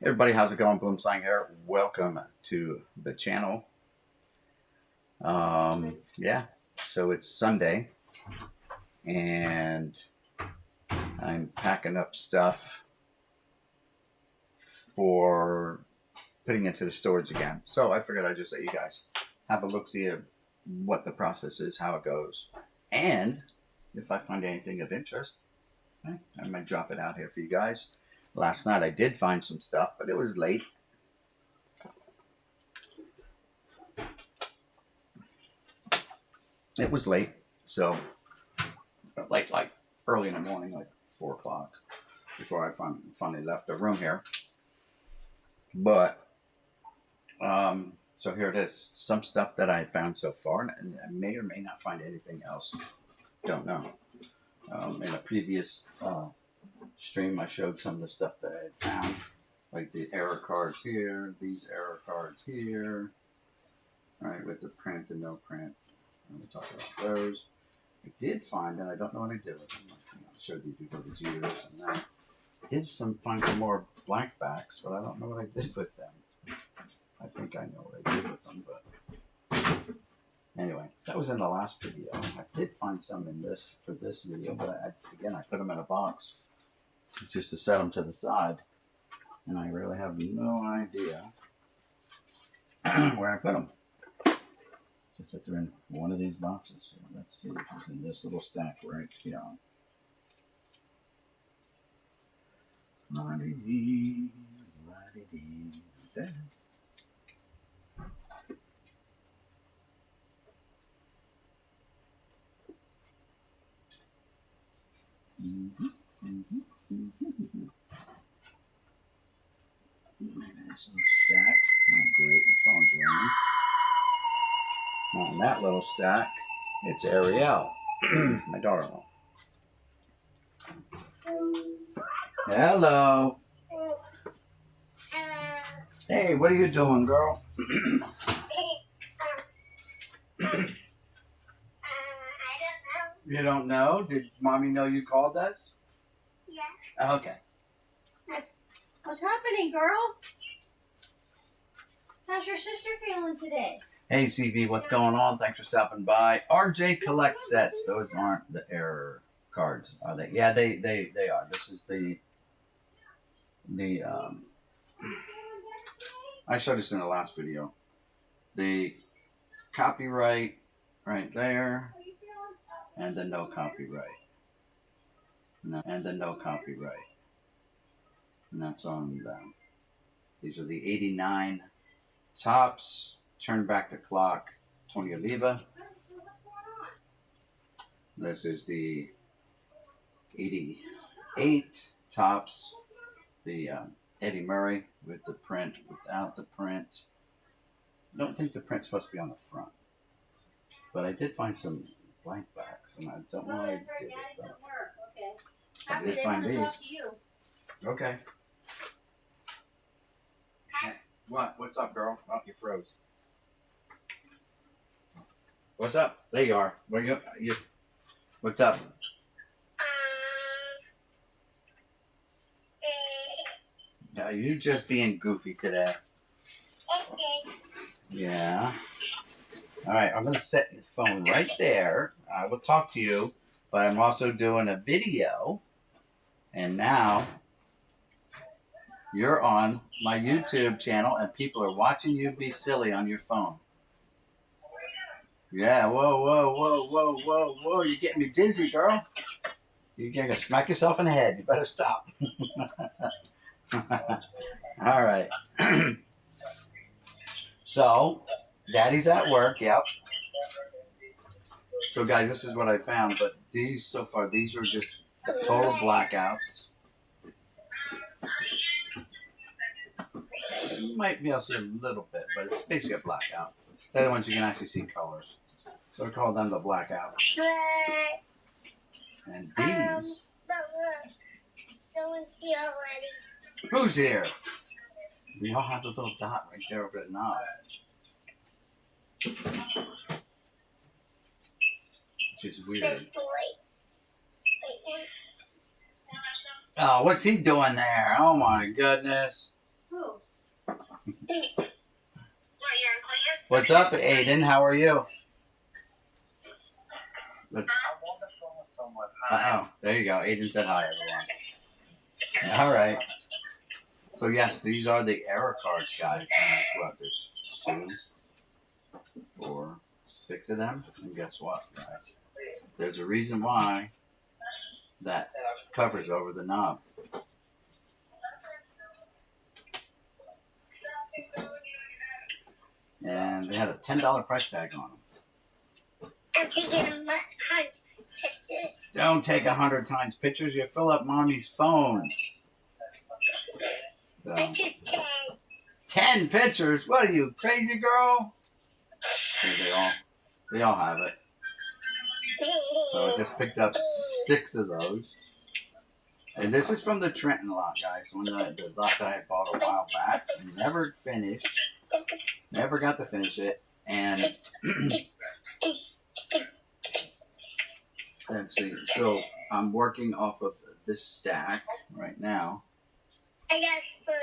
Everybody, how's it going? Boom Slang here. Welcome to the channel. Yeah, so it's Sunday, and I'm packing up stuff for putting into the storage again. So I figured I'd just let you guys have a look-see at what the process is, how it goes, and if I find anything of interest, I might drop it out here for you guys. Last night I did find some stuff, but it was late. It was late, so like early in the morning, like 4 o'clock, before I finally left the room here. But so here it is, some stuff that I found so far, and I may or may not find anything else. Don't know. In a previous stream, I showed some of the stuff that I had found, like the error cards here, these error cards here, right, with the print and no print. We'll talk about those. I did find, and I don't know what I did with them. I showed you before the Jews and that. I did find some more black backs, but I don't know what I did with them. I think I know what I did with them, but anyway, that was in the last video. I did find some in this for this video, but again, I put them in a box just to set them to the side, and I really have no idea where I put them. Just that they're in one of these boxes. So let's see if it's in this little stack right here. La-dee-dee, la-dee-dee, da. Maybe this little stack. Oh, great, the phone's ringing. On that little stack, it's Ariel, my daughter-in-law. Hello. Hey, what are you doing, girl? I don't know. You don't know? Did Mommy know you called us? Yeah. Okay. What's happening, girl? How's your sister feeling today? Hey, CV, what's going on? Thanks for stopping by. RJ collects sets. Those aren't the error cards, are they? Yeah, they are. This is the I showed this in the last video. The copyright right there, and the no copyright. And the no copyright. And that's on them. These are the 89 tops. Turn back the clock, Tony Oliva. This is the 88 tops, the Eddie Murray with the print, without the print. I don't think the print's supposed to be on the front, but I did find some blank backs, and I don't know how I did it. But I did find these. Okay. What? What's up, girl? Oh, you froze. What's up? There you are. Where you? What's up? Are you just being goofy today? Yeah. All right. I'm going to set your phone right there. I will talk to you, but I'm also doing a video, and now you're on my YouTube channel, and people are watching you be silly on your phone. Yeah, whoa. You're getting me dizzy, girl. You're going to smack yourself in the head. You better stop. All right. So, Daddy's at work, yep. So, guys, this is what I found. But these, so far, these are just total blackouts. You might be able to see a little bit, but it's basically a blackout. They're the ones you can actually see colors. So we call them the blackouts. And these. Someone's here already. Who's here? We all have the little dot right there over the knob. Which is weird. This boy. Oh, what's he doing there? Oh my goodness. Who? you're in Clayton? What's up, Aiden? How are you? Let's, I'm on the phone with someone. Hi. oh, there you go. Aiden said hi, everyone. All right. So yes, these are the error cards, guys. And what? There's 2, 4, 6 of them. And guess what, guys? There's a reason why that covers over the knob. And they had a $10 price tag on them. I'm taking 100 pictures. Don't take 100 times pictures. You fill up mommy's phone. So, I took 10. 10 pictures? What are you, crazy girl? See, they all have it. So I just picked up 6 of those. And this is from the Trenton lot, guys. The lot that I bought a while back. Never finished. Never got to finish it. And let's see. So I'm working off of this stack right now I got 3.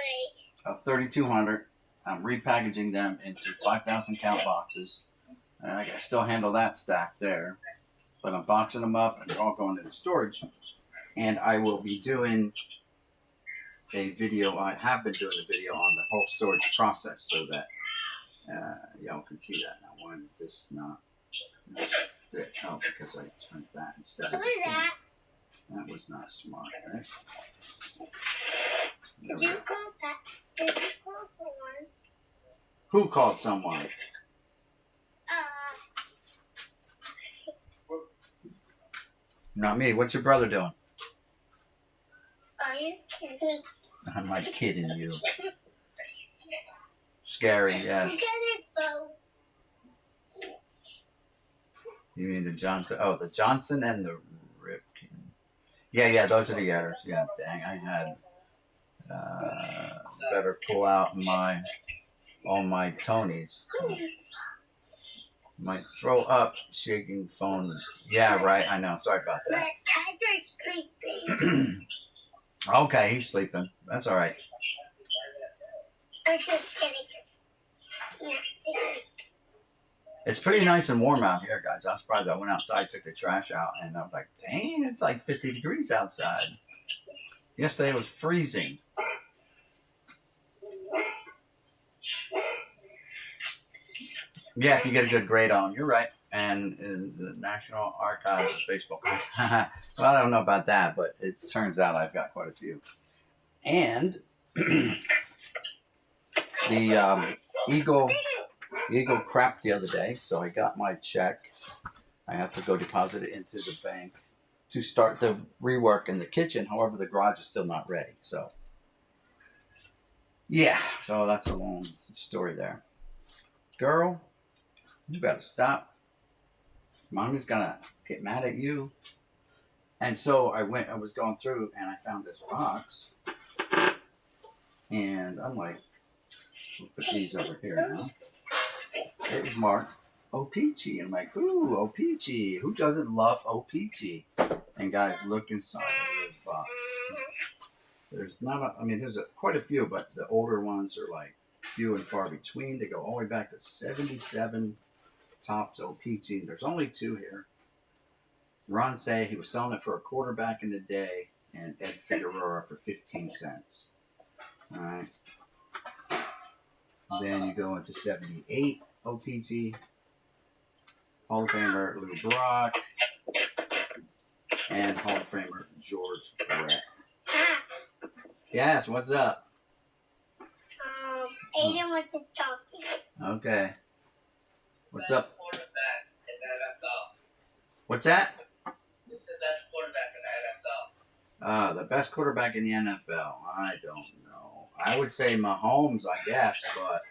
of 3,200. I'm repackaging them into 5,000 count boxes. And I can still handle that stack there. But I'm boxing them up and they're all going into storage. And I will be doing a video. I have been doing a video on the whole storage process so that y'all can see that. Now, why did this not stick? Oh, because I turned that instead of What was that? that was not smart, right? Did you call that? Did you call someone? Who called someone? Not me. What's your brother doing? Are you kidding? I'm not kidding you. Scary, yes. You got it, Bo. You mean the Johnson? Oh, the Johnson and the Ripken. Yeah, those are the errors. Yeah, dang, I had better pull out all my Tonys. Might throw up shaking phone. Yeah, right. I know. Sorry about My that. tiger's sleeping. Okay, he's sleeping. That's all right. I'm just kidding. Yeah. It's pretty nice and warm out here, guys. I was surprised. I went outside, took the trash out, and I was like, dang, it's like 50 degrees outside. Yesterday it was freezing. Yeah, if you get a good grade on, you're right. And the National Archives of Baseball. Well, I don't know about that, but it turns out I've got quite a few. And the Eagle crapped the other day, so I got my check. I have to go deposit it into the bank to start the rework in the kitchen. However, the garage is still not ready. So, yeah, so that's a long story there. Girl, you better stop. Mommy's gonna get mad at you. And so I was going through and I found this box. And I'm like, we'll put these over here now. It was marked O-Peachy. I'm like, ooh, O-Peachy. Who doesn't love O-Peachy? And guys, look inside of this box. There's there's quite a few, but the older ones are like few and far between. They go all the way back to 77 tops O-Peachy. There's only 2 here. Ron say he was selling it for a quarter back in the day, and Ed Figueroa for 15 cents. All right. Then you go into 78 O-Peachy. Hall of Famer Lou Brock. And Hall of Famer George Brett. Yes, what's up? Aiden wants to talk to you. Okay. What's up? What's that? Who's the best quarterback in the NFL? The best quarterback in the NFL. I don't know. I would say Mahomes, I guess, but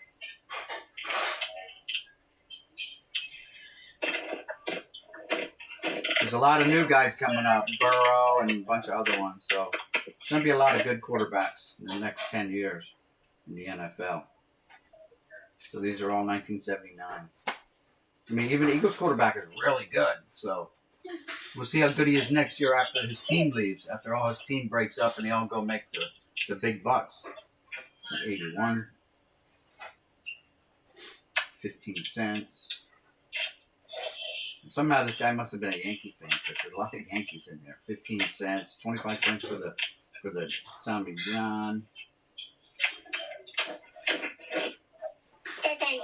there's a lot of new guys coming up, Burrow and a bunch of other ones. So there's going to be a lot of good quarterbacks in the next 10 years in the NFL. So these are all 1979. I mean, even the Eagles quarterback is really good. So we'll see how good he is next year after his team leaves, after all his team breaks up and they all go make the big bucks. So 81. 15 cents. Somehow this guy must have been a Yankee fan because there's a lot of Yankees in there. 15 cents, 25 cents for the Tommy John. Today.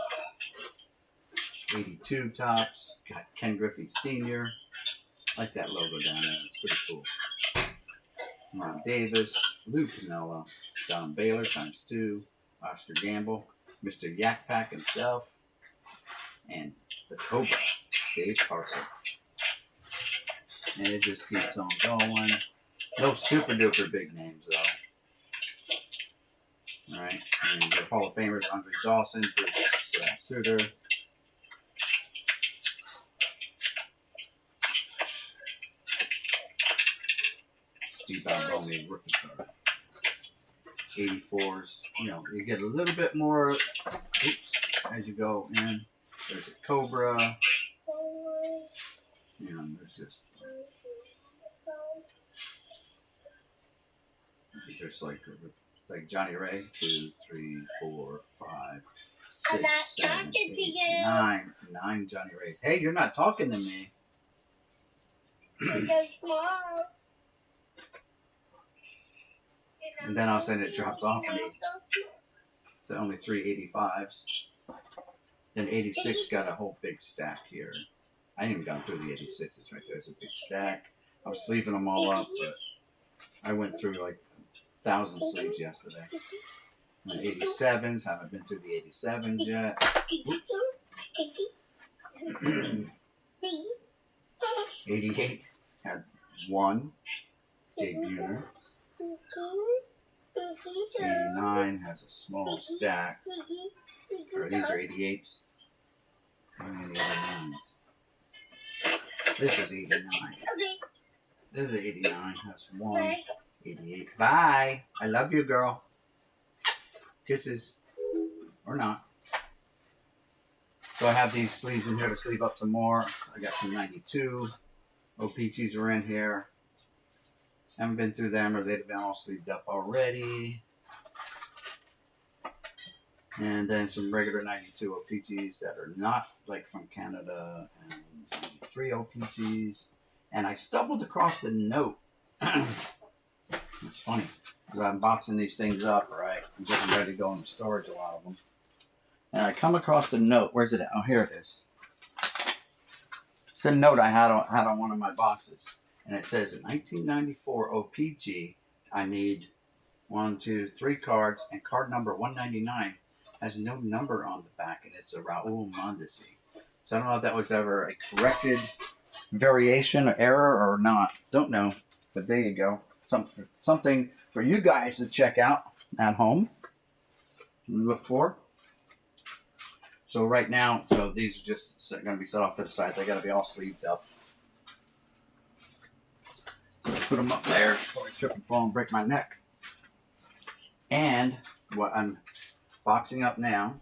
82 tops. Got Ken Griffey Sr. I like that logo down there. It's pretty cool. Ron Davis, Lou Piniella, Don Baylor ×2, Oscar Gamble, Mr. Yak Pack himself, and the Cobra, Dave Parker. And it just keeps on going. No super duper big names though. Alright, and the Hall of Famers, Andre Dawson, Bruce Sutter. Steve Alboni, rookie card. 84s. You know, you get a little bit more as you go in. There's a Cobra. You know, there's just there's like Johnny Ray, 2, 3, 4, 5, 6, 7, 8, 9 Johnny Rays. Hey, you're not talking to me. It's so small. And then all of a sudden it drops off and it's only 3 85s. Then 86 got a whole big stack here. I ain't even gone through the 86s right there. There's a big stack. I was sleeving them all up, but I went through like 1,000 sleeves yesterday. And 87s, haven't been through the 87s yet. Oops. 88 had one. Debuter. 89 has a small stack. Or these are 88s. And the 89s. This is 89. This is 89. Has one. 88. Bye. I love you, girl. Kisses. Or not. So I have these sleeves in here to sleeve up some more. I got some 92. OPGs are in here. Haven't been through them, or they'd been all sleeved up already. And then some regular 92 OPGs that are not like from Canada, and 93 OPGs. And I stumbled across the note. It's funny because I'm boxing these things up, right? I'm getting ready to go into storage, a lot of them. And I come across the note. Where's it at? Oh, here it is. It's a note I had on one of my boxes. And it says in 1994 OPG, I need 1, 2, 3 cards, and card number 199 has no number on the back, and it's a Raul Mondesi. So I don't know if that was ever a corrected variation or error or not. Don't know. But there you go. Something for you guys to check out at home. Look for. So right now, so these are just going to be set off to the side. They got to be all sleeved up. So I put them up there before I trip and fall and break my neck. And what I'm boxing up now,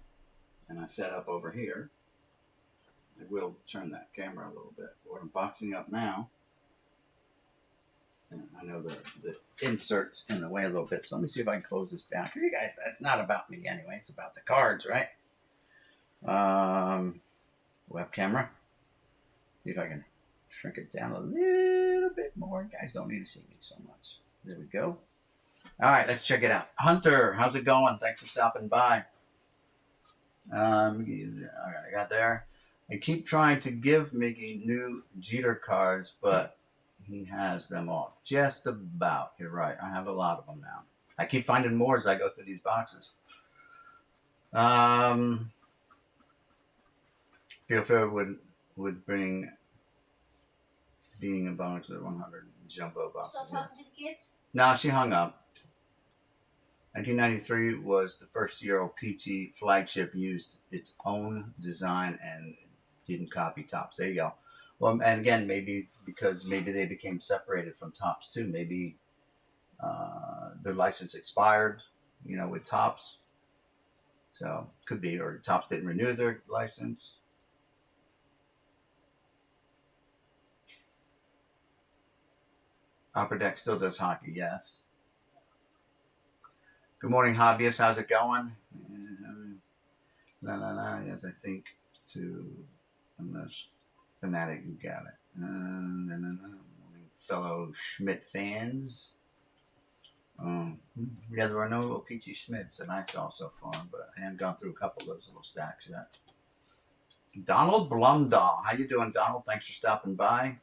and I set up over here, I will turn that camera a little bit. What I'm boxing up now, and I know the insert's in the way a little bit, so let me see if I can close this down. Here, you guys, that's not about me anyway. It's about the cards, right? Web camera. See if I can shrink it down a little bit more. You guys don't need to see me so much. There we go. All right, let's check it out. Hunter, how's it going? Thanks for stopping by. All right, I got there. I keep trying to give Mickey new Jeter cards, but he has them all. Just about. You're right. I have a lot of them now. I keep finding more as I go through these boxes. Feel fair would bring being a box of 100 jumbo boxes. Stop talking to the kids. No, she hung up. 1993 was the first year OPG flagship used its own design and didn't copy Tops. There you go. Well, and again, maybe because maybe they became separated from Tops too. Maybe their license expired, you know, with Tops. So could be, or Tops didn't renew their license. Upper Deck still does hockey, yes. Good morning, hobbyists. How's it going? Yes, I think to unless fanatic who got it. Fellow Schmidt fans. Yeah, there are no little peachy Schmidts that I saw so far, but I haven't gone through a couple of those little stacks yet. Donald Blumdahl. How you doing, Donald? Thanks for stopping by.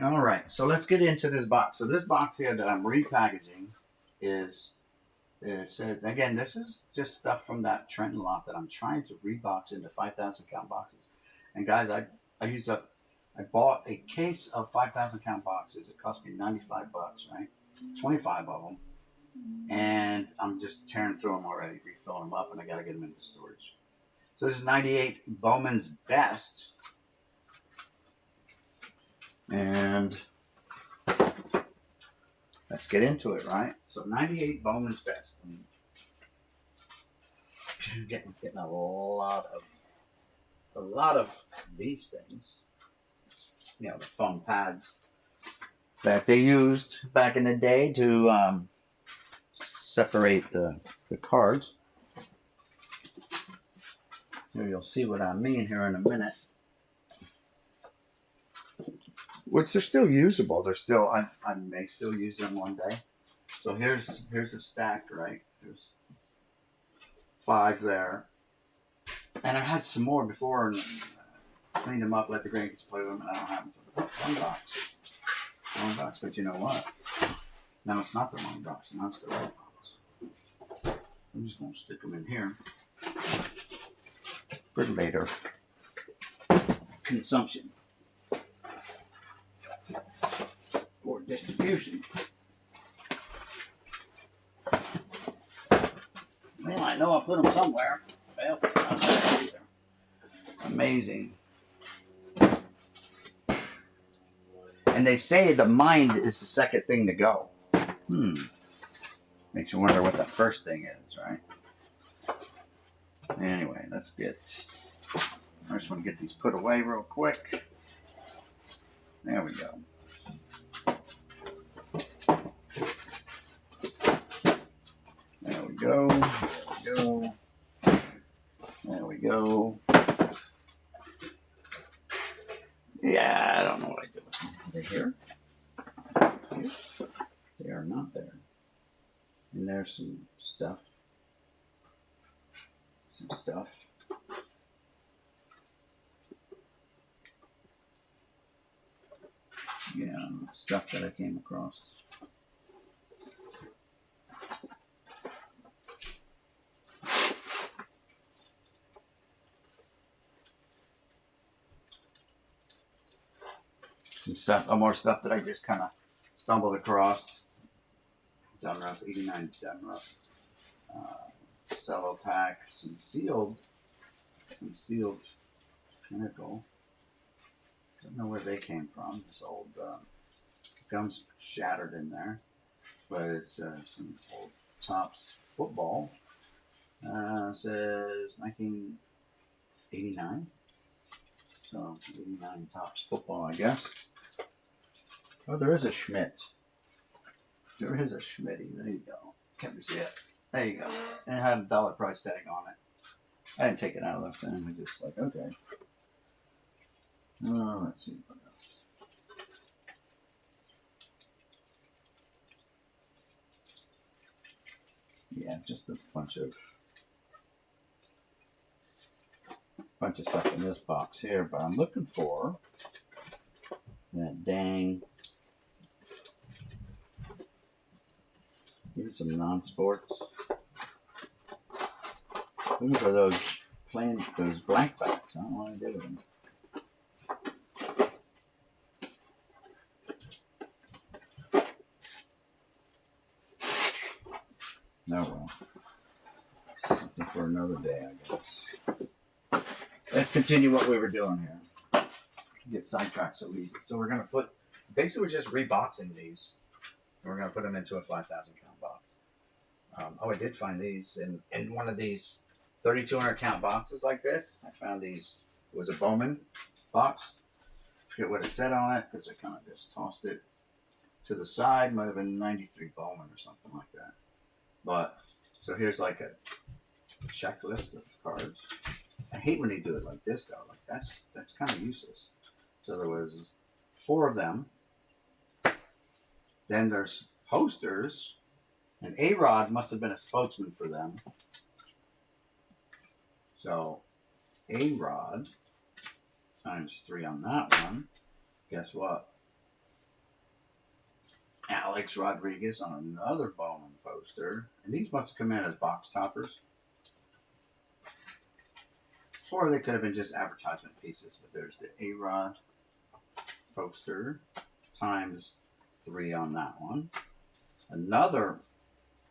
All right, so let's get into this box. So this box here that I'm repackaging is, it said, again, this is just stuff from that Trenton lot that I'm trying to rebox into 5,000 count boxes. And guys, I bought a case of 5,000 count boxes. It cost me $95, right? 25 of them. And I'm just tearing through them already, refilling them up, and I got to get them into storage. So this is 98 Bowman's Best. And let's get into it, right? So 98 Bowman's Best. I'm getting a lot of these things. You know, the foam pads that they used back in the day to separate the cards. Here, you'll see what I mean here in a minute. Which they're still usable. They're still, I may still use them one day. So here's a stack, right? There's 5 there. And I had some more before and cleaned them up, let the grandkids play with them, and I don't have them. So one box. But you know what? Now it's not the wrong box. Now it's the right box. I'm just going to stick them in here for later consumption or distribution. Well, I know I put them somewhere. Well, not there either. Amazing. And they say the mind is the second thing to go. Makes you wonder what the first thing is, right? Anyway, I just want to get these put away real quick. There we go. There we go. There we go. Yeah, I don't know what I did with them. Are they here? They are not there. And there's some stuff. Yeah, stuff that I came across. More stuff that I just kind of stumbled across. Donruss, 89 Donruss. Cello pack, some sealed pinnacle. Don't know where they came from. This old gum's shattered in there, but it's some old Topps football. Says 1989. So 89 Topps football, I guess. Oh, there is a Schmidt. There is a Schmitty. There you go. Can we see it? There you go. And it had a dollar price tag on it. I didn't take it out of that thing. I just like, okay. Let's see what else. Yeah, just a bunch of stuff in this box here, but I'm looking for that dang. Here's some non-sports. These are those black backs. I don't know what I did with them. Oh well. Something for another day, I guess. Let's continue what we were doing here. Get sidetracked so easy. So we're gonna basically we're just reboxing these. And we're gonna put them into a 5,000 count box. I did find these in one of these 3,200 count boxes like this. I found these. It was a Bowman box. I forget what it said on it because I kind of just tossed it to the side. Might have been 93 Bowman or something like that. But so here's like checklist of cards. I hate when they do it like this though. Like that's kind of useless. So there was 4 of them. Then there's posters. And A-Rod must have been a spokesman for them. So A-Rod times 3 on that one. Guess what? Alex Rodriguez on another Bowman poster. And these must have come in as box toppers. Or they could have been just advertisement pieces. But there's the A-Rod poster times 3 on that one. Another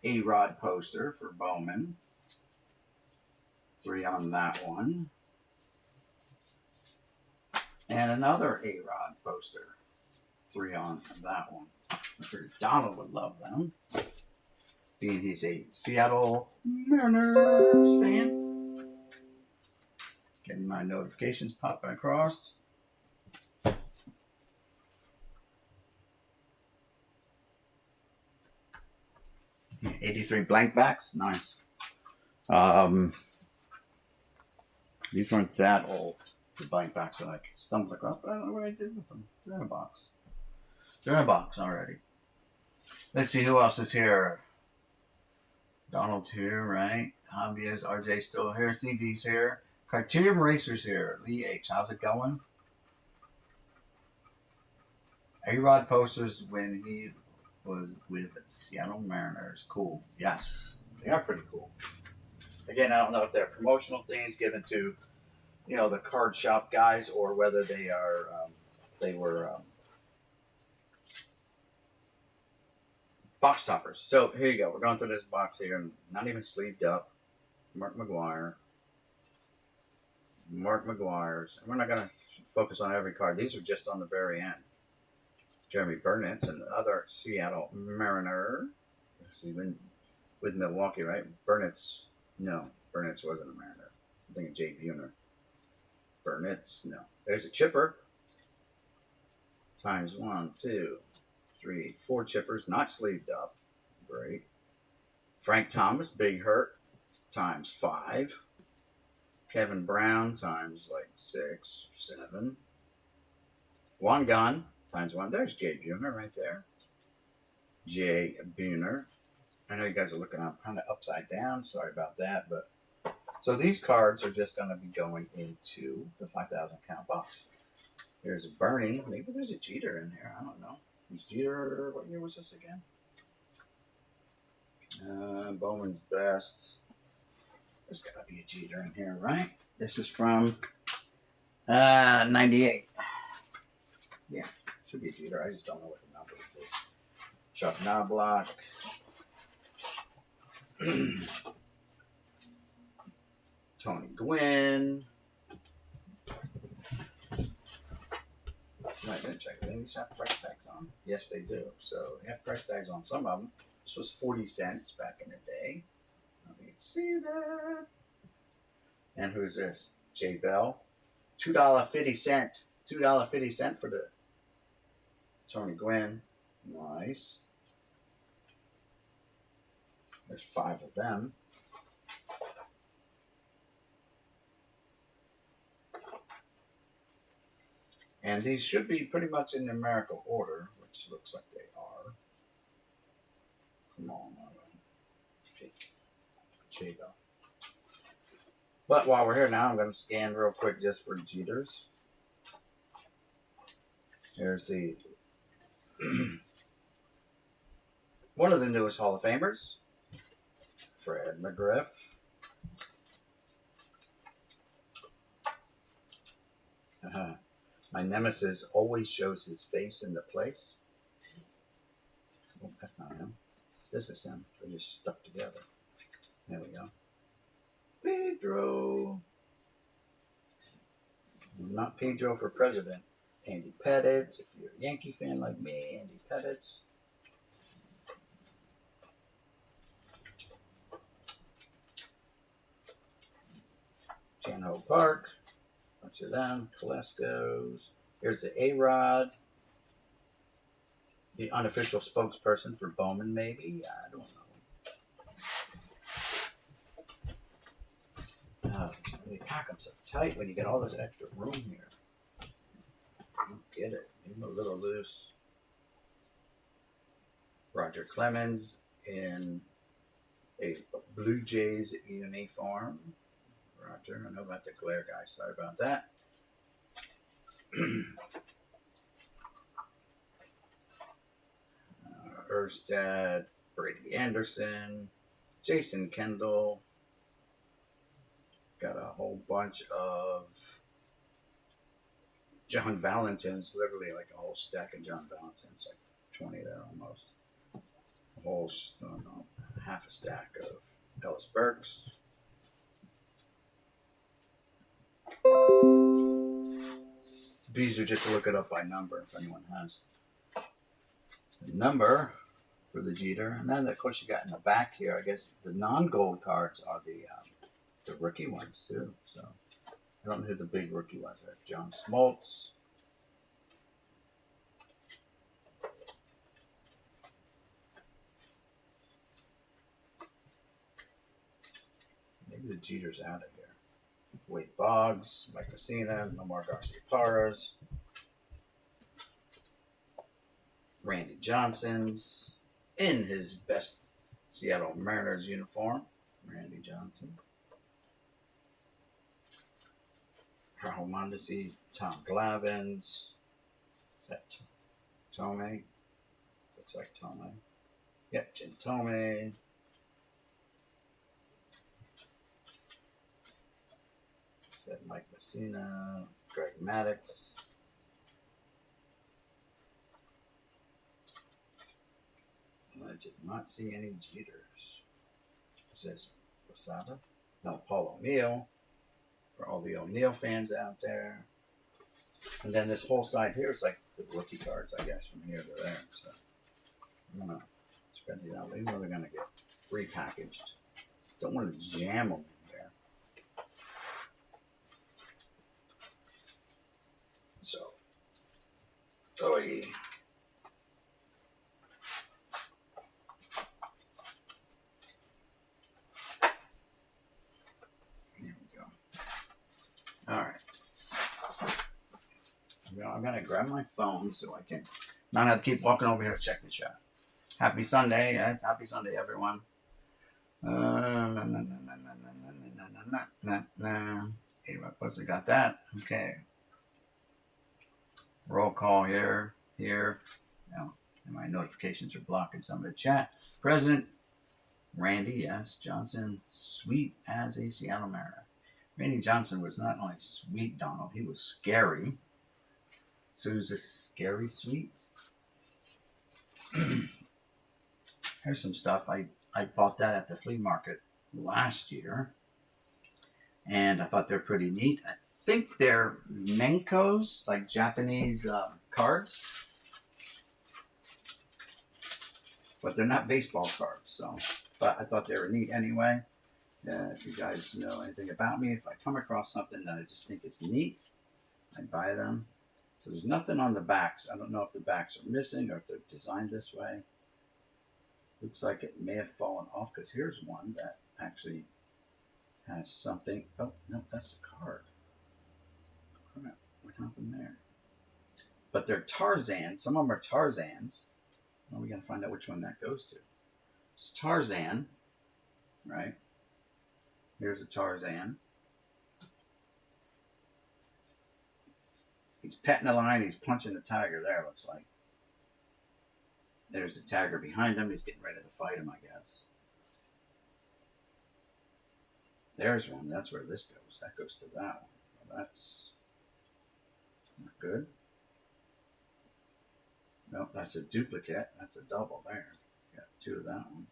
A-Rod poster for Bowman. 3 on that one. And another A-Rod poster. 3 on that one. I figured Donald would love them. Being he's a Seattle Mariners fan. Getting my notifications popping across. 83 blank backs. Nice. These weren't that old, the blank backs that I stumbled across, but I don't know what I did with them. They're in a box. They're in a box already. Let's see who else is here. Donald's here, right? Javier, RJ's still here. CV's here. Criterium Racer's here. Lee H. How's it going? A-Rod posters when he was with the Seattle Mariners. Cool. Yes. They are pretty cool. Again, I don't know if they're promotional things given to, the card shop guys or whether they are, they were box toppers. So here you go. We're going through this box here, not even sleeved up. Mark McGuire's. And we're not going to focus on every card. These are just on the very end. Jeremy Burnett's another Seattle Mariner. He's been with Milwaukee, right? Burnett's wasn't a Mariner. I'm thinking Jay Buhner. Burnett's, no. There's a chipper. Times 1, 2, 3, 4 chippers, not sleeved up. Great. Frank Thomas, Big Hurt, times 5. Kevin Brown, times like 6, 7. One Gun, times 1. There's Jay Buhner right there. Jay Buhner. I know you guys are looking up kind of upside down. Sorry about that. But so these cards are just going to be going into the 5,000 count box. There's a Bernie. Maybe there's a Jeter in here. I don't know. Who's Jeter? What year was this again? Bowman's Best. There's got to be a Jeter in here, right? This is from 98. Yeah, should be a Jeter. I just don't know what the number is. Chuck Knobloch. Tony Gwynn. I didn't check. Do these have price tags on? Yes, they do. So they have price tags on some of them. This was 40 cents back in the day. Let me see that. And who's this? Jay Bell. $2.50. $2.50 for the Tony Gwynn. Nice. There's 5 of them. And these should be pretty much in numerical order, which looks like they are. Come on, Jeter. But while we're here now, I'm going to scan real quick just for Jeters. Here's the one of the newest Hall of Famers, Fred McGriff. My nemesis always shows his face in the place. Oh, that's not him. This is him. They're just stuck together. There we go. Pedro. Not Pedro for president. Andy Pettitte. If you're a Yankee fan like me, Andy Pettitte. Jan-Ho Park. Bunch of them. Telescos. Here's the A-Rod. The unofficial spokesperson for Bowman, maybe? I don't know. They pack them so tight when you get all this extra room here. I don't get it. Leave them a little loose. Roger Clemens in a Blue Jays uniform. Roger, I know about the glare guy. Sorry about that. Erstad, Brady Anderson, Jason Kendall. Got a whole bunch of John Valentins, literally like a whole stack of John Valentins, like 20 there almost. A whole, half a stack of Ellis Burks. These are just to look it up by number if anyone has the number for the Jeter. And then, of course, you got in the back here, I guess the non-gold cards are the rookie ones, too. So I don't know who the big rookie was. John Smoltz. Maybe the Jeter's out of here. Wade Boggs, Mike Messina, Nomar Garcia-Parras, Randy Johnson's in his best Seattle Mariners uniform. Randy Johnson. Harold Mondesi, Tom Glavins. Is that Tome? Looks like Tome. Yep, Jim Tome. Said Mike Messina, Greg Maddux. I did not see any Jeters. It says Posada. No, Paul O'Neill. For all the O'Neill fans out there. And then this whole side here is like the rookie cards, I guess, from here to there. So I'm gonna spread these out. Maybe they're gonna get repackaged. Don't want to jam them in there. So, Here we go. All right. I'm going to grab my phone so I can not have to keep walking over here to check the chat. Happy Sunday, yes. Happy Sunday, everyone. Hey, my folks, I got that. Okay. Roll call here. Now, my notifications are blocking some of the chat. President Randy, yes. Johnson, sweet as a Seattle Mariner. Randy Johnson was not only sweet, Donald, he was scary. So he was a scary sweet. Here's some stuff. I bought that at the flea market last year. And I thought they're pretty neat. I think they're Menkos, like Japanese cards. But they're not baseball cards. So, but I thought they were neat anyway. If you guys know anything about me, if I come across something that I just think is neat, I buy them. So there's nothing on the backs. I don't know if the backs are missing or if they're designed this way. Looks like it may have fallen off because here's one that actually has something. Oh, no, that's a card. Crap, what happened there? But they're Tarzan. Some of them are Tarzans. Well, we got to find out which one that goes to. It's Tarzan, right? Here's a Tarzan. He's petting the lion. He's punching the tiger there, looks like. There's the tiger behind him. He's getting ready to fight him, I guess. There's one. That's where this goes. That goes to that one. Well, that's not good. No, that's a duplicate. That's a double there. Got two of that one.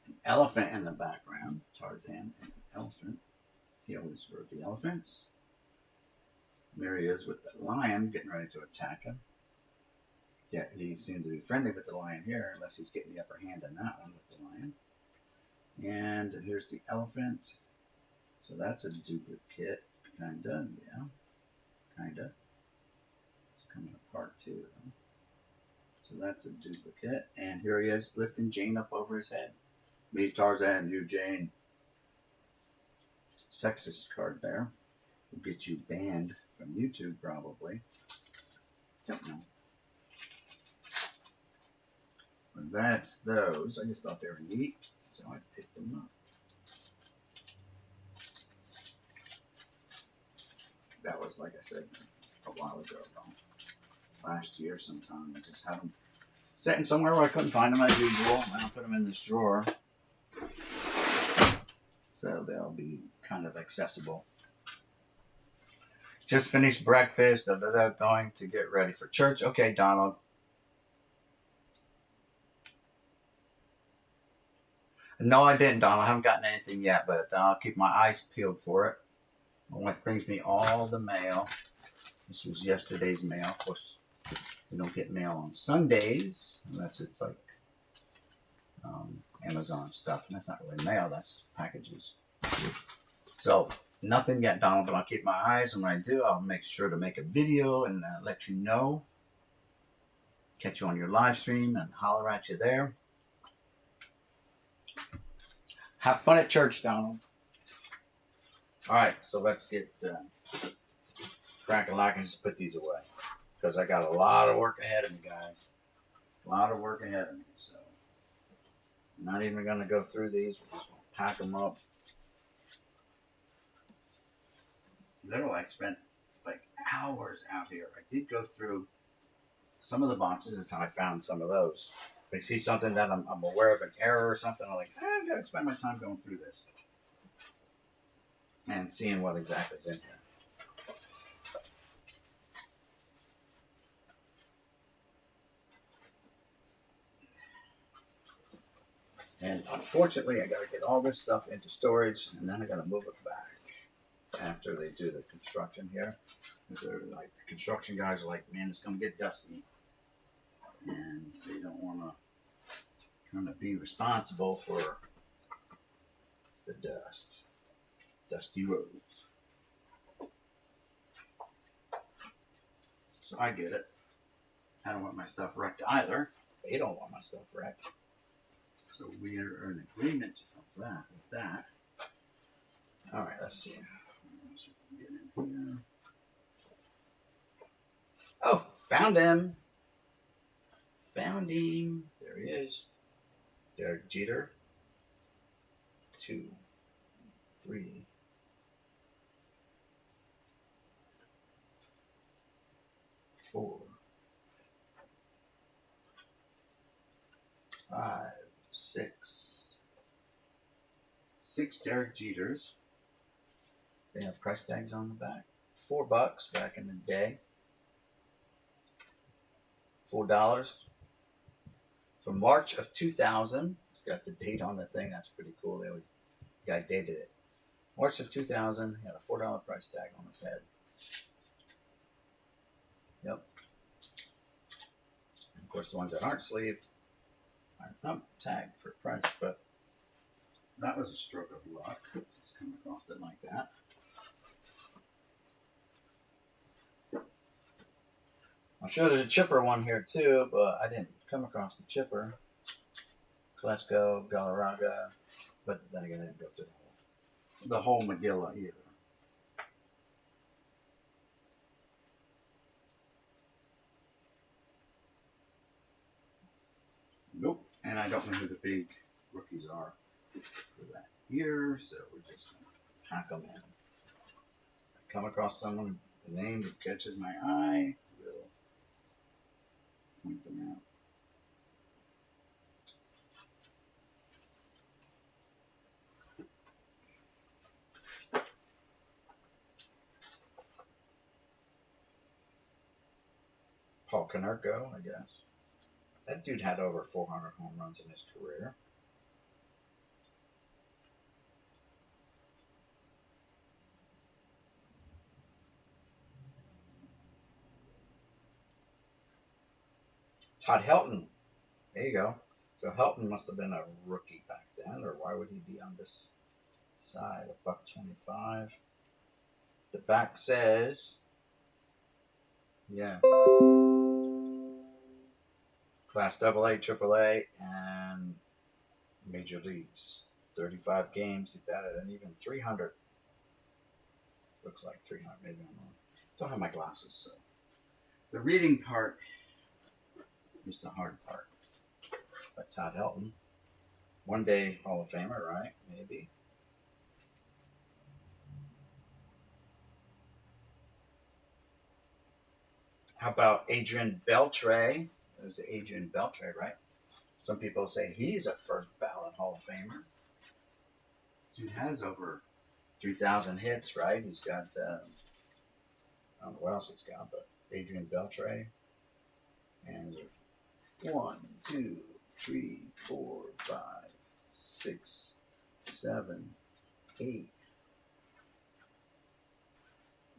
An elephant in the background. Tarzan and an elephant. He always rode the elephants. There he is with the lion getting ready to attack him. Yeah, he seemed to be friendly with the lion here, unless he's getting the upper hand in that one with the lion. And here's the elephant. So that's a duplicate, kinda, yeah. Kinda. It's coming apart too, though. So that's a duplicate. And here he is lifting Jane up over his head. Me, Tarzan, you, Jane. sexist card there. Will get you banned from YouTube probably. Don't know. But that's those. I just thought they were neat, so I picked them up. That was, like I said, a while ago, last year sometime. I just had them sitting somewhere where I couldn't find them as usual. And I put them in this drawer, so they'll be kind of accessible. Just finished breakfast. Going to get ready for church. Okay, Donald. No, I didn't, Donald. I haven't gotten anything yet, but I'll keep my eyes peeled for it. My wife brings me all the mail. This was yesterday's mail. Of course, we don't get mail on Sundays unless it's like Amazon stuff, and that's not really mail. That's packages. So nothing yet, Donald, but I'll keep my eyes, and when I do, I'll make sure to make a video and let you know. Catch you on your live stream and holler at you there. Have fun at church, Donald. All right, so let's get crack-a-lack and just put these away because I got a lot of work ahead of me, guys. A lot of work ahead of me, so I'm not even going to go through these. We're just going to pack them up. Literally, I spent like hours out here. I did go through some of the boxes. That's how I found some of those. If I see something that I'm aware of an error or something, I'm like, I've got to spend my time going through this and seeing what exactly is in here. And unfortunately, I got to get all this stuff into storage, and then I got to move it back after they do the construction here. Because they're like, the construction guys are like, man, it's going to get dusty, and they don't want to kind of be responsible for the dust, dusty roads. So I get it. I don't want my stuff wrecked either. They don't want my stuff wrecked. So we are in agreement of that, with that. All right, let's see. Get in here. Oh, found him. Found him. There he is. Derek Jeter. 2, 3. 4, 5, 6. 6 Derek Jeters. They have price tags on the back. $4 back in the day. $4 from March of 2000. It's got the date on the thing. That's pretty cool. The guy dated it. March of 2000. He had a $4 price tag on his head. Yep. And of course, the ones that aren't sleeved are not tagged for price, but that was a stroke of luck. Just come across it like that. I'm sure there's a chipper one here too, but I didn't come across the chipper. Klesko, Galarraga, but then again, I didn't go through the whole Magilla either. Nope, and I don't know who the big rookies are for that year, so we're just going to pack them in. If I come across someone, the name that catches my eye, we'll point them out. Paul Konerko, I guess. That dude had over 400 home runs in his career. Todd Helton. There you go. So Helton must have been a rookie back then, or why would he be on this side? $1.25. The back says, yeah, Class AA, AAA, and Major Leagues. 35 games. He batted an even 300 Looks like 300, maybe I'm wrong. Don't have my glasses, so. The reading part is the hard part. By Todd Helton. One day Hall of Famer, right? Maybe. How about Adrian Beltre? There's Adrian Beltre, right? Some people say he's a first ballot Hall of Famer. Dude has over 3,000 hits, right? He's got, I don't know what else he's got, but Adrian Beltre. And 1, 2, 3, 4, 5, 6, 7, 8,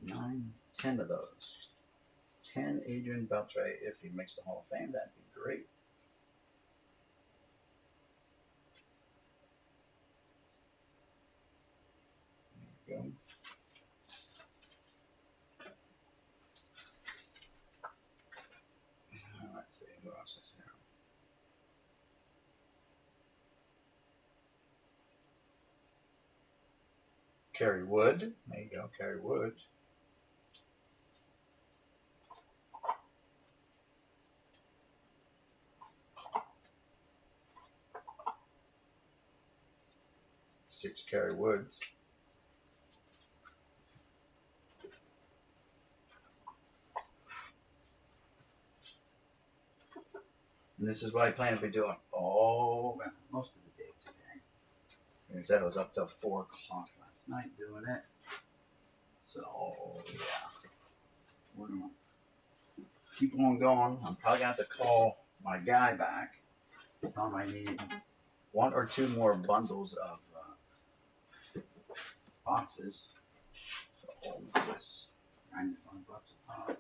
9, 10 of those. 10 Adrian Beltre. If he makes the Hall of Fame, that'd be great. There you go. Let's see, who else is here? Kerry Wood. There you go, Kerry Wood. Six Kerry Woods. And this is what I plan to be doing most of the day today. Like I said, I was up till 4 o'clock last night doing it. So, yeah. We're going to keep on going. I'm probably going to have to call my guy back. Tell him I need 1 or 2 more bundles of boxes. So, all of this, $95 a pop.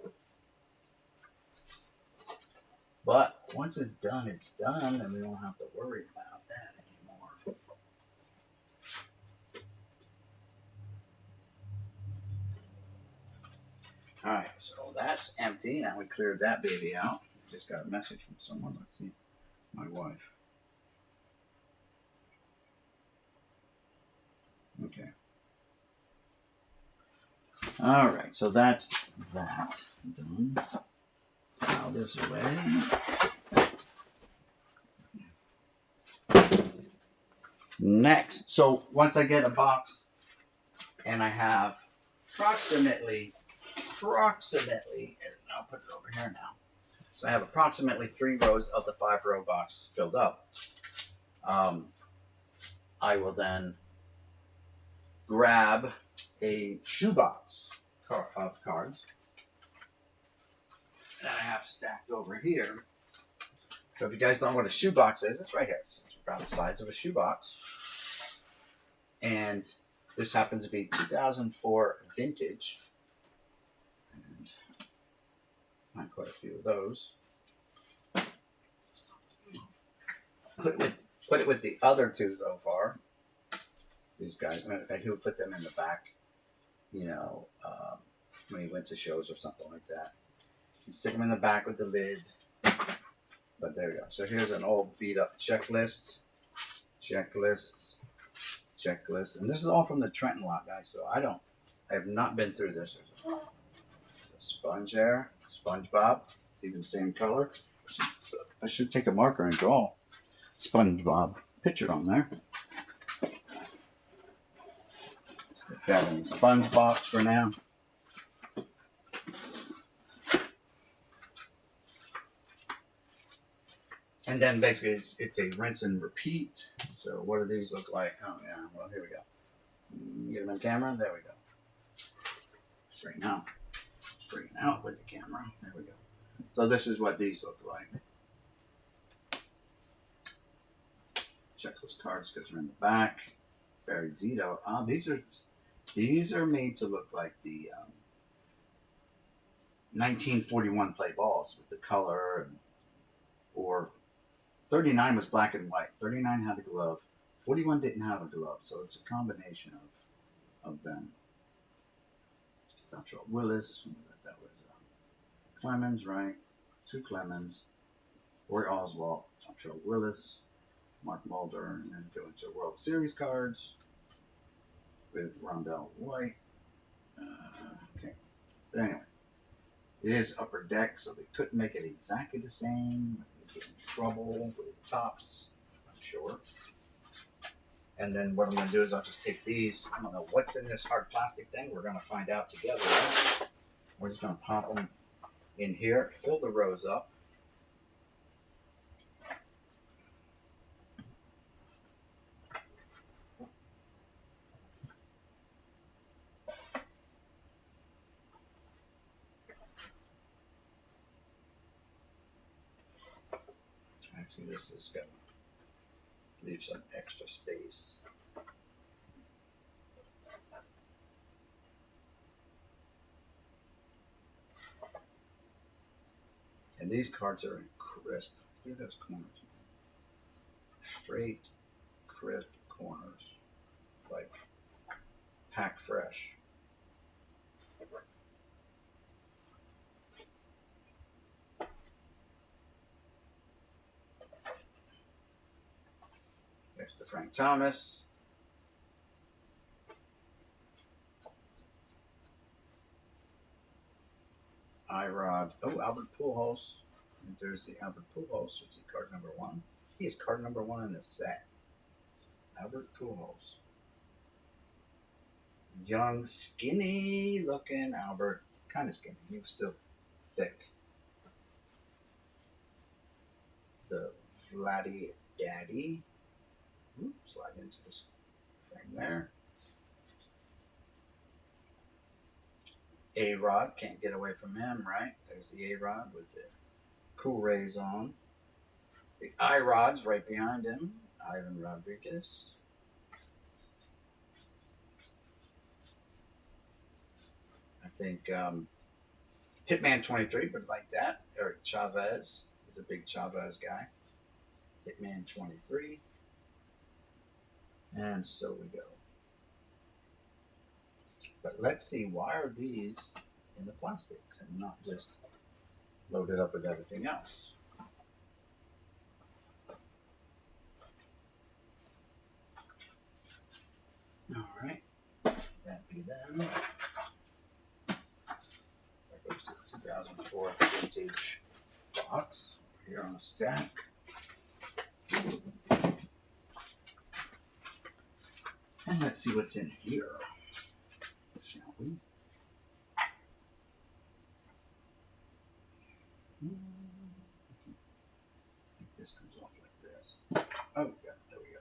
But once it's done, and we don't have to worry about that anymore. All right, so that's empty. Now we cleared that baby out. Just got a message from someone. Let's see, my wife. Okay. All right, so that's that done. File this away. Next, so once I get a box and I have approximately, and I'll put it over here now. So I have approximately 3 rows of the 5-row box filled up. I will then grab a shoebox of cards that I have stacked over here. So if you guys don't know what a shoebox is, it's right here. It's about the size of a shoebox. And this happens to be 2004 vintage. And I find quite a few of those. Put it with the other 2 so far. These guys, he would put them in the back, you know, when he went to shows or something like that. You stick them in the back with the lid. But there we go. So here's an old beat up checklist. And this is all from the Trenton lot, guys. So I have not been through this. There's a sponge there, SpongeBob, even the same color. I should take a marker and draw SpongeBob picture on there. Got in the sponge box for now. And then basically it's a rinse and repeat. So what do these look like? Oh yeah, well here we go. Get them on camera, there we go. Straighten out with the camera, there we go. So this is what these look like. Check those cards because they're in the back. Barry Zito. These are made to look like the 1941 play balls with the color, or 39 was black and white. 39 had a glove. 41 didn't have a glove, so it's a combination of them. Joshua Willis. That was Clemens, right? 2 Clemens. Roy Oswalt. Joshua Willis. Mark Mulder, and then go into World Series cards with Rondell White. Okay. But anyway, it is upper deck, so they couldn't make it exactly the same. You'd get in trouble with the tops, I'm sure. And then what I'm going to do is I'll just take these. I don't know what's in this hard plastic thing. We're going to find out together. Right? We're just going to pop them in here, fill the rows up. Actually, this is going to leave some extra space. And these cards are in crisp. Look at those corners. Straight, crisp corners. Like packed fresh. Next to Frank Thomas. Irod. Oh, Albert Pujols. And there's the Albert Pujols. Let's see, card number 1. He is card number 1 in the set. Albert Pujols. Young, skinny looking Albert. Kind of skinny. He was still thick. The Vladdy Daddy. Oops, slide into this frame there. A-Rod, can't get away from him, right? There's the A-Rod with the cool rays on. The I-Rod's right behind him. Ivan Rodriguez. I think Hitman 23 would like that. Eric Chavez. He's a big Chavez guy. Hitman 23. And so we go. But let's see, why are these in the plastics and not just loaded up with everything else? All right, that be them. That goes to the 2004 vintage box here on a stack. And let's see what's in here, shall we? I think this comes off like this. Oh, yeah, there we go.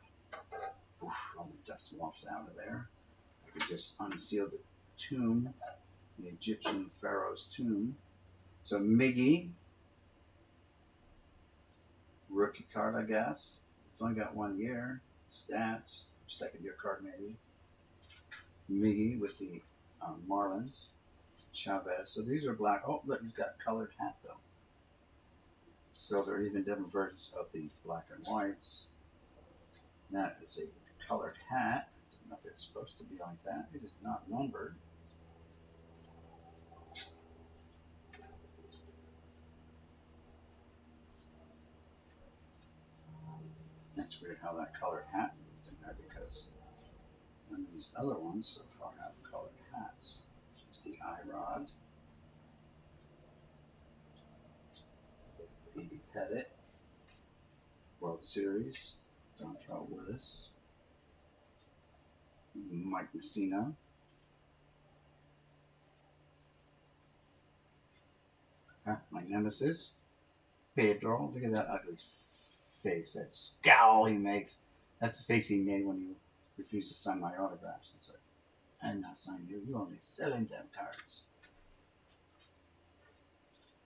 Oof, all the dust wafts out of there. I could just unseal the tomb, the Egyptian pharaoh's tomb. So Miggy, rookie card, I guess. It's only got 1 year. Stats, second year card maybe. Miggy with the Marlins. Chavez. So these are black. Oh, look, he's got a colored hat though. So there are even different versions of the black and whites. That is a colored hat. I don't know if it's supposed to be like that. It is not numbered. That's weird how that colored hat moved in there because none of these other ones so far have colored hats. There's the I-Rod. Baby Pettit. World Series. Dontrell Willis. Mike Messina. My nemesis. Pedro. Look at that ugly face. That scowl he makes. That's the face he made when he refused to sign my autographs. He's like, I'm not signing you. You're only selling them cards.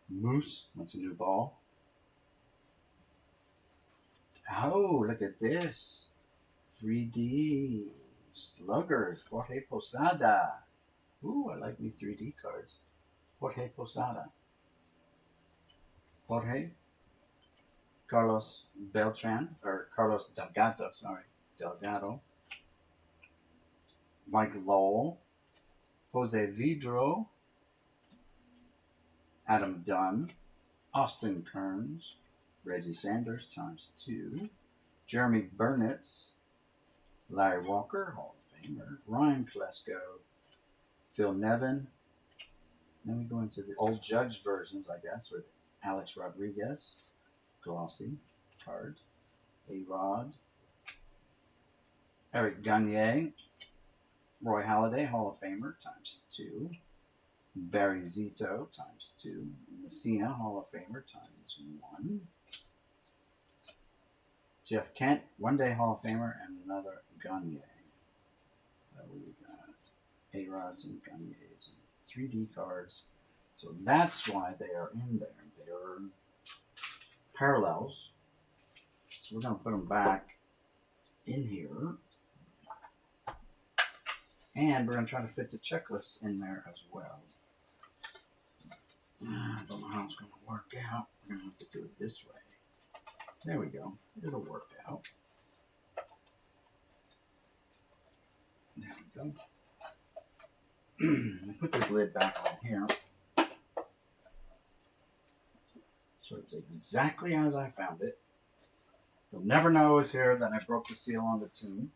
Moose. Wants a new ball. Oh, look at this. 3D Sluggers. Jorge Posada. Ooh, I like me 3D cards. Jorge Posada. Jorge. Carlos Beltran. Or Carlos Delgado, sorry. Delgado. Mike Lowell. Jose Vidro. Adam Dunn. Austin Kearns. Reggie Sanders ×2. Jeremy Burnitz. Larry Walker, Hall of Famer. Ryan Klesko. Phil Nevin. Then we go into the old Judge versions, I guess, with Alex Rodriguez, glossy card. A-Rod. Eric Gagne. Roy Halladay, Hall of Famer, ×2. Barry Zito, ×2. Messina, Hall of Famer, ×1. Jeff Kent, one-day Hall of Famer, and another Gagne. We got A-Rods and Gagnes and 3D cards. So that's why they are in there. They are parallels. So we're going to put them back in here. And we're going to try to fit the checklist in there as well. I don't know how it's going to work out. We're going to have to do it this way. There we go. It'll work out. There we go. Put this lid back on here. So it's exactly as I found it. They'll never know it's here that I broke the seal on the tune.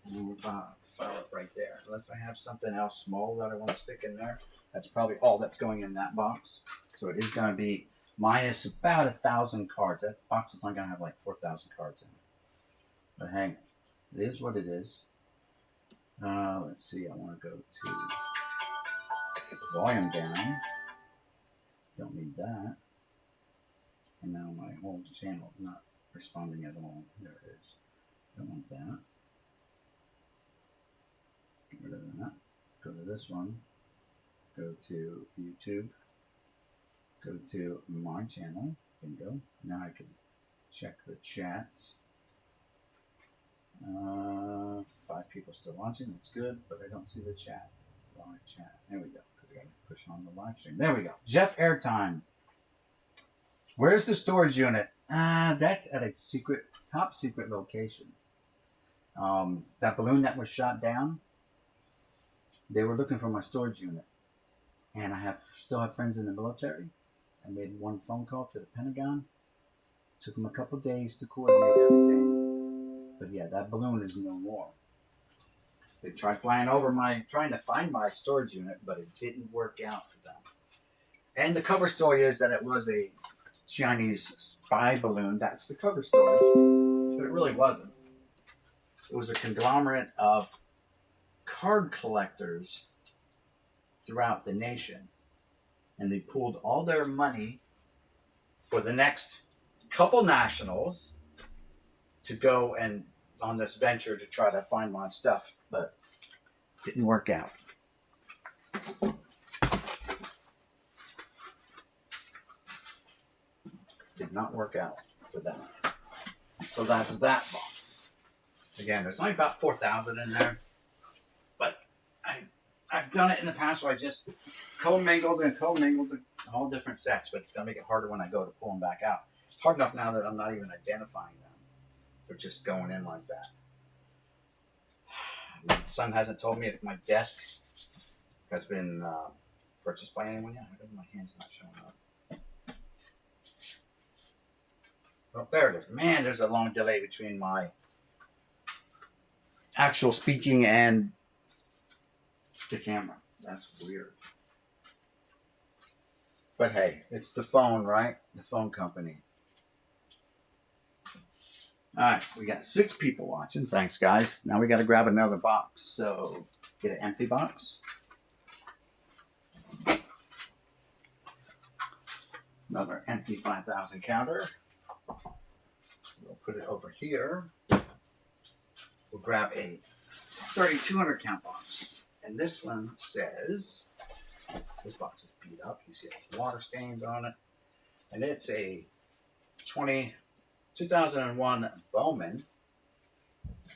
And we'll file it right there. Unless I have something else small that I want to stick in there. That's probably all that's going in that box. So it is going to be minus about 1,000 cards. That box is not going to have like 4,000 cards in it. But hey, it is what it is. Let's see. I want to go to volume down. Don't need that. And now my whole channel is not responding at all. There it is. Don't want that. Get rid of that. Go to this one. Go to YouTube. Go to my channel. Bingo. Now I can check the chats. 5 people still watching. That's good, but I don't see the chat. Live chat. There we go. Because I got to push on the live stream. There we go. Jeff Airtime. Where's the storage unit? That's at a secret, top secret location. That balloon that was shot down, they were looking for my storage unit. And I still have friends in the military. I made one phone call to the Pentagon. Took them a couple days to coordinate everything. But yeah, that balloon is no more. They tried flying over trying to find my storage unit, but it didn't work out for them. And the cover story is that it was a Chinese spy balloon. That's the cover story. But it really wasn't. It was a conglomerate of card collectors throughout the nation. And they pooled all their money for the next couple nationals to go and on this venture to try to find my stuff, but it didn't work out. Did not work out for them. So that's that box. Again, there's only about 4,000 in there, but I've done it in the past where I just commingled all different sets, but it's going to make it harder when I go to pull them back out. It's hard enough now that I'm not even identifying them. They're just going in like that. My son hasn't told me if my desk has been purchased by anyone yet. How come my hand's not showing up? Oh, there it is. Man, there's a long delay between my actual speaking and the camera. That's weird. But hey, it's the phone, right? The phone company. Alright, we got 6 people watching. Thanks, guys. Now we got to grab another box. So, get an empty box. Another empty 5,000 counter. We'll put it over here. We'll grab a 3,200 count box. And this one says, this box is beat up. You see the water stains on it. And it's a 2001 Bowman.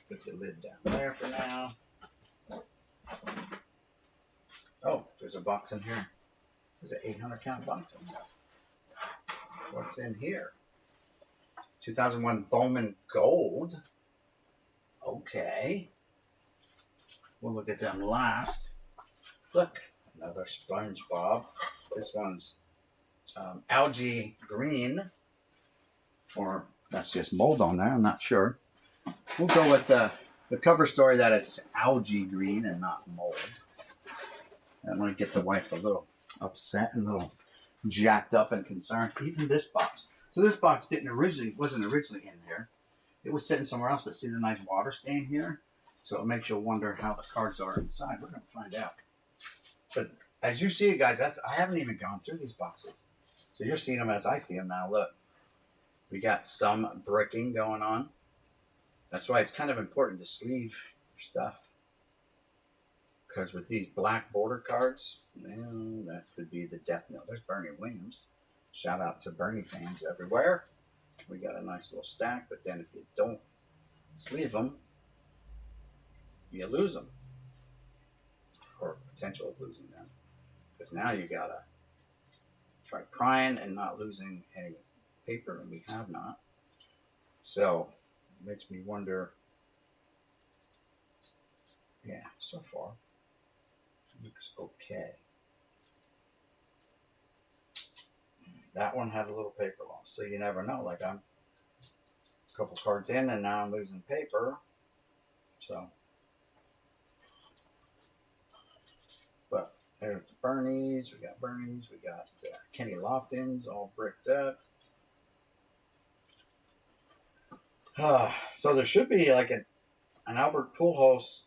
Put the lid down there for now. Oh, there's a box in here. There's an 800 count box in there. What's in here? 2001 Bowman Gold. Okay. We'll look at them last. Look, another SpongeBob. This one's algae green. Or that's just mold on there. I'm not sure. We'll go with the cover story that it's algae green and not mold. I'm going to get the wife a little upset and a little jacked up and concerned. Even this box. So this box wasn't originally in there. It was sitting somewhere else, but see the nice water stain here? So it makes you wonder how the cards are inside. We're going to find out. But as you see it, guys, I haven't even gone through these boxes. So you're seeing them as I see them now. Look, we got some bricking going on. That's why it's kind of important to sleeve your stuff. Because with these black border cards, well, that could be the death knell. There's Bernie Williams. Shout out to Bernie fans everywhere. We got a nice little stack, but then if you don't sleeve them, you lose them. Or potential of losing them. Because now you gotta try prying and not losing any paper, and we have not. So, it makes me wonder. Yeah, so far, looks okay. That one had a little paper loss, so you never know. Like I'm a couple cards in, and now I'm losing paper. So, but there's Bernie's. We got Bernie's. We got Kenny Lofton's all bricked up. So there should be like an Albert Pujols,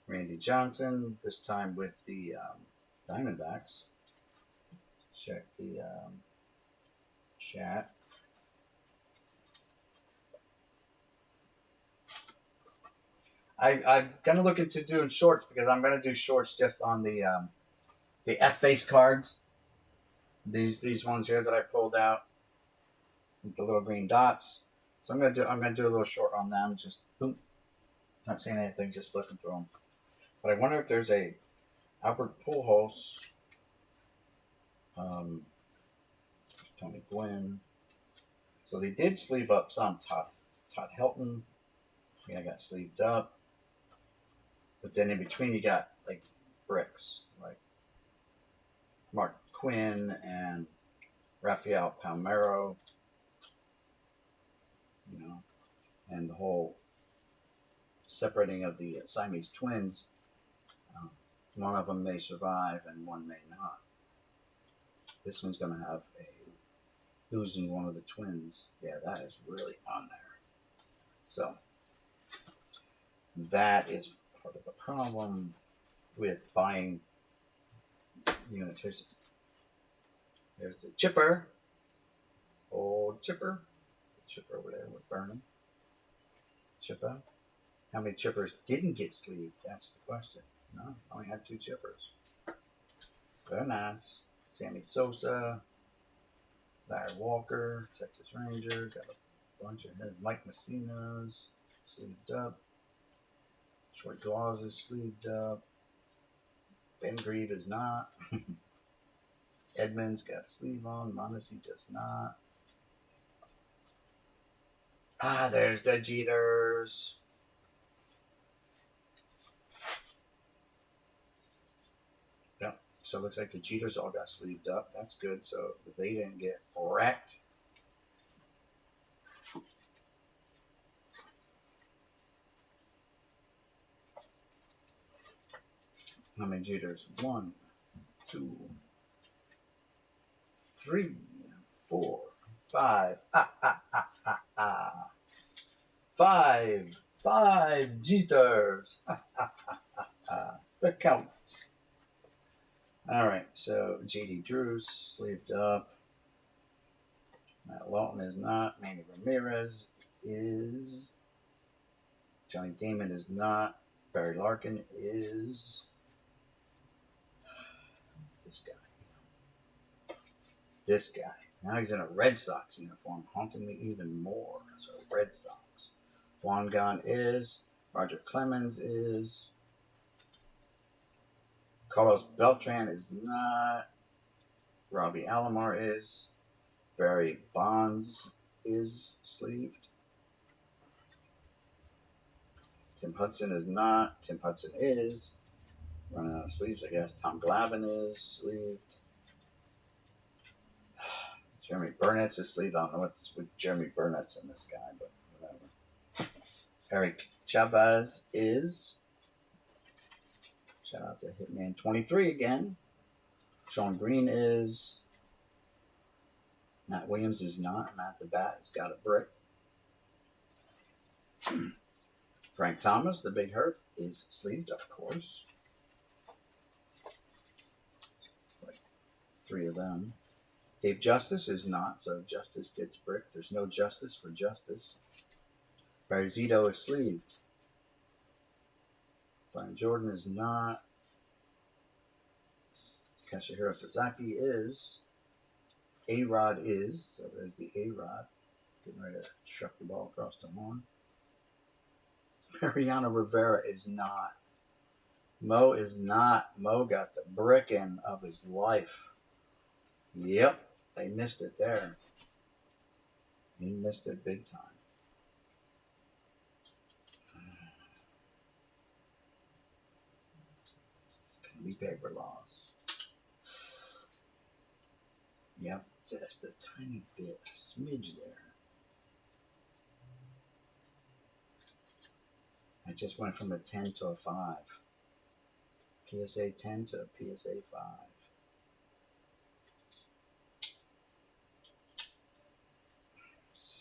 Randy Johnson. This time with the Diamondbacks. Check the chat. I'm gonna look into doing shorts because I'm gonna do shorts just on the F face cards. These ones here that I pulled out with the little green dots. So I'm gonna do a little short on them. Just boom, not saying anything, just flipping through them. But I wonder if there's a Albert Pujols, Tony Gwynn. So they did sleeve up some. Todd Helton. Yeah, I got sleeved up. But then in between you got like bricks, like Mark Quinn and Rafael Palmeiro, you know, and the whole separating of the Siamese twins. One of them may survive and one may not. This one's going to have a losing one of the twins. Yeah, that is really on there. So that is part of the problem with buying units. There's the chipper. Old chipper. The chipper over there with Burnham. Chipper. How many chippers didn't get sleeved? That's the question. No, I only had 2 chippers. Very nice. Sammy Sosa. Larry Walker. Texas Ranger. Got a bunch of Mike Messina's sleeved up. Troy Glaus is sleeved up. Ben Grieve is not. Edmonds got a sleeve on. Mondesi does not. There's the Jeters. Yep. So it looks like the Jeters all got sleeved up. That's good. So they didn't get wrecked. How many Jeters? 1, 2, 3, 4, 5. 5 Jeters. The count. All right, so JD Drews sleeved up. Matt Lawton is not. Manny Ramirez is. Johnny Damon is not. Barry Larkin is. This guy. Now he's in a Red Sox uniform, haunting me even more. So Red Sox. Juan Gon is. Roger Clemens is. Carlos Beltran is not. Robbie Alomar is. Barry Bonds is sleeved. Tim Hudson is not. Tim Hudson is. Running out of sleeves, I guess. Tom Glavine is sleeved. Jeremy Burnett's is sleeved. I don't know what's with Jeremy Burnett's in this guy, but whatever. Eric Chavez is. Shout out to Hitman 23 again. Sean Green is. Matt Williams is not. Matt the Bat has got a brick. Frank Thomas, the Big Hurt, is sleeved, of course. Like 3 of them. Dave Justice is not, so Justice gets brick. There's no justice for Justice. Barry Zito is sleeved. Brian Jordan is not. Katsuhiro Sasaki is. A-Rod is. So there's the A-Rod. Getting ready to chuck the ball across the lawn. Mariano Rivera is not. Mo is not. Mo got the bricking of his life. Yep, they missed it there. He missed it big time. It's going to be paper loss. Yep, just a tiny bit, a smidge there. I just went from a 10 to a 5. PSA 10 to a PSA 5.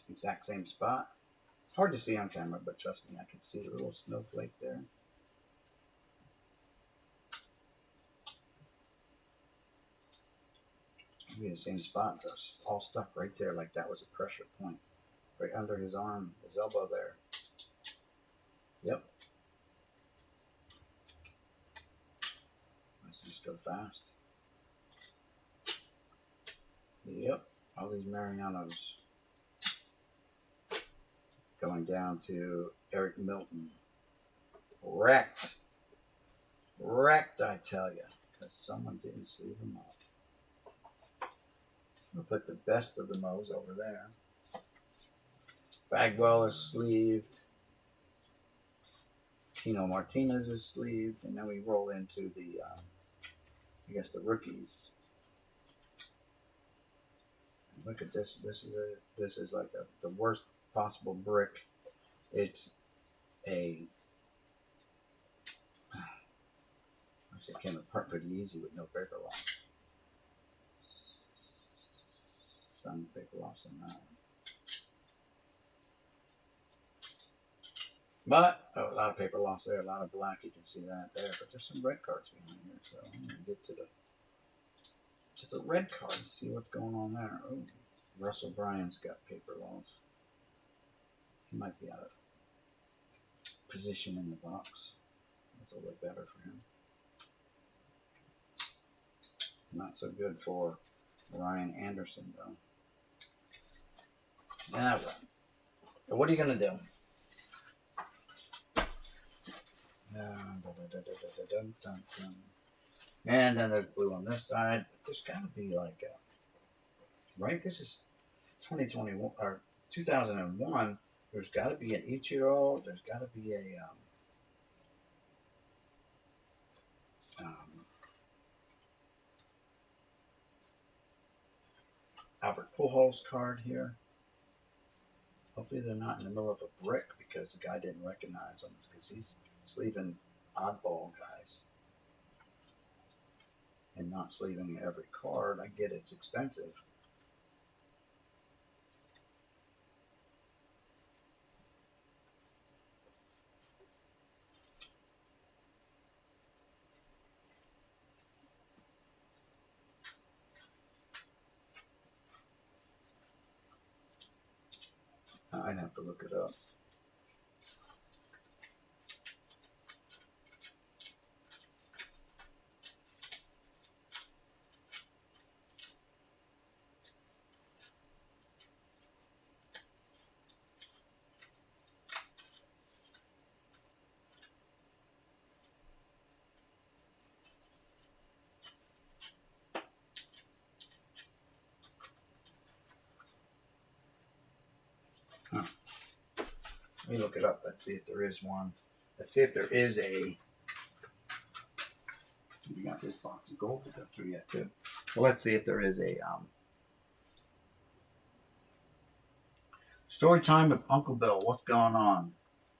Exact same spot. It's hard to see on camera, but trust me, I can see a little snowflake there. Maybe the same spot. They're all stuck right there, like that was a pressure point. Right under his arm, his elbow there. Yep. Let's just go fast. Yep. All these Marianos. Going down to Eric Milton. Wrecked. Wrecked, I tell you. Because someone didn't sleeve him up. We'll put the best of the Mo's over there. Bagwell is sleeved. Tino Martinez is sleeved. And then we roll into the, I guess, the rookies. And look at this. This is like the worst possible brick. It's a actually it came apart pretty easy with no paper loss. Some paper loss on that one. But a lot of paper loss there, a lot of black, you can see that there. But there's some red cards behind here, so I'm gonna get to the red cards, see what's going on there. Oh, Russell Bryan's got paper loss. He might be out of position in the box. That's a little bit better for him. Not so good for Ryan Anderson, though. All right. So what are you going to do? And then there's blue on this side. There's got to be like right? This is 2021 or 2001. There's got to be an Ichiro. There's got to be a Albert Pujols card here. Hopefully they're not in the middle of a brick because the guy didn't recognize them because he's sleeving oddball guys and not sleeving every card. I get it's expensive. I'd have to look it up. Let me look it up. Let's see if there is one. Let's see if there is a. We got this box of gold to go through yet too. Well, let's see if there is a story time with Uncle Bill. What's going on?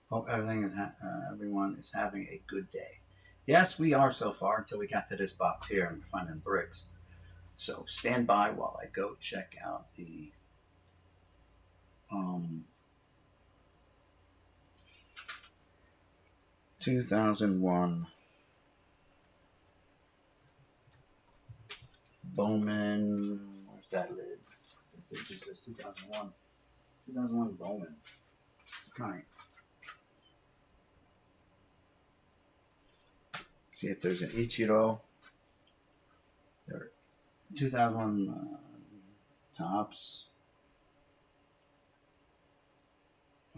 Hope everyone is having a good day. Yes, we are so far until we got to this box here and we're finding bricks. So stand by while I go check out the 2001 Bowman. Where's that lid? It says 2001. 2001 Bowman. All right. See if there's an Ichiro. There. 2001 tops.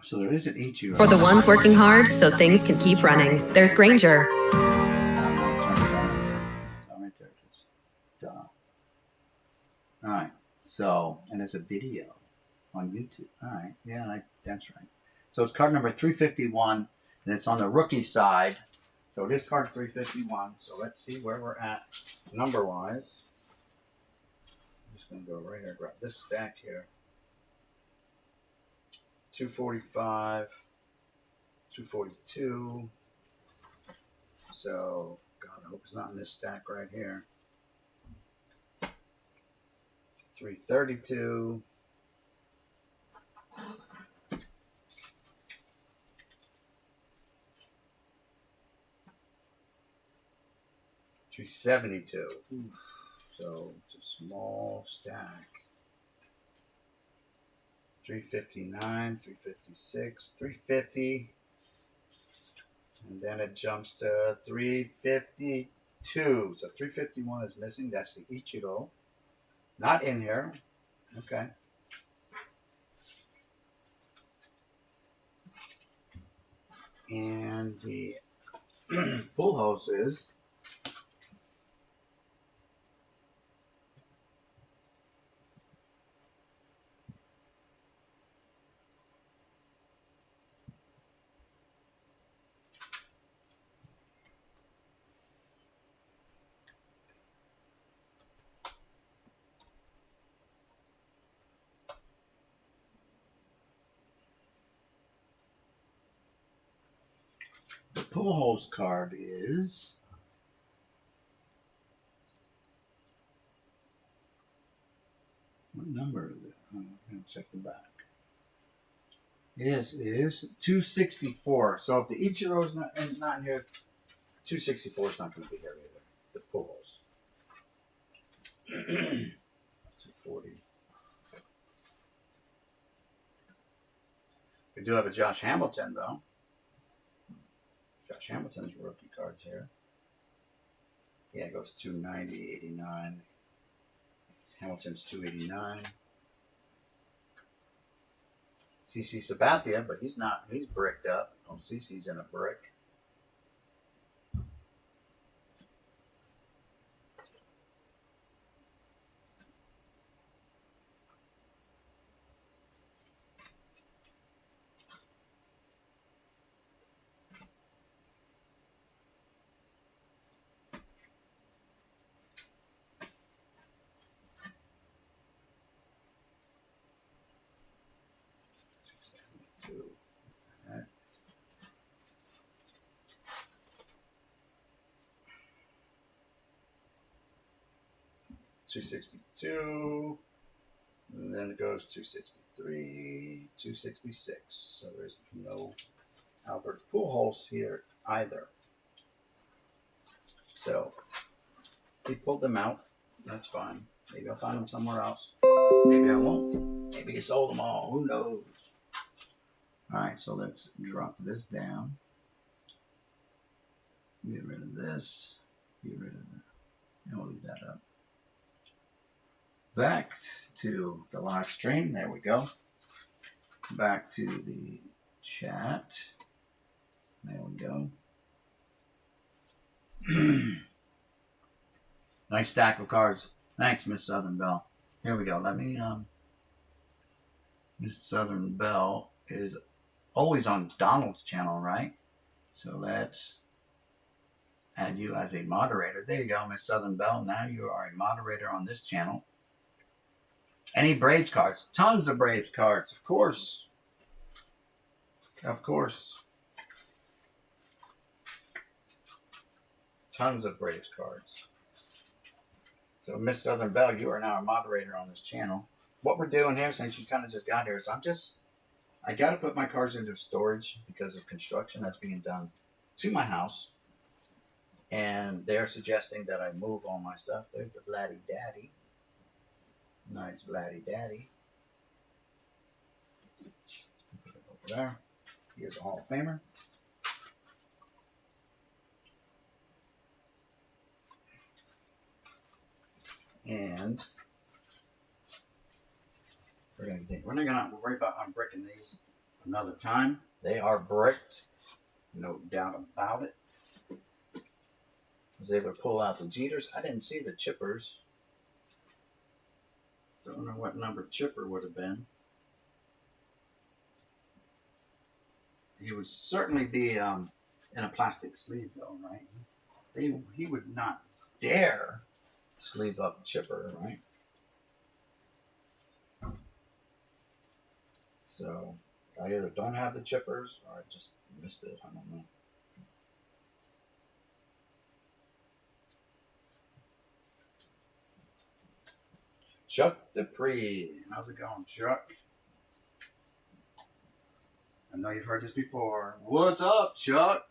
So there is an Ichiro. For the ones working hard so things can keep running, there's Granger. Right there it is. Duh. All right. So, and there's a video on YouTube. All right. Yeah, that's right. So it's card number 351, and it's on the rookie side. So it is card 351. So let's see where we're at number-wise. I'm just going to go right here, grab this stack here. 245, 242. So, God, I hope it's not in this stack right here. 332. 372. So it's a small stack. 359, 356, 350. And then it jumps to 352. So 351 is missing. That's the Ichiro. Not in here. Okay. And the pull hose is the pull hose card is what number is it? I'm going to check the back. Yes, it is 264. So if the Ichiro is not in here, 264 is not going to be here either. The pull hose. 240. We do have a Josh Hamilton though. Josh Hamilton's rookie cards here. Yeah, it goes 290, 89. Hamilton's 289. CC Sabathia, but he's not. He's bricked up. Oh, CC's in a brick. $262, and then it goes 263, 266. So there's no Albert Pujols here either. So he pulled them out. That's fine. Maybe I'll find them somewhere else. Maybe I won't. Maybe he sold them all. Who knows? All right, so let's drop this down. Get rid of this. Get rid of that. And we'll leave that up. Back to the live stream. There we go. Back to the chat. There we go. Nice stack of cards. Thanks, Miss Southern Belle. Here we go. Let me, Miss Southern Belle is always on Donald's channel, right? So let's add you as a moderator. There you go, Miss Southern Belle. Now you are a moderator on this channel. Any Braves cards? Tons of Braves cards, of course. Of course. tons of Braves cards. So Miss Southern Belle, you are now a moderator on this channel. What we're doing here, since you kind of just got here, is I got to put my cards into storage because of construction that's being done to my house. And they're suggesting that I move all my stuff. There's the Vladdy Daddy. Nice Vladdy Daddy. Put it over there. He is a Hall of Famer. And we're not gonna worry about unbricking these another time. They are bricked, no doubt about it. I was able to pull out the Jeters. I didn't see the chippers. Don't know what number chipper would have been. He would certainly be in a plastic sleeve, though, right? He would not dare sleeve up chipper, right? So I either don't have the chippers or I just missed it. I don't know. Chuck Dupree. How's it going, Chuck? I know you've heard this before. What's up, Chuck?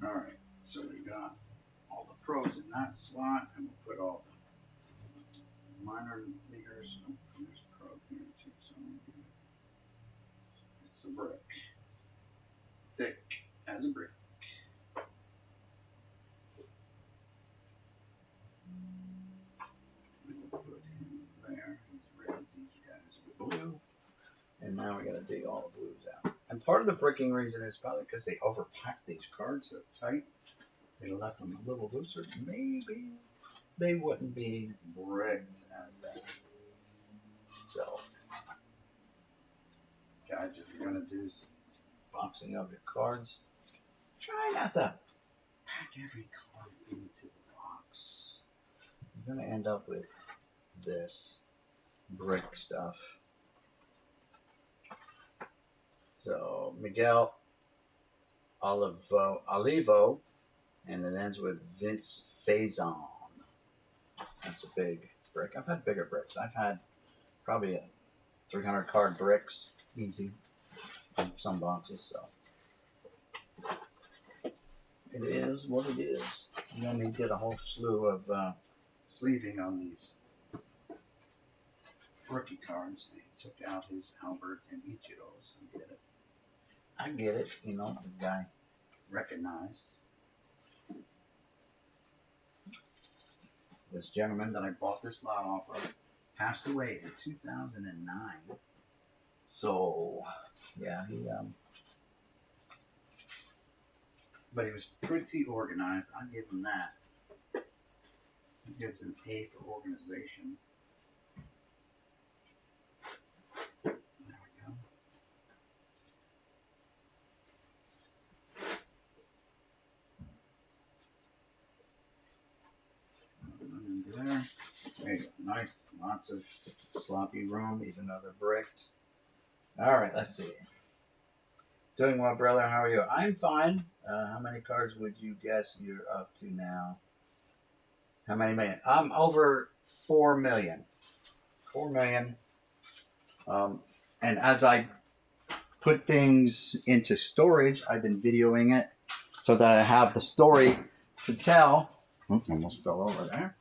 Alright, so we got all the pros in that slot, and we'll put all the minor leaguers. Oh, there's a pro here too, so it's a brick. Thick as a brick. We'll put him there. He's red. These guys are blue. And now we gotta dig all the blues out. And part of the bricking reason is probably because they overpacked these cards so tight. They left them a little looser. Maybe they wouldn't be bricked as bad. So, guys, if you're gonna do boxing of your cards, try not to pack every card into the box. You're gonna end up with this brick stuff. So Miguel Olivo, and it ends with Vince Faison. That's a big brick. I've had bigger bricks. I've had probably a 300 card bricks, easy, from some boxes. So it is what it is. You don't need to get a whole slew of sleeving on these rookie cards. He took out his Albert and Ichiros. I get it, you know, the guy recognized. This gentleman that I bought this lot off of passed away in 2009. So, yeah, but he was pretty organized. I'll give him that. He gets an A for organization. There you go. Nice. Lots of sloppy room, even though they're bricked. Alright, let's see. Doing well, brother. How are you? I'm fine. How many cards would you guess you're up to now? How many million? I'm over 4 million. 4 million. And as I put things into storage, I've been videoing it so that I have the story to tell. Oh, almost fell over there.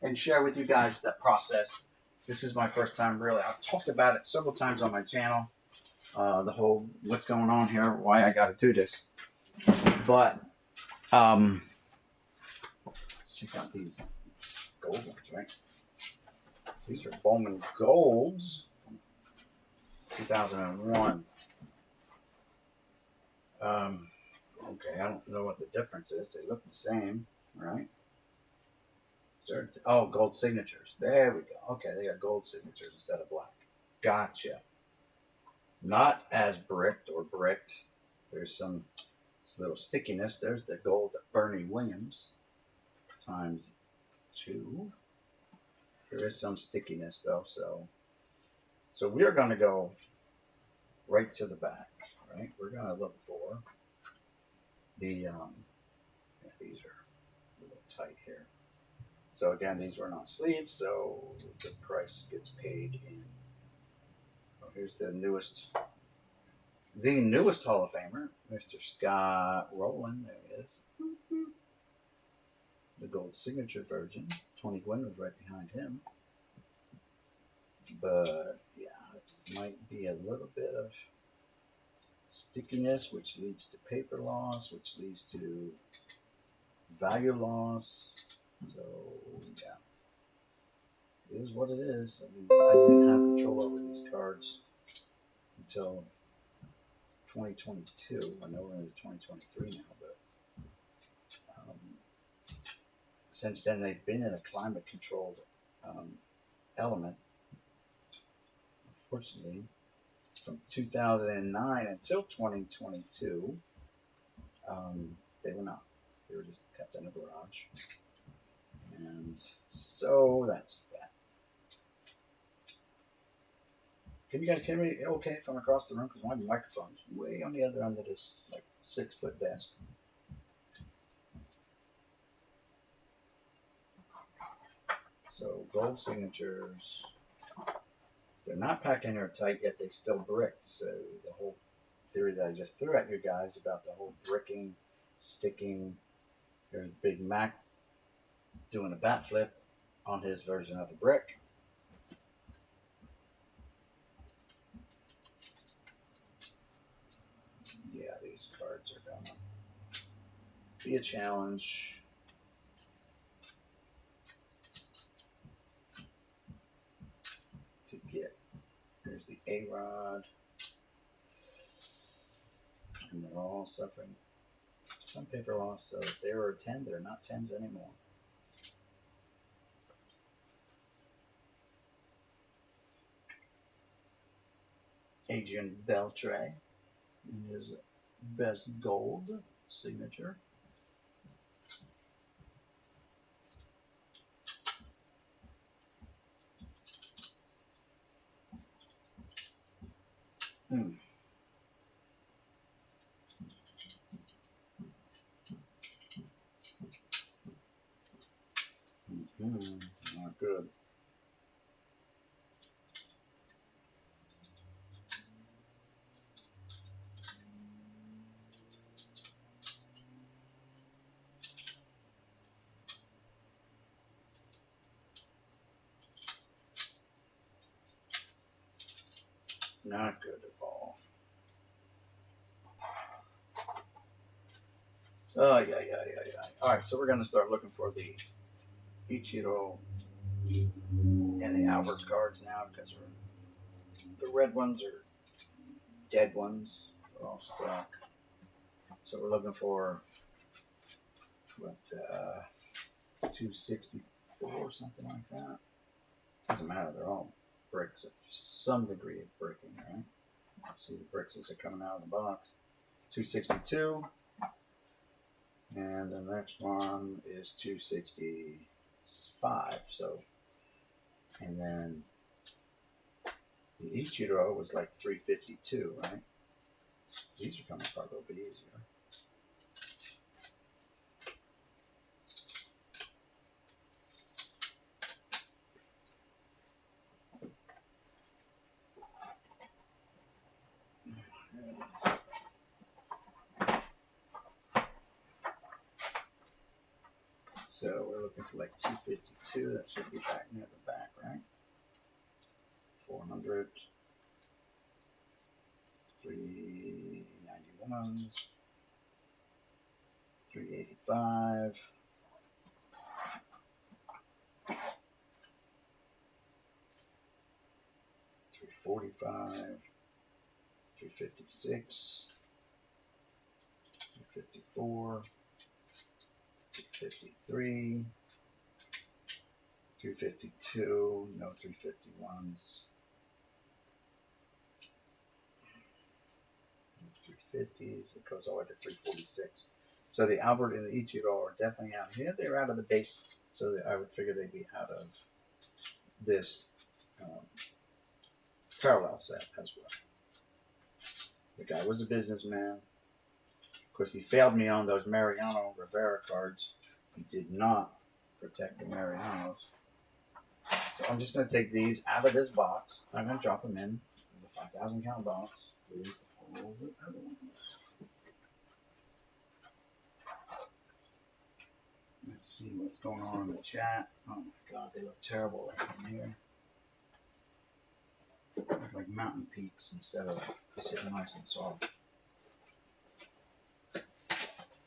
And share with you guys that process. This is my first time really. I've talked about it several times on my channel. The whole what's going on here, why I got to do this. But check out these gold ones, right? These are Bowman Golds, 2001. Okay, I don't know what the difference is. They look the same, right? Oh, gold signatures. There we go. Okay, they got gold signatures instead of black. Gotcha. Not as bricked or bricked. There's some little stickiness. There's the gold Bernie Williams times 2. There is some stickiness though, so we are going to go right to the back. right? We're going to look for the, yeah, these are a little tight here. So again, these were not sleeves, so the price gets paid in. Oh, here's the newest Hall of Famer, Mr. Scott Rowland. There he is. The gold signature version. Tony Gwynn was right behind him. But yeah, it might be a little bit of stickiness, which leads to paper loss, which leads to value loss. So yeah, it is what it is. I mean, I didn't have control over these cards until 2022. I know we're into 2023 now, but since then they've been in a climate-controlled element. Unfortunately, from 2009 until 2022, they were not. They were just kept in a garage. And so that's that. Can you guys hear me okay from across the room? Because my microphone's way on the other end of this like 6-foot desk. So gold signatures, they're not packed in airtight yet. They still brick. So the whole theory that I just threw at you guys about the whole bricking, sticking. There's Big Mac doing a bat flip on his version of a brick. Yeah, these cards are gonna be a challenge. To get. There's the A-Rod. And they're all suffering some paper loss. So if they were a 10, they're not 10s anymore. Adrian Beltre in his best gold signature. Not good. Not good at all. Oh, yeah. All right, so we're going to start looking for the Ichiro and the Albert cards now because the red ones are dead ones. They're all stuck. So we're looking for, what, 264, something like that. Doesn't matter, they're all bricks of some degree of bricking, right? See the bricks as they're coming out of the box. 262. And the next one is 265. So, and then the Ichiro was like 352, right? These are coming apart a little bit easier. So we're looking for like 252. That should be back near the back, right? 400. 391. 385. 345. 356. 354. 353, 352, no 351s, 350s, it goes all the way to 346. So the Albert and the Ichiro are definitely out here. They're out of the base, so I would figure they'd be out of this parallel set as well. The guy was a businessman. Of course, he failed me on those Mariano Rivera cards. He did not protect the Marianos. So I'm just going to take these out of this box. I'm going to drop them in the 5,000 count box with all the other ones. Let's see what's going on in the chat. Oh my God, they look terrible right in here. Look like mountain peaks instead of sitting nice and soft.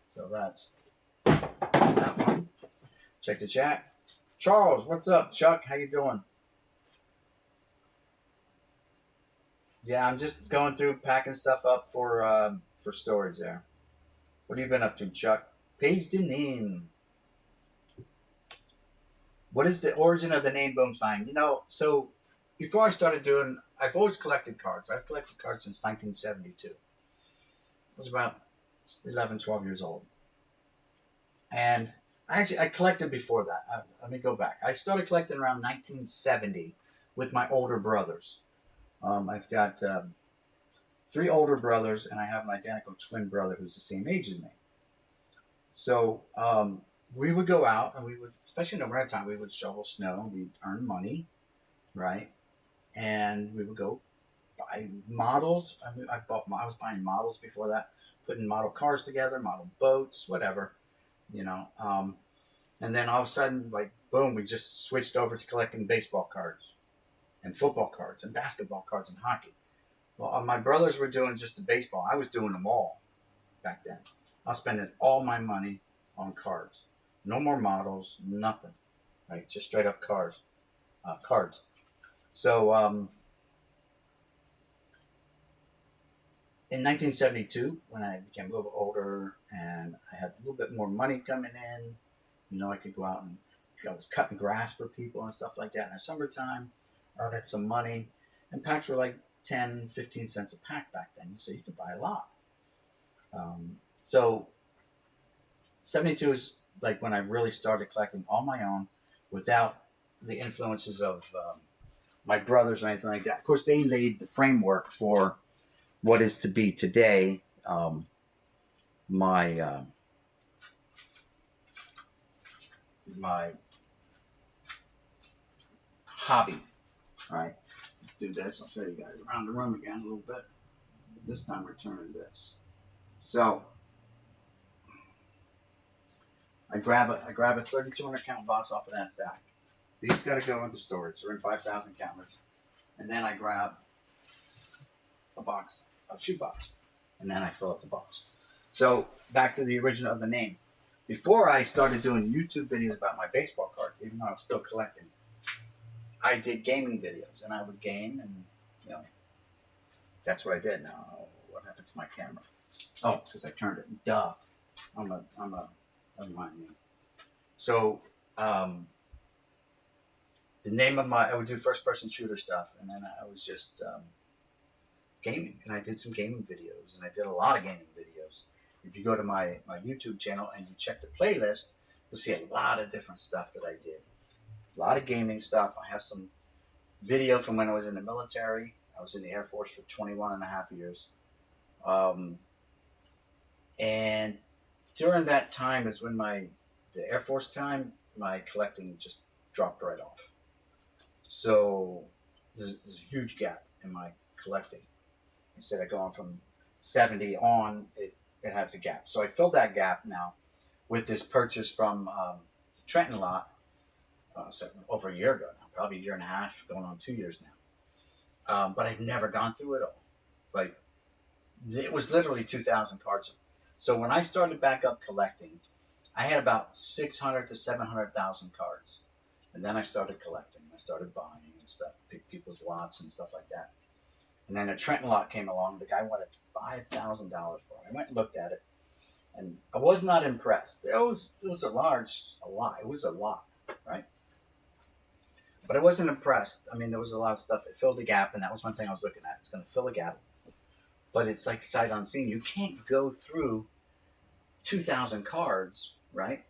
So that's that one. Check the chat. Charles, what's up? Chuck, how you doing? Yeah, I'm just going through packing stuff up for storage there. What have you been up to, Chuck? Paige Deneen. What is the origin of the name Boom Sign? You know, so before I started doing, I've always collected cards. I've collected cards since 1972. I was about 11, 12 years old. And I collected before that. Let me go back. I started collecting around 1970 with my older brothers. I've got 3 older brothers, and I have an identical twin brother who's the same age as me. So we would go out, and we would, especially in the winter time, we would shovel snow. We'd earn money, right? And we would go buy models. I was buying models before that, putting model cars together, model boats, whatever, you know. And then all of a sudden, like, boom, we just switched over to collecting baseball cards and football cards and basketball cards and hockey. Well, my brothers were doing just the baseball. I was doing them all back then. I was spending all my money on cards. No more models, nothing, right? Just straight up cards. So in 1972, when I became a little bit older and I had a little bit more money coming in, you know, I could go out and I was cutting grass for people and stuff like that in the summertime, earned some money, and packs were like 10, 15 cents a pack back then, so you could buy a lot. So 72 is like when I really started collecting on my own without the influences of my brothers or anything like that. Of course, they laid the framework for what is to be today my hobby. All right, let's do this. I'll show you guys around the room again a little bit. This time we're turning this. So I grab a 3,200 count box off of that stack. These got to go into storage. They're in 5,000 counters. And then I grab a box, a shoe box, and then I fill up the box. So back to the origin of the name. Before I started doing YouTube videos about my baseball cards, even though I was still collecting, I did gaming videos, and I would game, and you know, that's what I did. Now, what happened to my camera? Oh, because I turned it. Duh. Never mind me. So, the name of I would do first-person shooter stuff, and then I was just gaming, and I did some gaming videos, and I did a lot of gaming videos. If you go to my YouTube channel and you check the playlist, you'll see a lot of different stuff that I did. A lot of gaming stuff. I have some video from when I was in the military. I was in the Air Force for 21 and a half years. And during that time is when the Air Force time, my collecting just dropped right off. So there's a huge gap in my collecting. Instead of going from 70 on, it has a gap. So I filled that gap now with this purchase from the Trenton lot over a year ago now, probably a year and a half, going on 2 years now. But I've never gone through it all. Like, it was literally 2,000 cards. So when I started back up collecting, I had about 600 to 700,000 cards. And then I started collecting. I started buying and stuff, people's lots and stuff like that. And then a Trenton lot came along. The guy wanted $5,000 for it. I went and looked at it, and I was not impressed. It was a lot. It was a lot, right? But I wasn't impressed. I mean, there was a lot of stuff. It filled the gap, and that was one thing I was looking at. It's going to fill a gap. But it's like sight unseen. You can't go through 2,000 cards, right?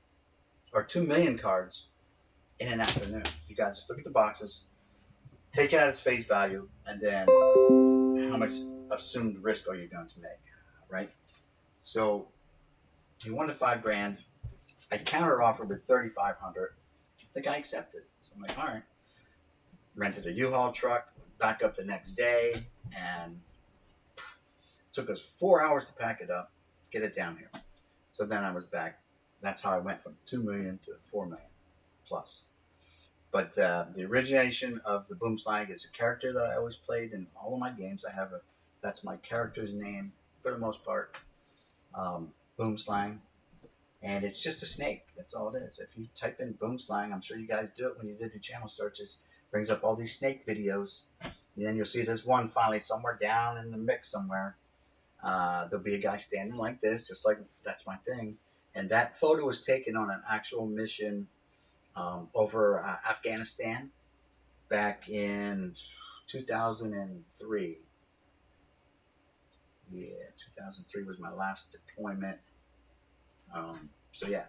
Or 2 million cards in an afternoon. You guys just look at the boxes, take it at its face value, and then how much assumed risk are you going to make, right? So he wanted $5,000. I counter offered with $3,500. The guy accepted. So I'm like, all right. Rented a U-Haul truck, back up the next day, and took us 4 hours to pack it up, get it down here. So then I was back. That's how I went from 2 million to 4 million plus. But the origination of the boom slang is a character that I always played in all of my games. That's my character's name for the most part. Boom slang. And it's just a snake. That's all it is. If you type in boom slang, I'm sure you guys do it when you did the channel searches, brings up all these snake videos. And then you'll see there's one finally somewhere down in the mix somewhere. There'll be a guy standing like this, just like that's my thing. And that photo was taken on an actual mission over Afghanistan back in 2003. Yeah, 2003 was my last deployment. So yeah.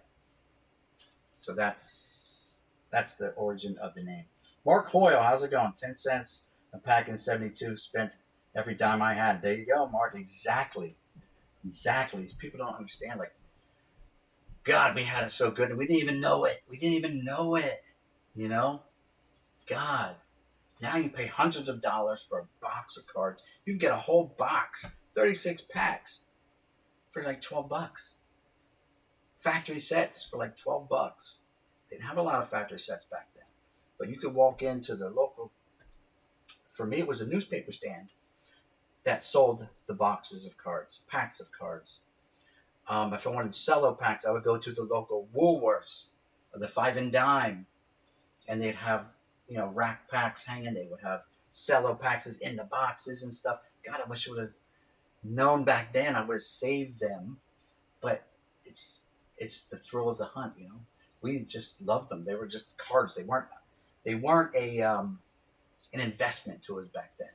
So that's the origin of the name. Mark Hoyle, how's it going? 10 cents a pack in 72, spent every dime I had. There you go, Mark. Exactly. These people don't understand. Like, God, we had it so good, and we didn't even know it. You know? God. Now you pay hundreds of dollars for a box of cards. You can get a whole box, 36 packs, for like $12. Factory sets for like $12. They didn't have a lot of factory sets back then. But you could walk into the local, for me it was a newspaper stand that sold the boxes of cards, packs of cards. If I wanted cello packs, I would go to the local Woolworths, or the 5 and Dime, and they'd have, rack packs hanging. They would have cello packs in the boxes and stuff. God, I wish I would have known back then. I would have saved them. But it's the thrill of the hunt, We just loved them. They were just cards. They weren't an investment to us back then.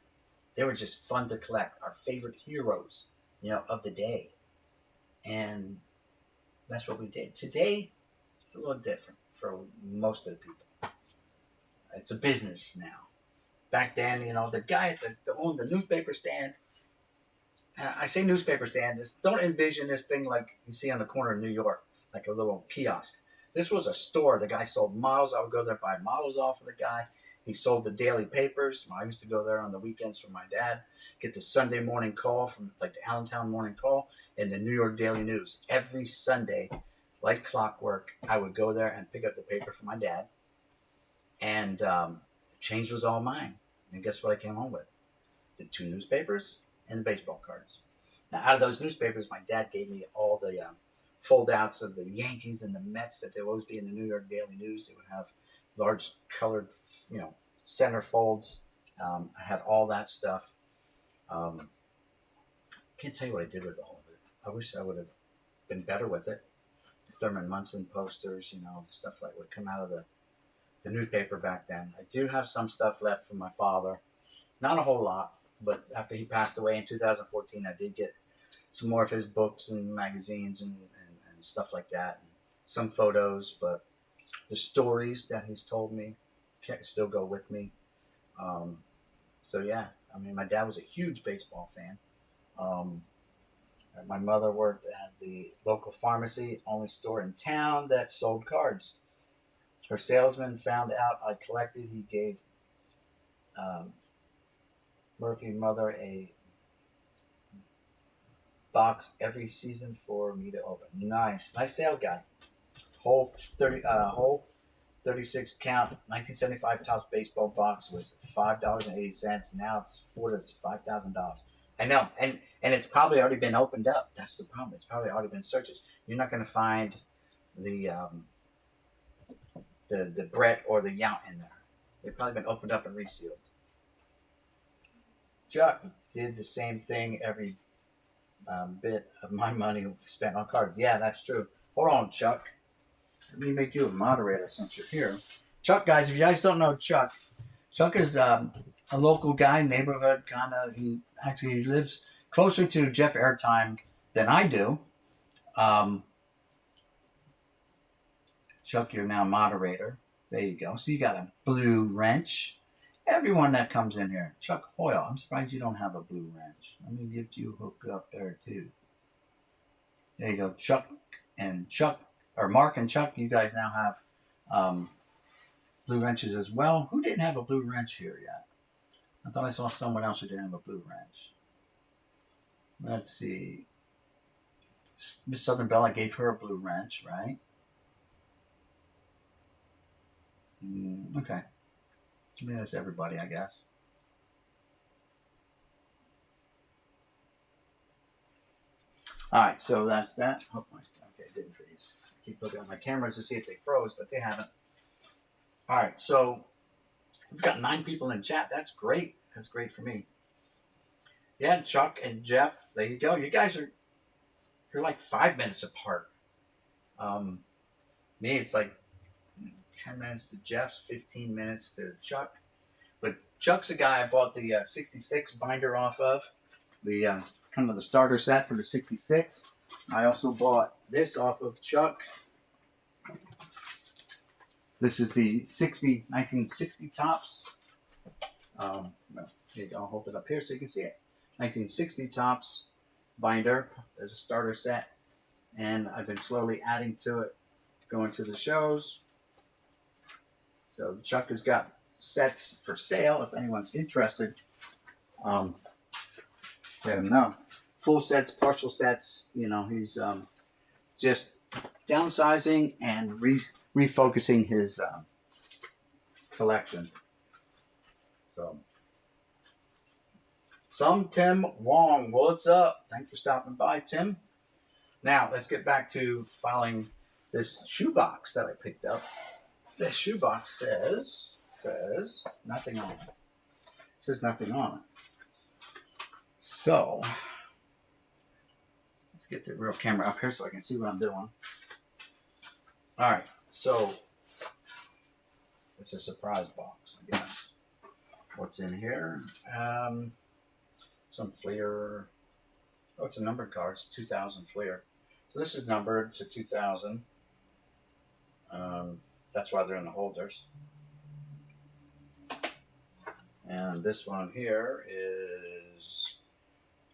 They were just fun to collect. Our favorite heroes, of the day. And that's what we did. Today, it's a little different for most of the people. It's a business now. Back then, the guy that owned the newspaper stand, I say newspaper stand, don't envision this thing like you see on the corner of New York, like a little kiosk. This was a store. The guy sold models. I would go there, buy models off of the guy. He sold the daily papers. I used to go there on the weekends for my dad, get the Sunday morning call from like the Allentown Morning Call and the New York Daily News. Every Sunday, like clockwork, I would go there and pick up the paper for my dad. And the change was all mine. And guess what I came home with? The 2 newspapers and the baseball cards. Now, out of those newspapers, my dad gave me all the fold-outs of the Yankees and the Mets that there would always be in the New York Daily News. They would have large colored, center folds. I had all that stuff. Can't tell you what I did with all of it. I wish I would have been better with it. The Thurman Munson posters, stuff like would come out of the newspaper back then. I do have some stuff left from my father. Not a whole lot, but after he passed away in 2014, I did get some more of his books and magazines and stuff like that. And some photos, but the stories that he's told me still go with me. So yeah, my dad was a huge baseball fan. My mother worked at the local pharmacy, only store in town that sold cards. Her salesman found out I collected. He gave Murphy's mother a box every season for me to open. Nice sales guy. Whole 36 count 1975 Topps baseball box was $5.80. Now it's $5,000. I know, and it's probably already been opened up. That's the problem. It's probably already been searches. You're not going to find the Brett or the Yount in there. They've probably been opened up and resealed. Chuck did the same thing every bit of my money spent on cards. Yeah, that's true. Hold on, Chuck. Let me make you a moderator since you're here. Chuck, guys, if you guys don't know Chuck is a local guy, neighborhood kind of. He lives closer to Jeff Airtime than I do. Chuck, you're now moderator. There you go. So you got a blue wrench Everyone that comes in here. Chuck Hoyle, I'm surprised you don't have a blue wrench. Let me give you a hook up there too. There you go. Mark and Chuck, you guys now have blue wrenches as well. Who didn't have a blue wrench here yet? I thought I saw someone else who didn't have a blue wrench. Let's see. Miss Southern Belle, I gave her a blue wrench, right? Okay. I mean, that's everybody, I guess. All right, so that's that. Oh, okay, it didn't freeze. I keep looking at my cameras to see if they froze, but they haven't. All right, so we've got 9 people in chat. That's great. That's great for me. Yeah, Chuck and Jeff, there you go. You guys you're like 5 minutes apart. Me, it's like 10 minutes to Jeff's, 15 minutes to Chuck. But Chuck's the guy I bought the 66 binder off of. The kind of the starter set for the 66. I also bought this off of Chuck. This is the 1960 tops. Well, here you go. I'll hold it up here so you can see it. 1960 tops binder. There's a starter set. And I've been slowly adding to it, going to the shows. So Chuck has got sets for sale if anyone's interested. Let him know. Full sets, partial sets. You know, he's just downsizing and refocusing his collection. So, Tim Wong, what's up? Thanks for stopping by, Tim. Now let's get back to filing this shoebox that I picked up. This shoebox says nothing on it. It says nothing on it. So let's get the real camera up here so I can see what I'm doing. All right, so it's a surprise box, I guess. What's in here? Some Fleer. Oh, it's a numbered card. It's 2000 Fleer. So this is numbered to 2000. That's why they're in the holders. And this one here is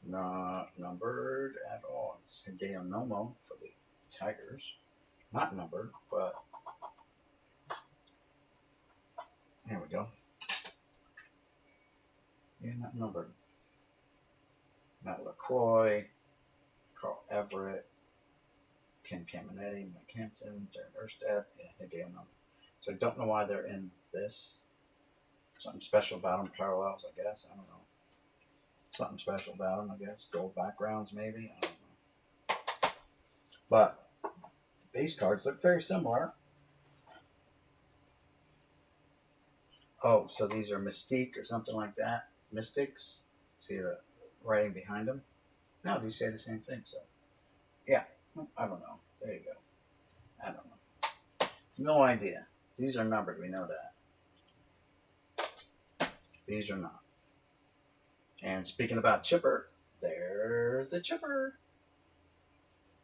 not numbered at all. It's Hideo Nomo for the Tigers. Not numbered, but there we go. Yeah, not numbered. Matt LaCroix, Carl Everett, Ken Caminetti, Mike Hampton, Darren Erstad, yeah, Hideo Nomo. So I don't know why they're in this. Something special about them. Parallels, I guess. I don't know. Something special about them, I guess. Gold backgrounds, maybe. I don't know. But base cards look very similar. Oh, so these are Mystique or something like that. Mystics. See the writing behind them? No, these say the same thing. So, yeah. I don't know. There you go. I don't know. No idea. These are numbered. We know that. These are not. And speaking about chipper, there's the chipper.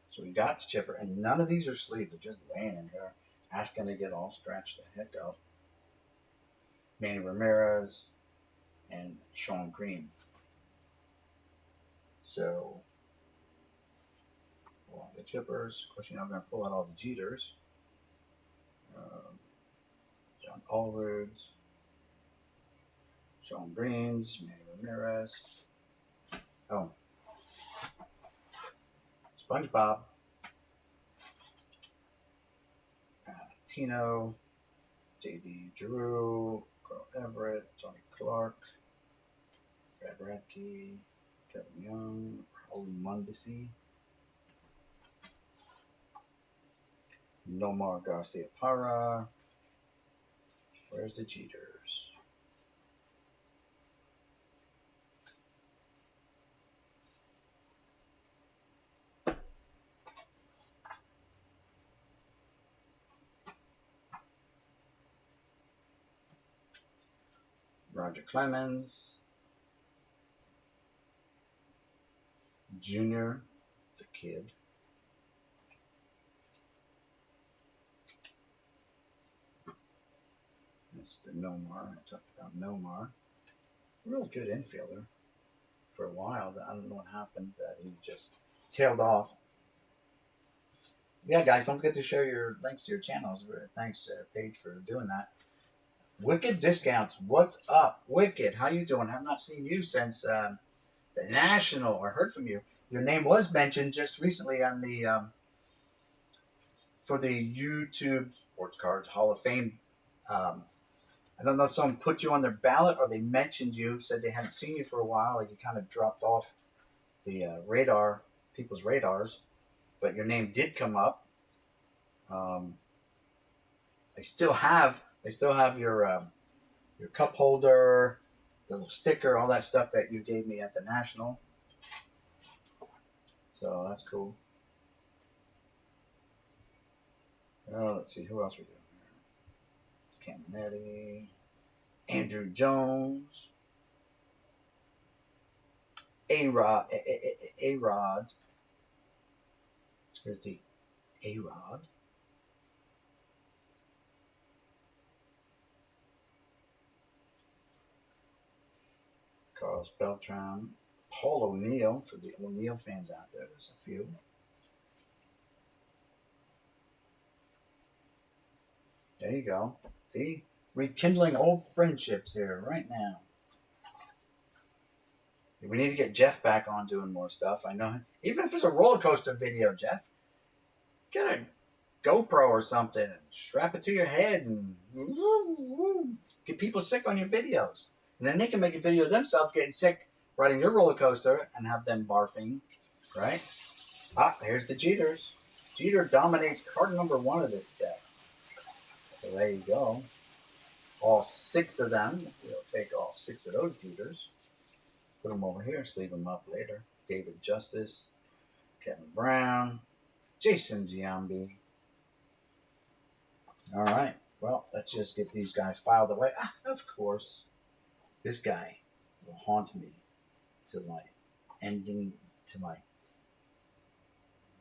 So we got the chipper, and none of these are sleeved. They're just laying in here, asking to get all stretched the heck out. Manny Ramirez and Sean Green. So, well, the chippers. Of course, you know I'm going to pull out all the Jeters. John Allroods, Sean Greens, Manny Ramirez. Oh, SpongeBob, Tino, J.D. Giroux, Carl Everett, Tony Clark, Brad Radke, Kevin Young, Raul Mondesi, Nomar Garcia Parra. Where's the Jeters? Roger Clemens, Junior, the kid. Mr. Nomar. I talked about Nomar. Real good infielder for a while. I don't know what happened. That he just tailed off. Yeah, guys, don't forget to share your links to your channels. Thanks, Paige, for doing that. Wicked Discounts. What's up, Wicked? How you doing? I've not seen you since the National or heard from you. Your name was mentioned just recently on the for the YouTube Sports Cards Hall of Fame. I don't know if someone put you on their ballot or they mentioned you, said they hadn't seen you for a while, like you kind of dropped off the radar, people's radars, but your name did come up. I still have your cup holder, the little sticker, all that stuff that you gave me at the National. So that's cool. Let's see, who else we doing here? Caminetti, Andrew Jones, A-Rod. Here's the A-Rod. Carlos Beltran, Paul O'Neill, for the O'Neill fans out there, there's a few. There you go. See? Rekindling old friendships here right now. We need to get Jeff back on doing more stuff. I know. Even if it's a roller coaster video, Jeff, get a GoPro or something and strap it to your head and get people sick on your videos. And then they can make a video of themselves getting sick riding your roller coaster and have them barfing, right? Ah, here's the Jeters. Jeter dominates card number 1 of this set. So there you go. All 6 of them. We'll take all 6 of those Jeters. Put them over here, sleeve them up later. David Justice, Kevin Brown, Jason Giambi. All right. Well, let's just get these guys filed away. Ah, of course. This guy will haunt me to my ending, to my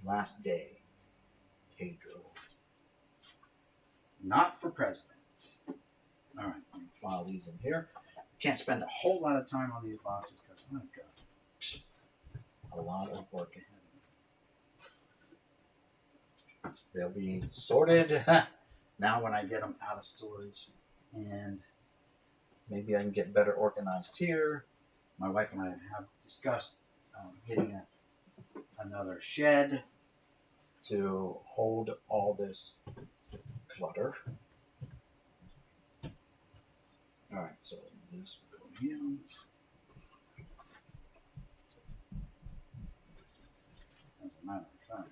last day. Pedro. Not for president. All right, I'm going to file these in here. Can't spend a whole lot of time on these boxes because I've got a lot of work ahead of me. They'll be sorted now when I get them out of storage, and maybe I can get better organized here. My wife and I have discussed getting another shed to hold all this clutter. All right, so this will go here. As a matter of fact,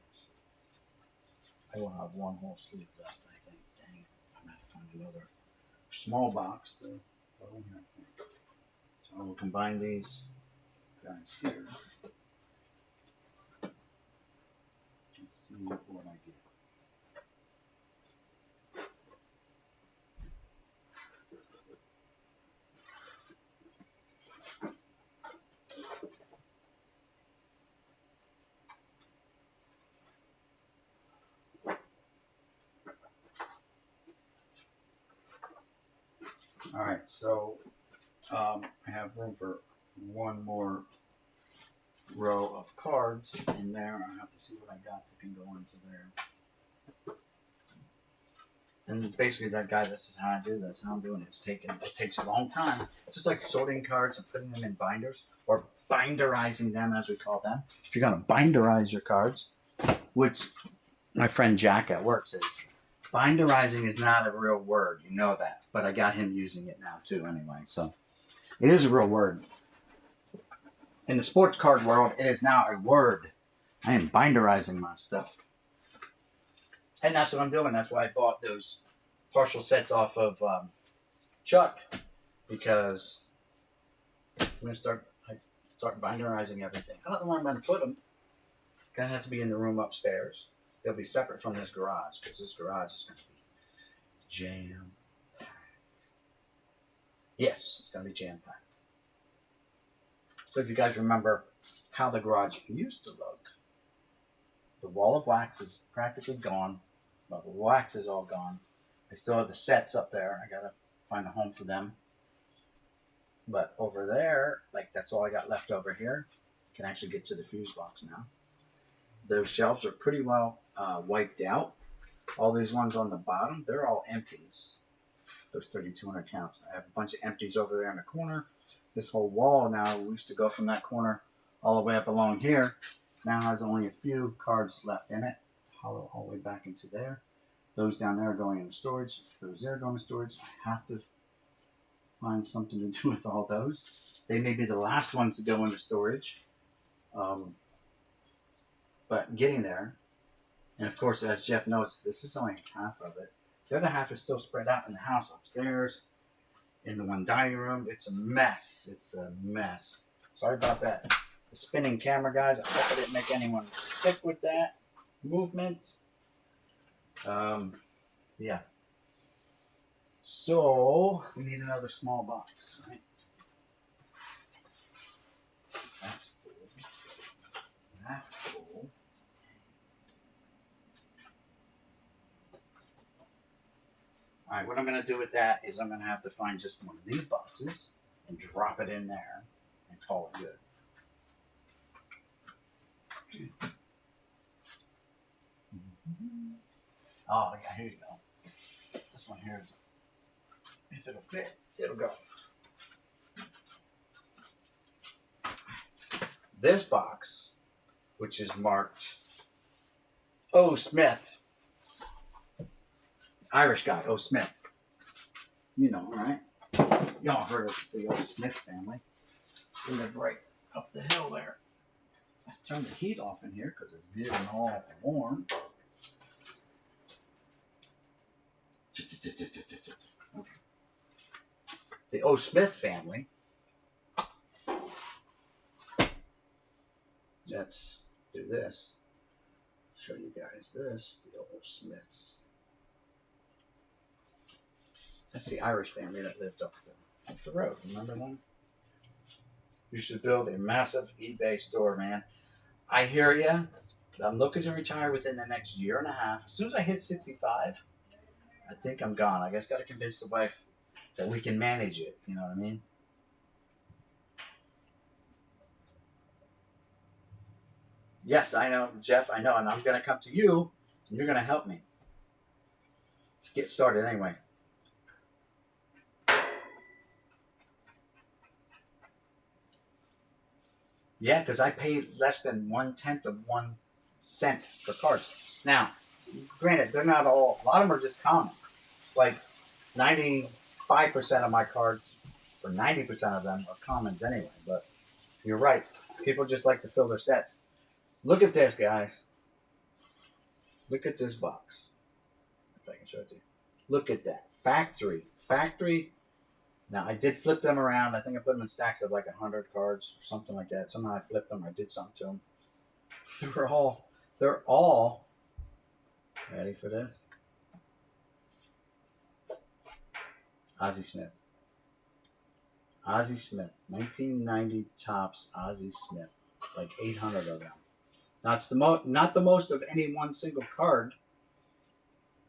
I will have one whole sleeve left, I think. Dang, I'm going to have to find another small box to throw in here, I think. So I will combine these guys here. Let's see what I get. All right, so I have room for one more row of cards in there. I have to see what I got that can go into there. And basically, that guy, this is how I do this. How I'm doing it. It takes a long time. Just like sorting cards and putting them in binders, or binderizing them, as we call them. If you're going to binderize your cards, which my friend Jack at work says, binderizing is not a real word. You know that. But I got him using it now, too, anyway. So it is a real word. In the sports card world, it is now a word. I am binderizing my stuff. And that's what I'm doing. That's why I bought those partial sets off of Chuck. Because I'm going to start binderizing everything. I don't know where I'm going to put them. Going to have to be in the room upstairs. They'll be separate from this garage, because this garage is going to be jam-packed. Yes, it's going to be jam-packed. So if you guys remember how the garage used to look, the wall of wax is practically gone. Well, the wax is all gone. I still have the sets up there. I got to find a home for them. But over there, like that's all I got left over here. Can actually get to the fuse box now. Those shelves are pretty well wiped out. All these ones on the bottom, they're all empties. Those 3,200 counts. I have a bunch of empties over there in the corner. This whole wall now, we used to go from that corner all the way up along here. Now has only a few cards left in it. Hollow all the way back into there. Those down there are going into storage. Those there are going to storage. I have to find something to do with all those. They may be the last ones to go into storage. But getting there. And of course, as Jeff knows, this is only half of it. The other half is still spread out in the house upstairs, in the one dining room. It's a mess. It's a mess. Sorry about that. The spinning camera, guys. I hope I didn't make anyone sick with that movement. Yeah. So, we need another small box, right? That's cool. That's cool. Alright, what I'm going to do with that is I'm going to have to find just one of these boxes and drop it in there and call it good. Oh, yeah, here you go. This one here, if it'll fit, it'll go. This box, which is marked O. Smith. Irish guy, O. Smith. You know, right? Y'all heard of the O. Smith family. They live right up the hill there. Let's turn the heat off in here because it's getting all warm. Okay. The O. Smith family. Let's do this. Show you guys this. The O. Smiths. That's the Irish family that lived up the road. Remember them? You should build a massive eBay store, man. I hear ya. I'm looking to retire within the next year and a half. As soon as I hit 65, I think I'm gone. I just got to convince the wife that we can manage it. You know what I mean? Yes, I know, Jeff. I know. And I'm going to come to you, and you're going to help me get started anyway. Yeah, because I pay less than 1/10 of 1 cent for cards. Now, granted, they're not all. A lot of them are just common. Like 95% of my cards, or 90% of them, are commons anyway. But you're right. People just like to fill their sets. Look at this, guys. Look at this box. If I can show it to you. Look at that. Factory. Now, I did flip them around. I think I put them in stacks of like 100 cards or something like that. Somehow I flipped them. I did something to them. They're all, ready for this? Ozzie Smith. 1990 tops Ozzie Smith. Like 800 of them. Now, it's not the most of any one single card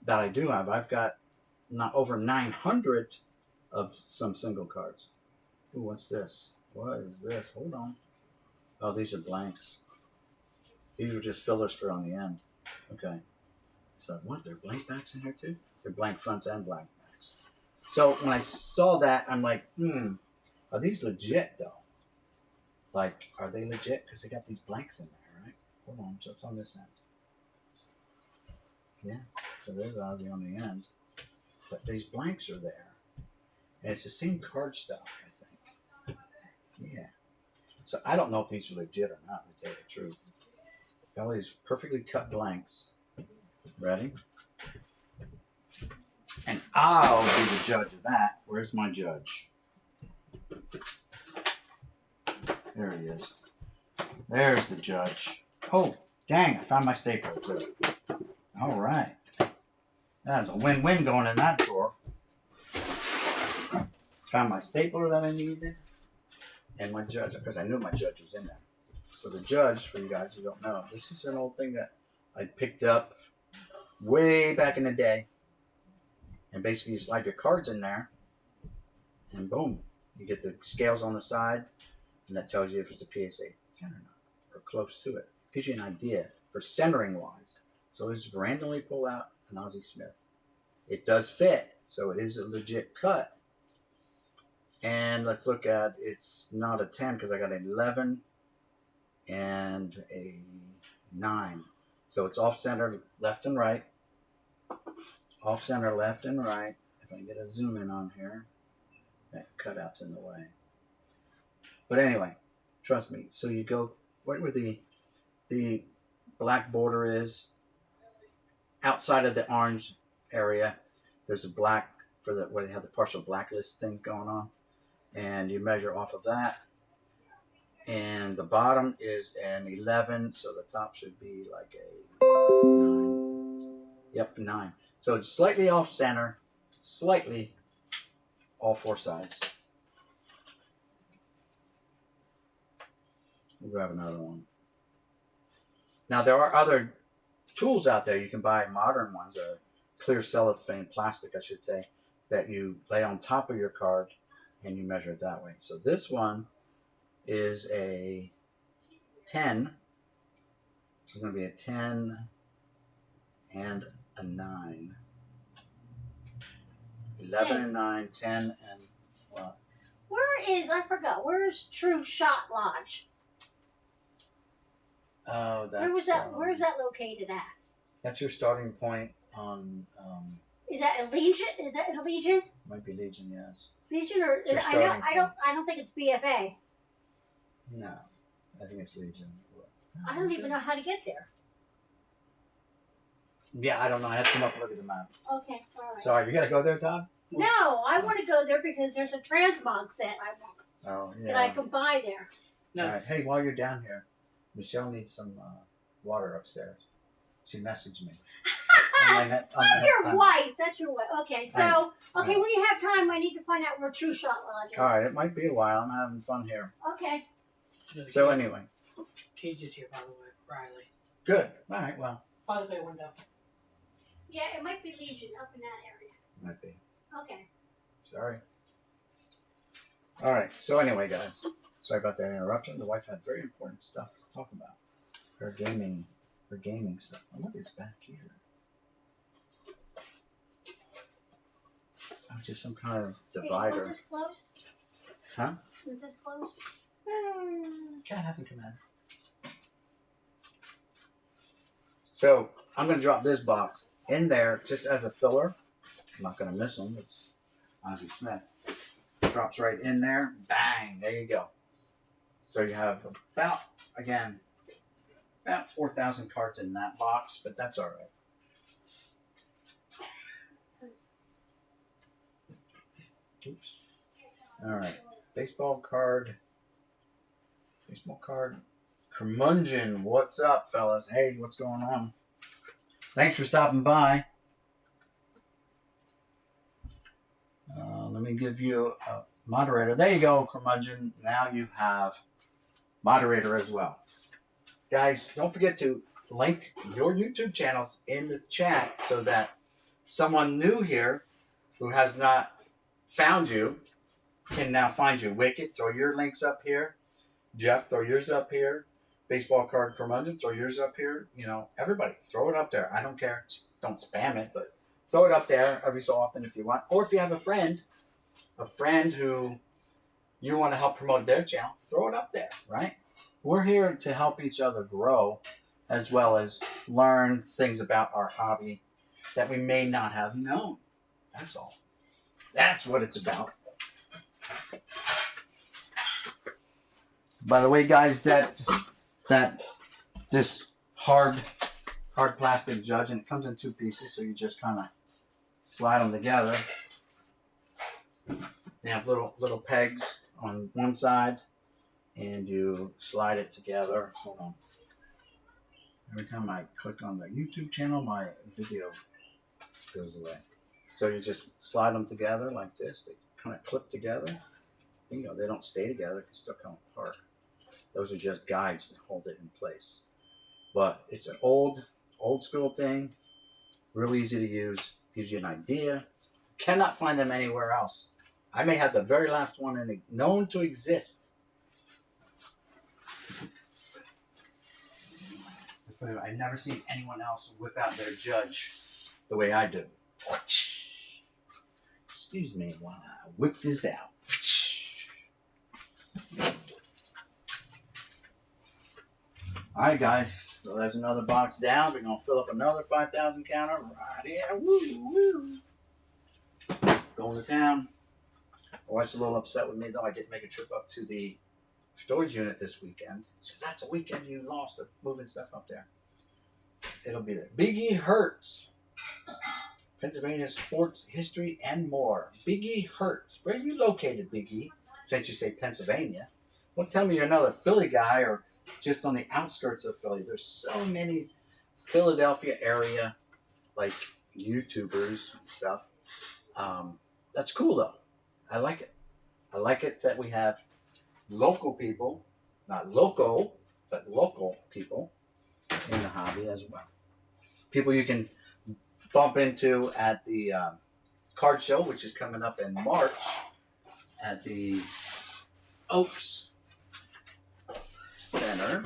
that I do have. I've got not over 900 of some single cards. Ooh, what's this? What is this? Hold on. Oh, these are blanks. These are just fillers for on the end. Okay. So, what? There are blank backs in here too? They're blank fronts and blank backs. So, when I saw that, I'm like, are these legit though? Like, are they legit? Because they got these blanks in there, right? Hold on. So, it's on this end. Yeah. So, there's Ozzy on the end. But these blanks are there. And it's the same card stock, I think. Yeah. So I don't know if these are legit or not, to tell you the truth. Got all these perfectly cut blanks. Ready? And I'll be the judge of that. Where's my judge? There he is. There's the judge. Oh, dang, I found my stapler too. All right. That's a win-win going in that drawer. Found my stapler that I needed, and my judge, because I knew my judge was in there. So the judge, for you guys who don't know, this is an old thing that I picked up way back in the day. And basically you slide your cards in there, and boom, you get the scales on the side, and that tells you if it's a PSA 10 or not, or close to it. Gives you an idea for centering wise. So let's randomly pull out an Ozzie Smith. It does fit, so it is a legit cut. And let's look at, it's not a 10 because I got an 11 and a 9. So it's off center left and right. Off center left and right. If I can get a zoom in on here, that cutout's in the way. But anyway, trust me. So you go right where the black border is. Outside of the orange area, there's a black for the where they have the partial blacklist thing going on, and you measure off of that. And the bottom is an 11, so the top should be like a 9. Yep, 9. So it's slightly off center, slightly all four sides. We'll grab another one. Now there are other tools out there. You can buy modern ones, or clear cellophane plastic, I should say, that you lay on top of your card and you measure it that way. So this one is a 10. It's going to be a 10 and a 9. 11 and 9, 10 and what? Where is True Shot Lodge? Oh, that's... Where is that located at? That's your starting point on... Is that a Legion? Is that a Legion? Might be Legion, yes. Legion, or It's your I don't think it's BFA. No, I think it's Legion. I don't even know how to get there. Yeah, I don't know. I have to come up and look at the map. Okay, all right. Sorry, you got to go there, Todd? No, I want to go there because there's a transmog set I want Oh, yeah. that I can buy there. No. All right. Hey, while you're down here, Michelle needs some water upstairs. She messaged me. Your wife. That's your wife. Okay, so, Thanks. when you have time, I need to find out where True Shot Lodge is. All right, it might be a while. I'm having fun here. Okay. So anyway, Cage is here, by the way, Riley. good. All right, well, By the way, window. Yeah, it might be Legion up in that area. might be. Okay. Sorry. All right. So anyway, guys, sorry about that interruption. The wife had very important stuff to talk about. Her gaming stuff. And what is back here? Oh, just some kind of divider. Is this closed? Huh? Is this closed? Cat hasn't come in. So I'm going to drop this box in there just as a filler. I'm not going to miss them. It's Ozzie Smith. Drops right in there. Bang. There you go. So you have about 4,000 cards in that box, but that's all right. Oops. All right. Baseball card. Curmudgeon. What's up, fellas? Hey, what's going on? Thanks for stopping by. Let me give you a moderator. There you go, Curmudgeon. Now you have moderator as well. Guys, don't forget to link your YouTube channels in the chat so that someone new here who has not found you can now find you. Wicked, throw your links up here. Jeff, throw yours up here. Baseball card Curmudgeon, throw yours up here. You know, everybody, throw it up there. I don't care. Don't spam it, but throw it up there every so often if you want. Or if you have a friend who you want to help promote their channel, throw it up there, right? We're here to help each other grow as well as learn things about our hobby that we may not have known. That's all. That's what it's about. By the way, guys, that this hard plastic judge, and it comes in 2 pieces, so you just kind of slide them together. They have little pegs on one side, and you slide it together. Hold on. Every time I click on the YouTube channel, my video goes away. So you just slide them together like this. They kind of clip together. You know, they don't stay together. They still come apart. Those are just guides to hold it in place. But it's an old school thing. Real easy to use. Gives you an idea. Cannot find them anywhere else I may have the very last one known to exist. I've never seen anyone else whip out their judge the way I do. Excuse me while I whip this out. Alright guys, so there's another box down. We're going to fill up another 5,000 counter right here. Woo, woo. Going to town. My wife's a little upset with me though. I didn't make a trip up to the storage unit this weekend. So that's a weekend you lost of moving stuff up there. It'll be there. Biggie Hertz. Pennsylvania sports history and more. Biggie Hertz. Where are you located, Biggie? Since you say Pennsylvania. Well, tell me you're another Philly guy or just on the outskirts of Philly. There's so many Philadelphia area like YouTubers and stuff. That's cool though. I like it. I like it that we have local people, not local, but local people in the hobby as well. People you can bump into at the card show, which is coming up in March at the Oaks Center,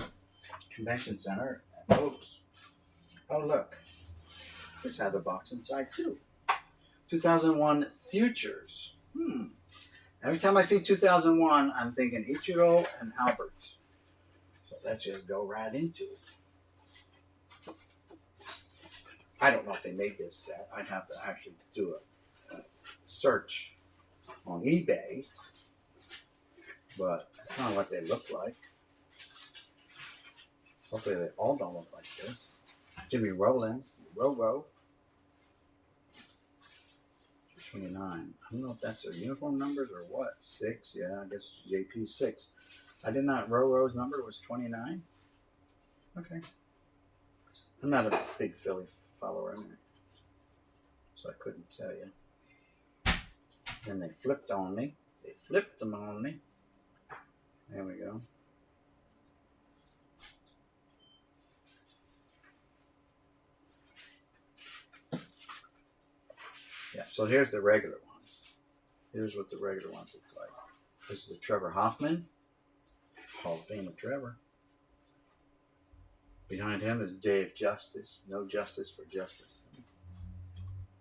Convention Center at Oaks. Oh, look. This has a box inside, too. 2001 Futures. Every time I see 2001, I'm thinking Ichiro and Albert. So let's just go right into it. I don't know if they made this set. I'd have to actually do a search on eBay. But that's kind of what they look like. Hopefully they all don't look like this. Jimmy Rollins, Robo. 29. I don't know if that's their uniform numbers or what. 6, yeah, I guess JP 6. I did not. Roro's number was 29. Okay. I'm not a big Philly follower anyway, so I couldn't tell you. Then they flipped on me. They flipped them on me. There we go. Yeah, so here's the regular ones. Here's what the regular ones look like. This is a Trevor Hoffman, Hall of Fame of Trevor. Behind him is Dave Justice. No justice for justice.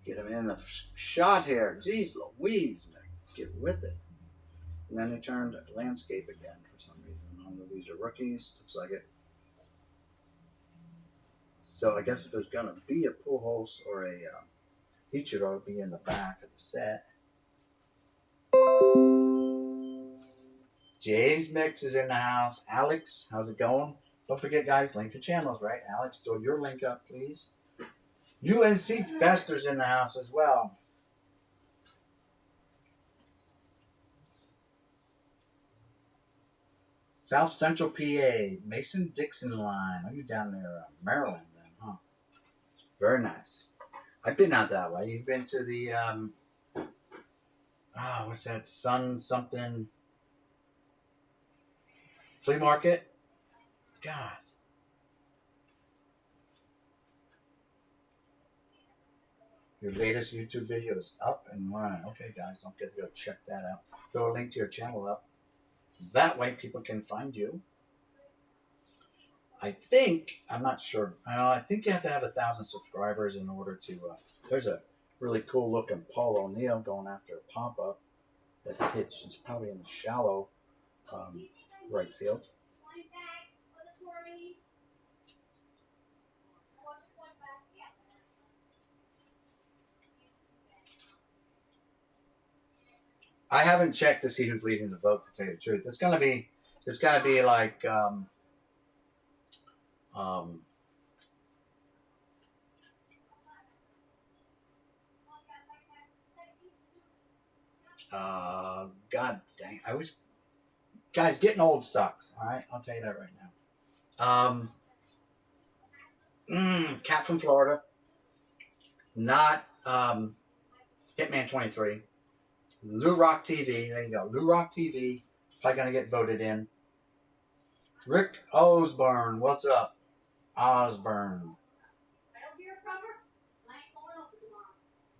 Get him in the shot here. Jeez Louise, man. Get with it. And then he turned landscape again for some reason. None of these are rookies. Looks like it. So I guess if there's going to be a Pujols or a Ichiro, it'll be in the back of the set. Jay's Mix is in the house. Alex, how's it going? Don't forget, guys, link your channels, right? Alex, throw your link up, please. UNC Fester's in the house as well. South Central PA, Mason Dixon line. Are you down there, Maryland then, huh? Very nice. I've been out that way. You've been to the, what's that, Sun something flea market? God. Your latest YouTube video is up and running. Okay, guys, don't forget to go check that out. Throw a link to your channel up. That way people can find you. I think, I'm not sure. I think you have to have 1,000 subscribers in order to, there's a really cool looking Paul O'Neill going after a pop-up that's hitched. It's probably in the shallow right field. I haven't checked to see who's leading the vote, to tell you the truth. It's gonna be like God dang, guys, getting old sucks, alright? I'll tell you that right now. Cat from Florida. Not Hitman 23. Lou Rock TV, there you go. Lou Rock TV, probably gonna get voted in. Rick Osborne, what's up? Osborne.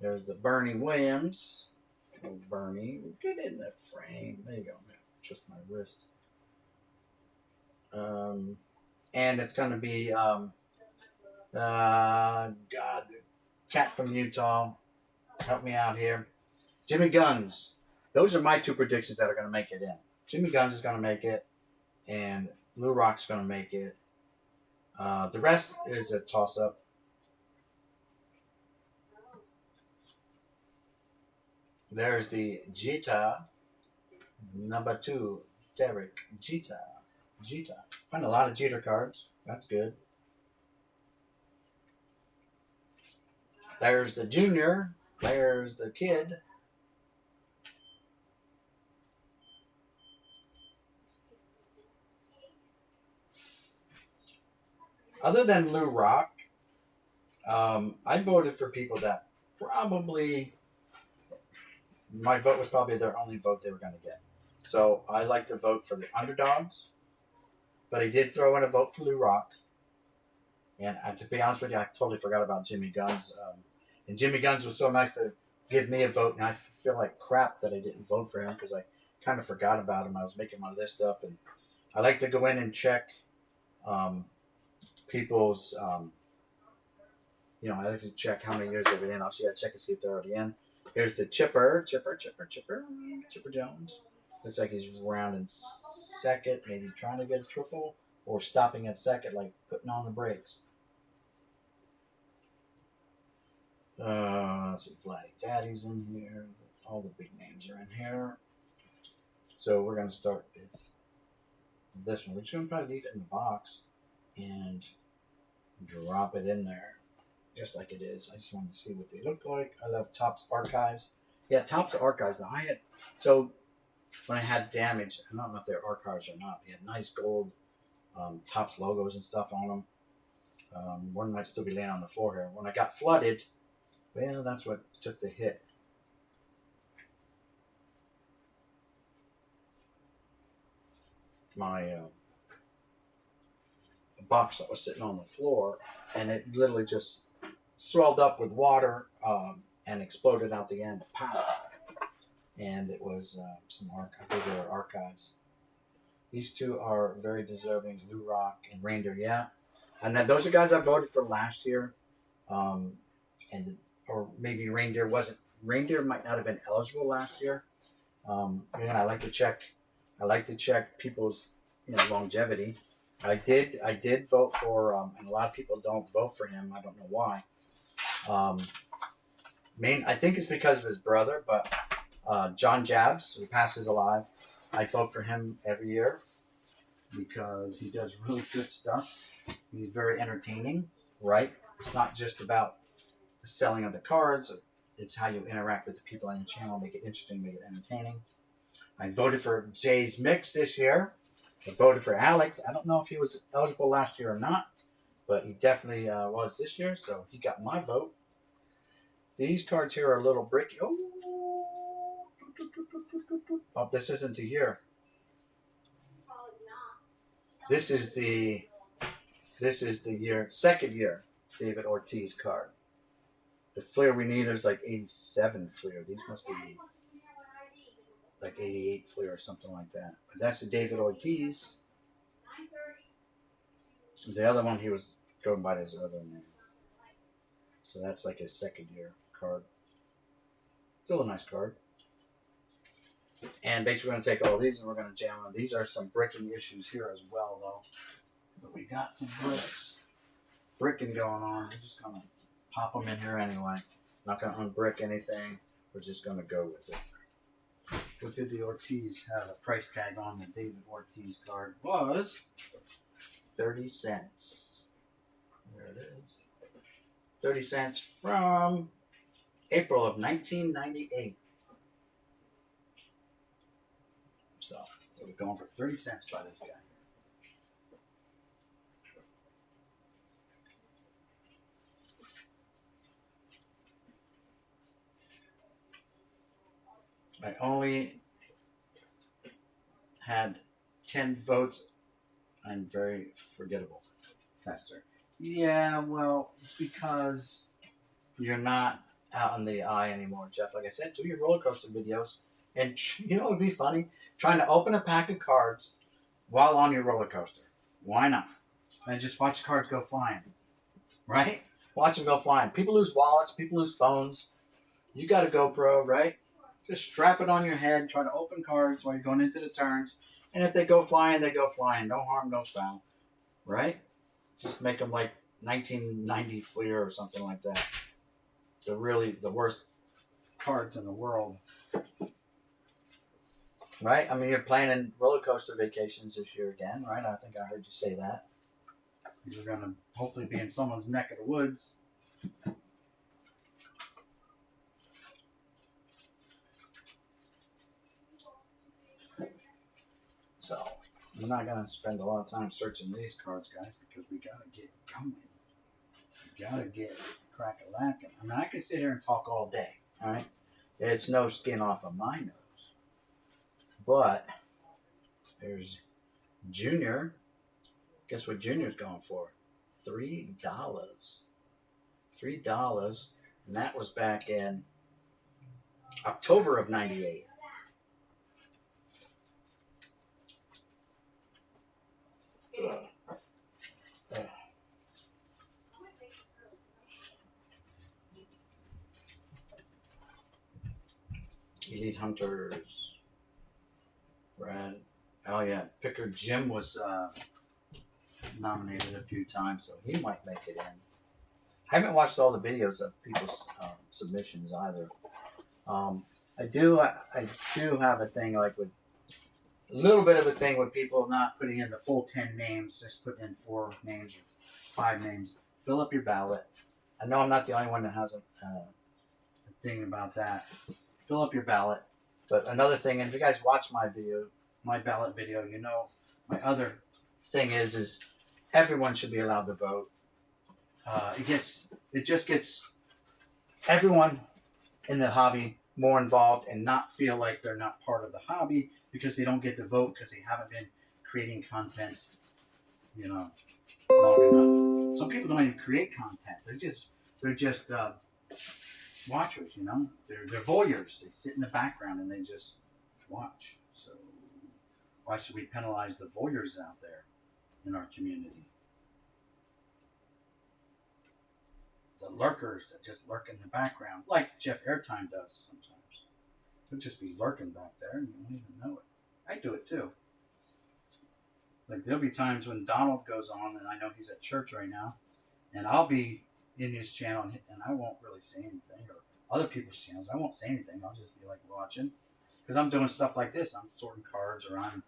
There's the Bernie Williams. Oh, Bernie, get in the frame. There you go. Just my wrist. And it's going to be God, the cat from Utah. Help me out here. Jimmy Guns. Those are my two predictions that are going to make it in. Jimmy Guns is going to make it, and Lou Rock's going to make it. The rest is a toss-up. There's the Jita, number 2, Derek Jita. Find a lot of Jeter cards. That's good. There's the Junior. There's the Kid. Other than Lou Rock, I voted for people that probably, my vote was probably their only vote they were going to get. So I like to vote for the underdogs, but I did throw in a vote for Lou Rock. And to be honest with you, I totally forgot about Jimmy Guns. And Jimmy Guns was so nice to give me a vote, and I feel like crap that I didn't vote for him because I kind of forgot about him. I was making my list up, and I like to go in and check people's, I like to check how many years they've been in. Obviously, I check and see if they're already in. Here's the Chipper Jones. Looks like he's around in second, maybe trying to get a triple, or stopping at second, like putting on the brakes. Let's see, Vladdy Daddy's in here. All the big names are in here. So we're going to start with this one. We're just going to probably leave it in the box and drop it in there just like it is. I just want to see what they look like. I love Topps Archives. Yeah, Topps Archives. Now so when I had damage, I don't know if they're archives or not. They had nice gold Topps logos and stuff on them. One might still be laying on the floor here. When I got flooded, well, that's what took the hit. My box that was sitting on the floor, and it literally just swelled up with water and exploded out the end. Pow! And it was some bigger archives. These two are very deserving, Lou Rock and Reindeer, yeah. And then those are guys I voted for last year. Or maybe Reindeer might not have been eligible last year. Again, I like to check people's longevity. I did vote for, and a lot of people don't vote for him. I don't know why. I think it's because of his brother, but John Jabs, who passes alive, I vote for him every year because he does really good stuff. He's very entertaining, right? It's not just about the selling of the cards. It's how you interact with the people on your channel, make it interesting, make it entertaining. I voted for Jay's Mix this year. I voted for Alex. I don't know if he was eligible last year or not, but he definitely was this year, so he got my vote. These cards here are a little bricky. Oh, this isn't the year. This is the second year David Ortiz card. The Fleer we need is like 87 Fleer. These must be like 88 Fleer or something like that. But that's the David Ortiz. The other one, he was going by his other name. So that's like his second year card. Still a nice card. And basically we're going to take all these and we're going to jam them. These are some bricking issues here as well, though. But we got some bricking going on. We're just going to pop them in here anyway. Not going to unbrick anything. We're just going to go with it. What did the Ortiz have? A price tag on the David Ortiz card was 30 cents. There it is. 30 cents from April of 1998. So we're going for 30 cents by this guy. I only had 10 votes. I'm very forgettable. Faster. Yeah, well, it's because you're not out in the eye anymore, Jeff. Like I said, do your roller coaster videos. And you know what would be funny? Trying to open a pack of cards while on your roller coaster. Why not? And just watch the cards go flying. Right? Watch them go flying. People lose wallets. People lose phones. You got a GoPro, right? Just strap it on your head. Try to open cards while you're going into the turns. And if they go flying, they go flying. No harm, no foul. Right? Just make them like 1990 Fleer or something like that. They're really the worst cards in the world. Right? I mean, you're planning roller coaster vacations this year again, right? I think I heard you say that. You're going to hopefully be in someone's neck of the woods. So, we're not going to spend a lot of time searching these cards, guys, because we got to get going. We got to get crack-a-lackin'. I mean, I could sit here and talk all day, all right? It's no skin off of my nose. But there's Junior. Guess what Junior's going for? $3. $3. And that was back in October of 98. Elite Hunters. Brad. Oh yeah, Picker Jim was nominated a few times, so he might make it in. I haven't watched all the videos of people's submissions either. I do have a thing like with a little bit of a thing with people not putting in the full 10 names, just putting in 4 names or 5 names. Fill up your ballot. I know I'm not the only one that has a thing about that. Fill up your ballot. But another thing, and if you guys watch my video, my ballot video, you know, my other thing is everyone should be allowed to vote. It just gets everyone in the hobby more involved and not feel like they're not part of the hobby because they don't get to vote because they haven't been creating content, you know, long enough. Some people don't even create content. They're just watchers, you know. They're voyeurs. They sit in the background and they just watch. So why should we penalize the voyeurs out there in our community? The lurkers that just lurk in the background, like Jeff Airtime does sometimes. He'll just be lurking back there and you won't even know it. I do it too. Like there'll be times when Donald goes on and I know he's at church right now and I'll be in his channel and I won't really say anything, or other people's channels, I won't say anything. I'll just be like watching because I'm doing stuff like this. I'm sorting cards or I'm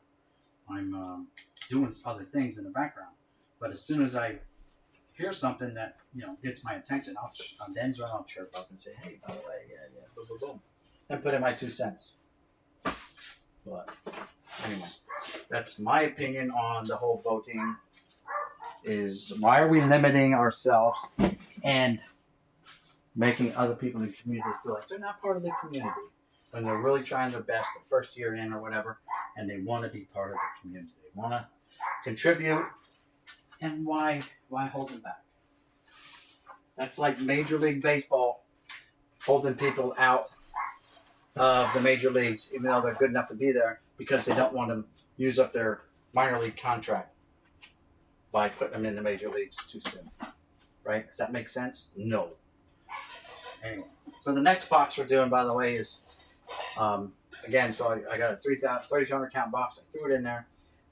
doing other things in the background. But as soon as I hear something that, you know, gets my attention, then I'll chirp up and say, hey, by the way, yeah, boom, boom, boom, and put in my 2 cents. But anyway, that's my opinion on the whole voting. Is why are we limiting ourselves and making other people in the community feel like they're not part of the community when they're really trying their best the first year in or whatever, and they want to be part of the community. They want to contribute, and why hold them back? That's like Major League Baseball holding people out of the major leagues, even though they're good enough to be there, because they don't want to use up their minor league contract by putting them in the major leagues too soon. Right? Does that make sense? No. Anyway, so the next box we're doing, by the way, is again. So I got a 3,200 count box. I threw it in there,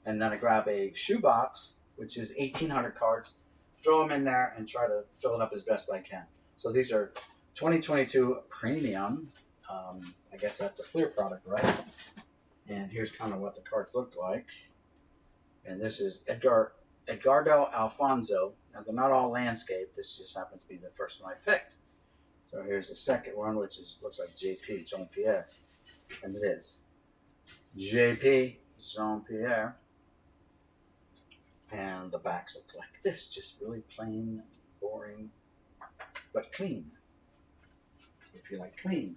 and then I grab a shoe box, which is 1,800 cards. Throw them in there and try to fill it up as best I can. So these are 2022 premium. I guess that's a Fleer product, right? And here's kind of what the cards look like. And this is Edgardo Alfonso. Now they're not all landscape. This just happens to be the first one I picked. So here's the second one, which looks like JP, Jean-Pierre. And it is. JP, Jean-Pierre. And the backs look like this. Just really plain, boring, but clean. If you like clean.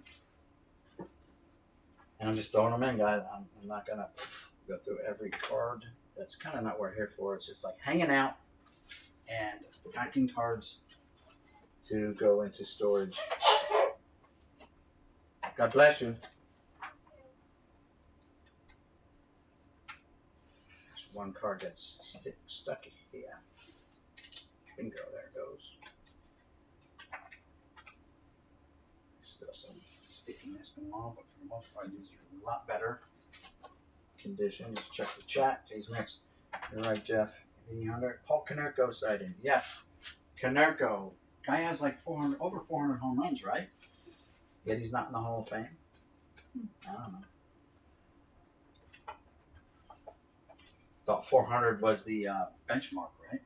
And I'm just throwing them in, guys. I'm not going to go through every card. That's kind of not what we're here for. It's just like hanging out and packing cards to go into storage God bless you. There's one card that's stuck here. Bingo, there it goes. Still some stickiness going on, but for the most part, these are a lot better condition. Just check the chat. Jay's Mix. You're right, Jeff. 800. Paul Konerko sighting. Yes. Konerko. Guy has like over 400 home runs, right? Yet he's not in the Hall of Fame. I don't know. Thought 400 was the benchmark, right?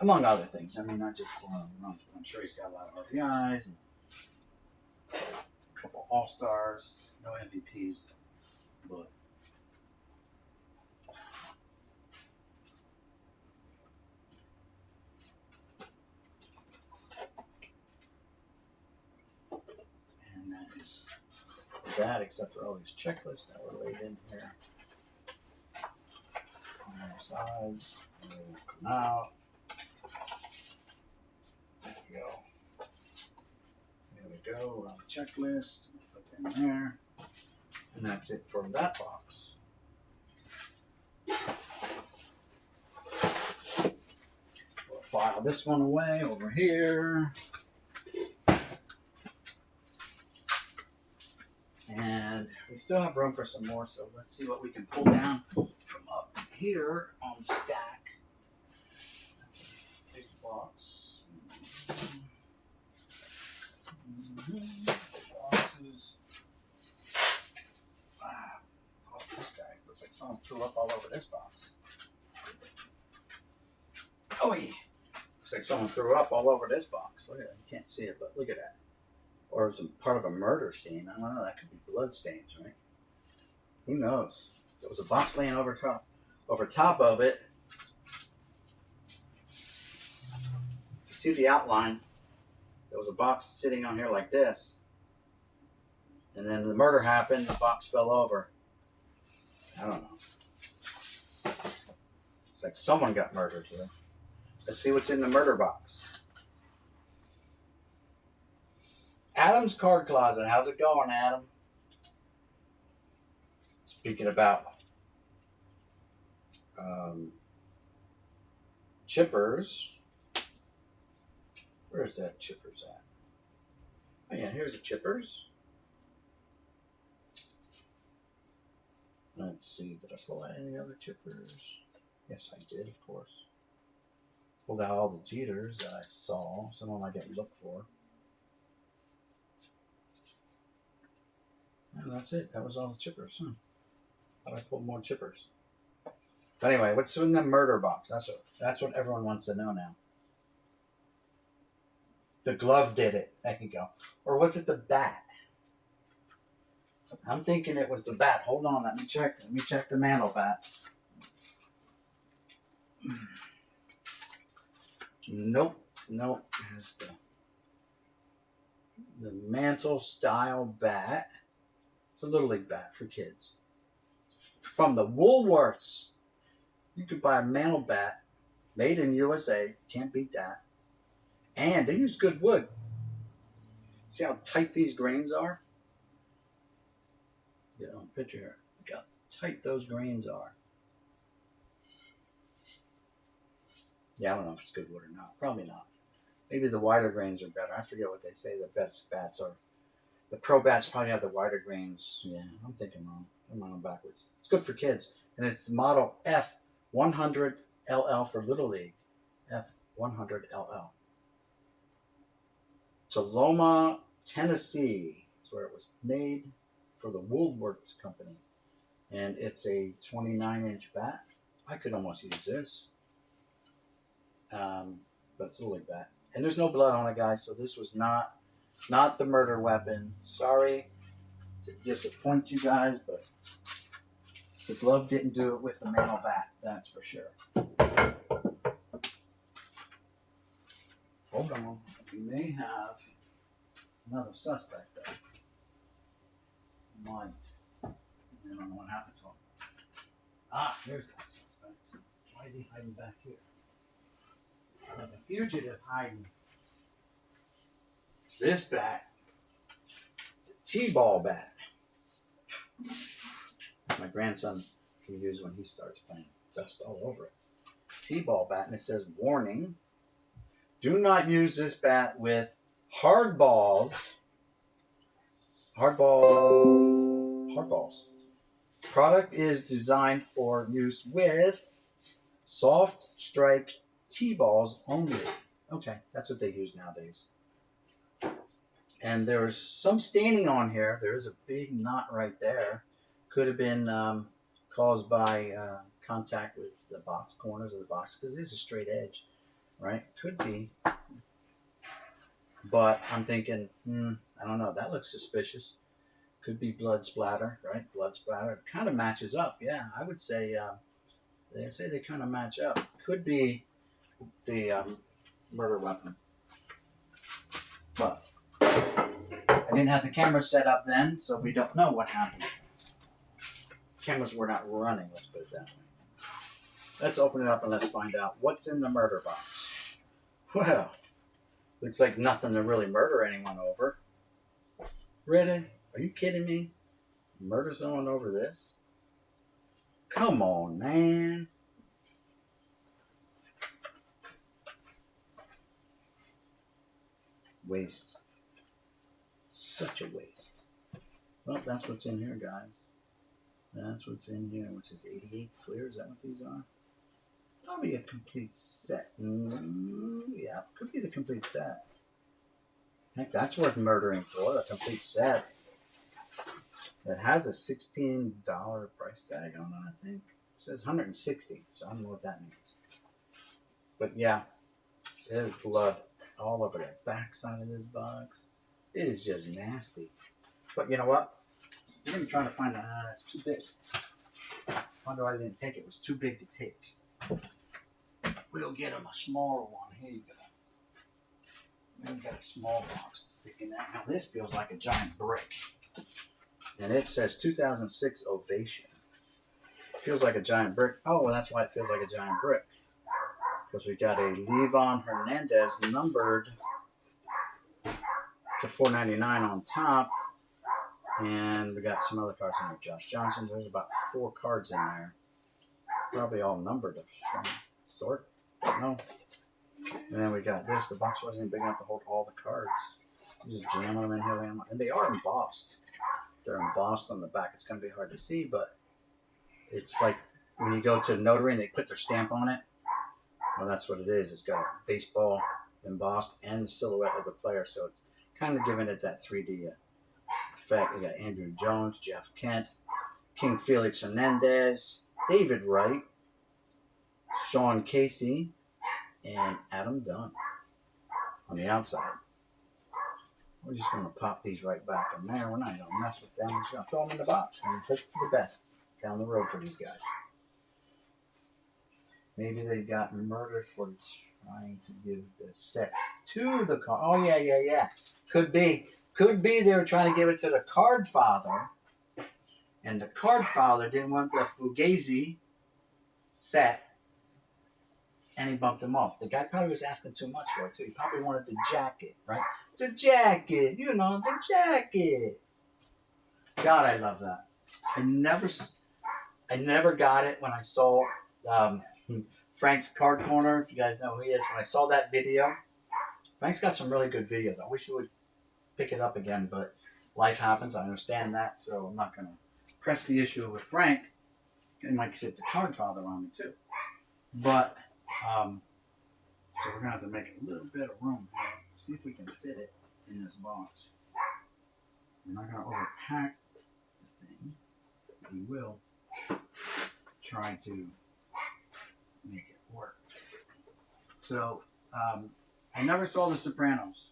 Among other things. I mean, not just 400 runs, but I'm sure he's got a lot of RBIs and a couple All-Stars, no MVPs, but and that is that, except for all these checklists that were laid in here on both sides. And they will come out. There we go. There we go. On the checklist. Put that in there. And that's it for that box. We'll file this one away over here. And we still have room for some more, so let's see what we can pull down from up here on the stack. That's a big box. Boxes. Wow. Oh, this guy looks like someone threw up all over this box. Oh, yeah. Looks like someone threw up all over this box. Look at that. You can't see it, but look at that. Or it's part of a murder scene. I don't know. That could be blood stains, right? Who knows? There was a box laying over top of it. You see the outline. There was a box sitting on here like this. And then the murder happened. The box fell over. I don't know. It's like someone got murdered here. Let's see what's in the murder box. Adam's Card Closet. How's it going, Adam? Speaking about chippers. Where's that chippers at? Oh, yeah, here's the chippers. Let's see. Did I pull out any other chippers? Yes, I did, of course. Pulled out all the Jeters that I saw. Some of them I didn't look for. And that's it. That was all the chippers. Thought I pulled more chippers. But anyway, what's in the murder box? That's what everyone wants to know now. The glove did it. There you go. Or was it the bat? I'm thinking it was the bat. Hold on. Let me check. Let me check the mantle bat. Nope. Nope. Here's the mantle style bat. It's a Little League bat for kids. From the Woolworths. You could buy a mantle bat made in USA. Can't beat that. And they use good wood. See how tight these grains are? Get on picture here. Look how tight those grains are. Yeah, I don't know if it's good wood or not. Probably not. Maybe the wider grains are better. I forget what they say the best bats are. The pro bats probably have the wider grains. Yeah, I'm thinking wrong. I'm going backwards. It's good for kids. And it's model F100LL for Little League. F100LL. Loma, Tennessee. That's where it was made for the Woolworths Company. And it's a 29-inch bat. I could almost use this. But it's a Little League bat. And there's no blood on it, guys, so this was not the murder weapon. Sorry to disappoint you guys, but the glove didn't do it with the mantle bat. That's for sure. Hold on. We may have another suspect there. Might. I don't know what happened to him. Ah, there's that suspect. Why is he hiding back here? Like a fugitive hiding. This bat T-ball bat. My grandson can use when he starts playing. Dust all over it. T-ball bat, and it says, warning, do not use this bat with hard balls. Hardballs. Product is designed for use with soft strike T-balls only. Okay, that's what they use nowadays. And there's some staining on here. There's a big knot right there. Could have been caused by contact with the box corners of the box because it is a straight edge, right? Could be. But I'm thinking, I don't know. That looks suspicious. Could be blood splatter, right? Blood splatter. Kind of matches up. Yeah, I would say they kind of match up. Could be the murder weapon. But I didn't have the camera set up then, so we don't know what happened. Cameras were not running, let's put it that way. Let's open it up and let's find out what's in the murder box. Well, looks like nothing to really murder anyone over. Really? Are you kidding me? Murder someone over this? Come on, man. Waste. Such a waste. Well, that's what's in here, guys. That's what's in here, which is 88 FLIR. Is that what these are? Probably a complete set. Yeah, could be the complete set. Heck, that's worth murdering for, a complete set. That has a $16 price tag on it, I think. It says 160, so I don't know what that means. But yeah, there's blood all over the backside of this box. It is just nasty. But you know what? I'm even trying to find out. That's too big. Wonder why I didn't take it. It was too big to take. We'll get him a smaller one. Here you go. We've got a small box sticking out. Now this feels like a giant brick. And it says 2006 Ovation. It feels like a giant brick. Oh, well, that's why it feels like a giant brick. Because we got a Levon Hernandez numbered to 499 on top. And we got some other cards in there. Josh Johnson. There's about 4 cards in there. Probably all numbered of some sort. Don't know. And then we got this. The box wasn't even big enough to hold all the cards. Just jamming them in here. And they are embossed. They're embossed on the back. It's going to be hard to see, but it's like when you go to a notary and they put their stamp on it. Well, that's what it is. It's got baseball embossed and the silhouette of the player. So it's kind of giving it that 3D effect. We got Andrew Jones, Jeff Kent, King Felix Hernandez, David Wright, Sean Casey, and Adam Dunn on the outside. We're just going to pop these right back in there. We're not going to mess with them. We're just going to throw them in the box and hope for the best down the road for these guys. Maybe they got murdered for trying to give the set to the card. Oh, yeah. Could be they were trying to give it to the card father. And the card father didn't want the Fugazi set. And he bumped him off. The guy probably was asking too much for it, too. He probably wanted the jacket, right? The jacket. You know, the jacket. God, I love that. I never got it when I saw Frank's Card Corner. If you guys know who he is. When I saw that video, Frank's got some really good videos. I wish he would pick it up again, but life happens. I understand that, so I'm not going to press the issue with Frank. And like I said, it's a card father on me, too. But... so we're going to have to make a little bit of room here. See if we can fit it in this box. We're not going to overpack the thing. We will try to make it work. So, I never saw The Sopranos.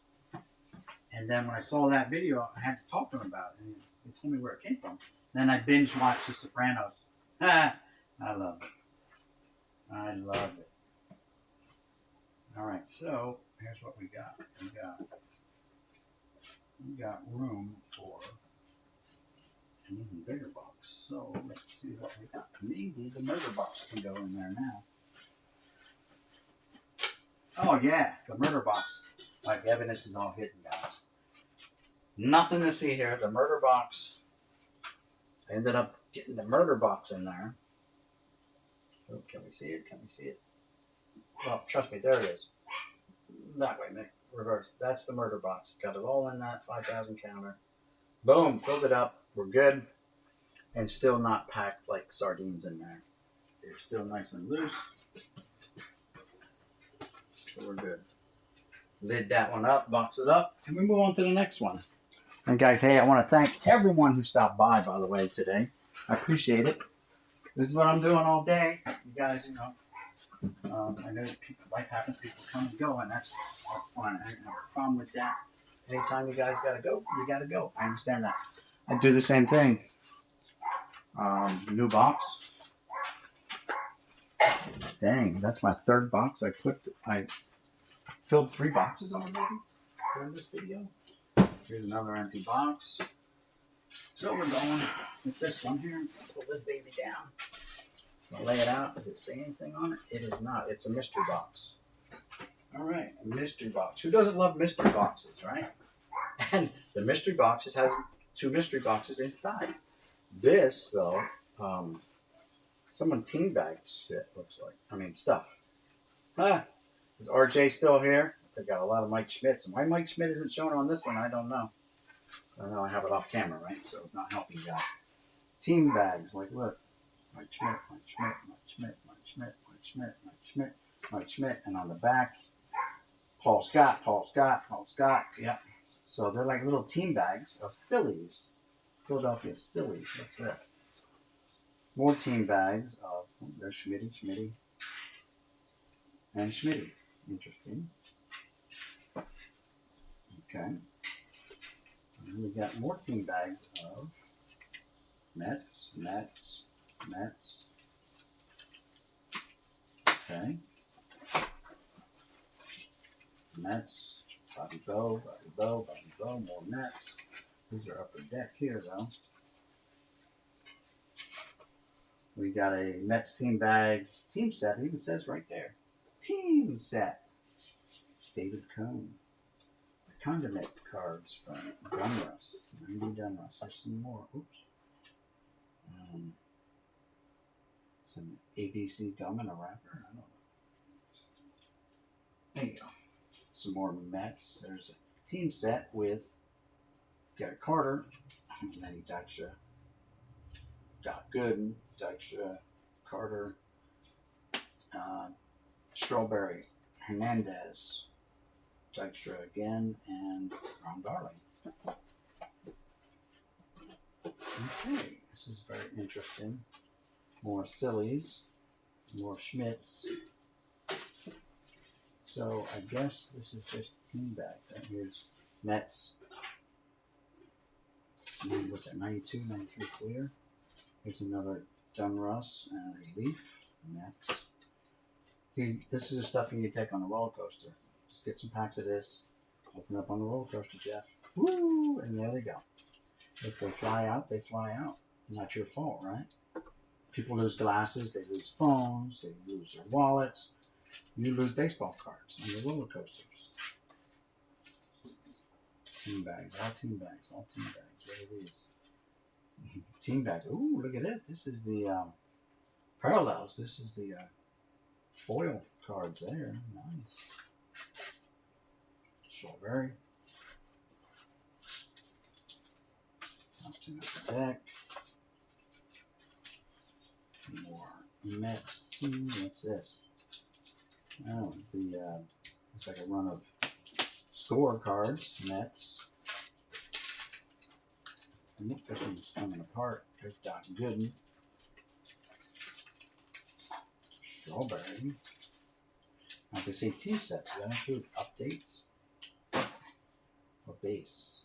And then when I saw that video, I had to talk to him about it. And he told me where it came from. Then I binge watched The Sopranos. I love it. I love it. All right, so here's what we got. We got room for an even bigger box. So let's see what we got. Maybe the murder box can go in there now. Oh yeah, the murder box. Like the evidence is all hidden, guys. Nothing to see here. The murder box. I ended up getting the murder box in there. Oh, can we see it? Can we see it? Well, trust me, there it is. That way, Mick. Reverse. That's the murder box. Got it all in that 5,000 counter. Boom, filled it up. We're good. And still not packed like sardines in there. They're still nice and loose. So we're good. Lid that one up, box it up, and we move on to the next one. And guys, hey, I want to thank everyone who stopped by the way, today. I appreciate it. This is what I'm doing all day. You guys, I know people, life happens, people come and go, and that's fine. I don't have a problem with that. Anytime you guys gotta go, you gotta go. I understand that. I do the same thing. New box. Dang, that's my third box. I filled 3 boxes already during this video. Here's another empty box. So we're going with this one here. Let's pull this baby down. I'll lay it out. Does it say anything on it? It is not. It's a mystery box. All right, a mystery box. Who doesn't love mystery boxes, right? And the mystery boxes has 2 mystery boxes inside. This, though, someone teabagged shit, looks like. I mean, stuff. Is RJ still here? They got a lot of Mike Schmidts. And why Mike Schmidt isn't showing on this one, I don't know. I know I have it off camera, right? So it's not helping you out. Team bags, like look. Mike Schmidt, Mike Schmidt, Mike Schmidt, Mike Schmidt, Mike Schmidt, Mike Schmidt, Mike Schmidt. And on the back, Paul Scott, Paul Scott, Paul Scott. Yep. So they're like little team bags of Phillies. Philadelphia Sillies. That's it. More team bags of, there's Schmitty, and Schmitty. Interesting. Okay. And then we got more team bags of Mets. Okay. Mets. Bobby Bow, more Mets. These are upper deck here, though. We got a Mets team bag, team set. It even says right there. Team set. David Cohn. The condiment cards from Dunruss. 90 Dunruss. There's some more. Oops. Some ABC gum in a wrapper. I don't know. There you go. Some more Mets. There's a team set with Gary Carter, Lenny Dykstra, Doc Gooden, Dykstra, Carter, Strawberry, Hernandez, Dykstra again, and Ron Darling. Okay, this is very interesting. More Sillies, more Schmitz. So I guess this is just team bag. Here's Mets. What's that? 92, 93 clear. Here's another Dunruss and a Leaf. Mets. See, this is the stuff you need to take on a roller coaster. Just get some packs of this. Open up on the roller coaster, Jeff. Woo! And there they go. If they fly out, they fly out. Not your fault, right? People lose glasses, they lose phones, they lose their wallets. You lose baseball cards on the roller coasters. Team bags, all team bags, all team bags. What are these? Team bags. Ooh, look at it. This is the parallels. This is the foil cards there. Nice. Strawberry. Option of the deck. More Mets team. What's this? Oh, it's like a run of score cards. Mets. And look, this one's coming apart. There's Doc Gooden. Strawberry. Now they say team sets. Do that include updates? Or base?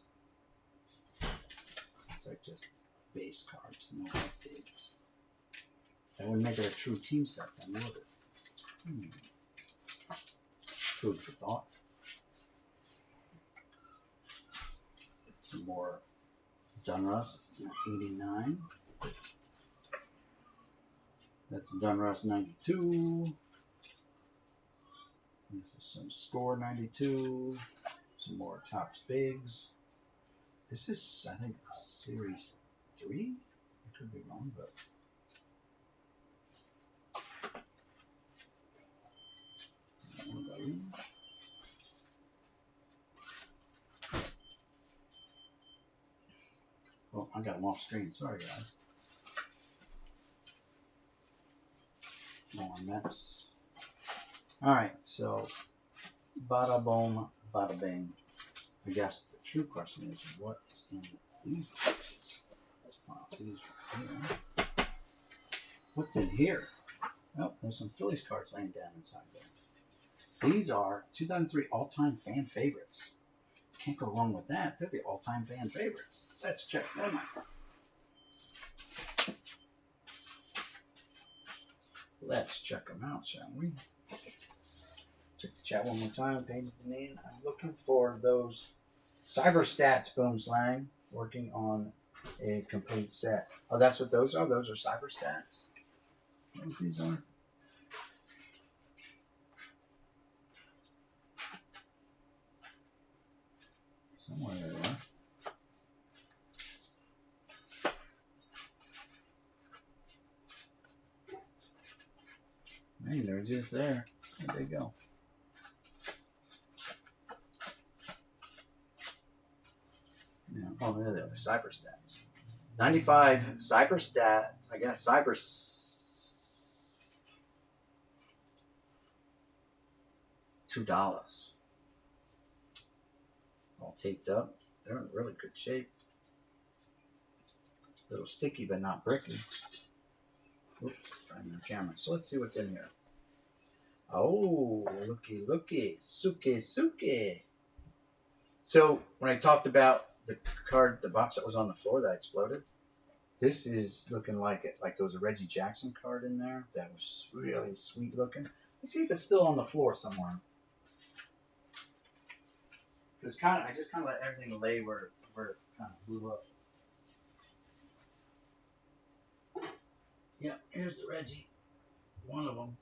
It's like just base cards, no updates. That would make it a true team set then, would it? Food for thought. Some more Dunruss 89. That's Dunruss 92. This is some Score 92. Some more Topps Bigs. This is, I think, series 3. I could be wrong, but. Oh, I got them off screen. Sorry, guys. More Mets. All right, so bada boom, bada bing. I guess the true question is what's in these boxes. Let's file these right here. What's in here? Oh, there's some Phillies cards laying down inside there. These are 2003 all-time fan favorites. Can't go wrong with that. They're the all-time fan favorites. Let's check them out. Let's check them out, shall we? Check the chat one more time. Painted the name. I'm looking for those cyber stats, Boom Slang. Working on a complete set. Oh, that's what those are? Those are cyber stats? What these are? Somewhere there. Man, they're just there. There they go. Yeah. Oh, there they are. Cyber stats. 95 cyber stats. I guess cyber. $2. All taped up. They're in really good shape. A little sticky, but not bricky. Oops, finding the camera. So let's see what's in here. Oh, looky, suki. So when I talked about the card, the box that was on the floor that exploded, this is looking like it, like there was a Reggie Jackson card in there that was really sweet looking. Let's see if it's still on the floor somewhere. Because I just kind of let everything lay where it kind of blew up. Yeah, here's the Reggie. One of them.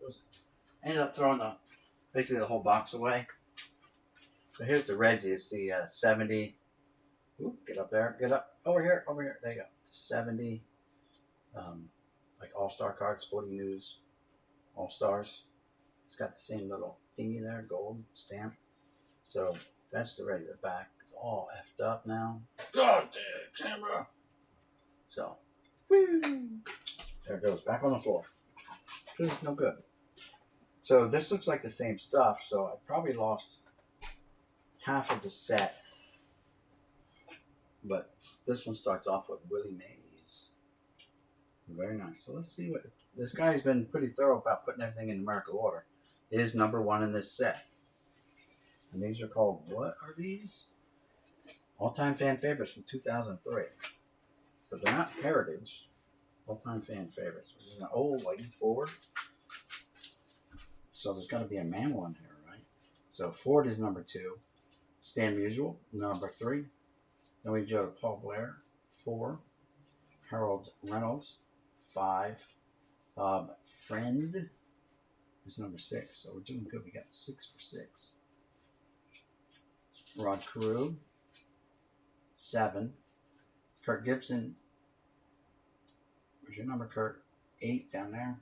I ended up throwing basically the whole box away. So here's the Reggie. It's the 70. Ooh, get up there. Get up. Over here. There you go. 70. Like All-Star card, Sporting News, All-Stars. It's got the same little thingy there, gold stamp. So that's the Reggie. The back is all effed up now. God damn, camera. So, woo. There it goes. Back on the floor. This is no good. So this looks like the same stuff. So I probably lost half of the set. But this one starts off with Willie Mays. Very nice. So let's see what... This guy's been pretty thorough about putting everything in numerical order. It is number 1 in this set. And these are called... What are these? All-time fan favorites from 2003. So they're not heritage. All-time fan favorites. Which is an old lady Ford. So there's got to be a manual in here, right? So Ford is number 2. Stan Musial, number 3. Then we go to Paul Blair, 4. Harold Reynolds, 5. Bob Friend is number 6. So we're doing good. We got 6 for 6. Rod Carew, 7. Kurt Gibson. Where's your number, Kurt? 8 down there.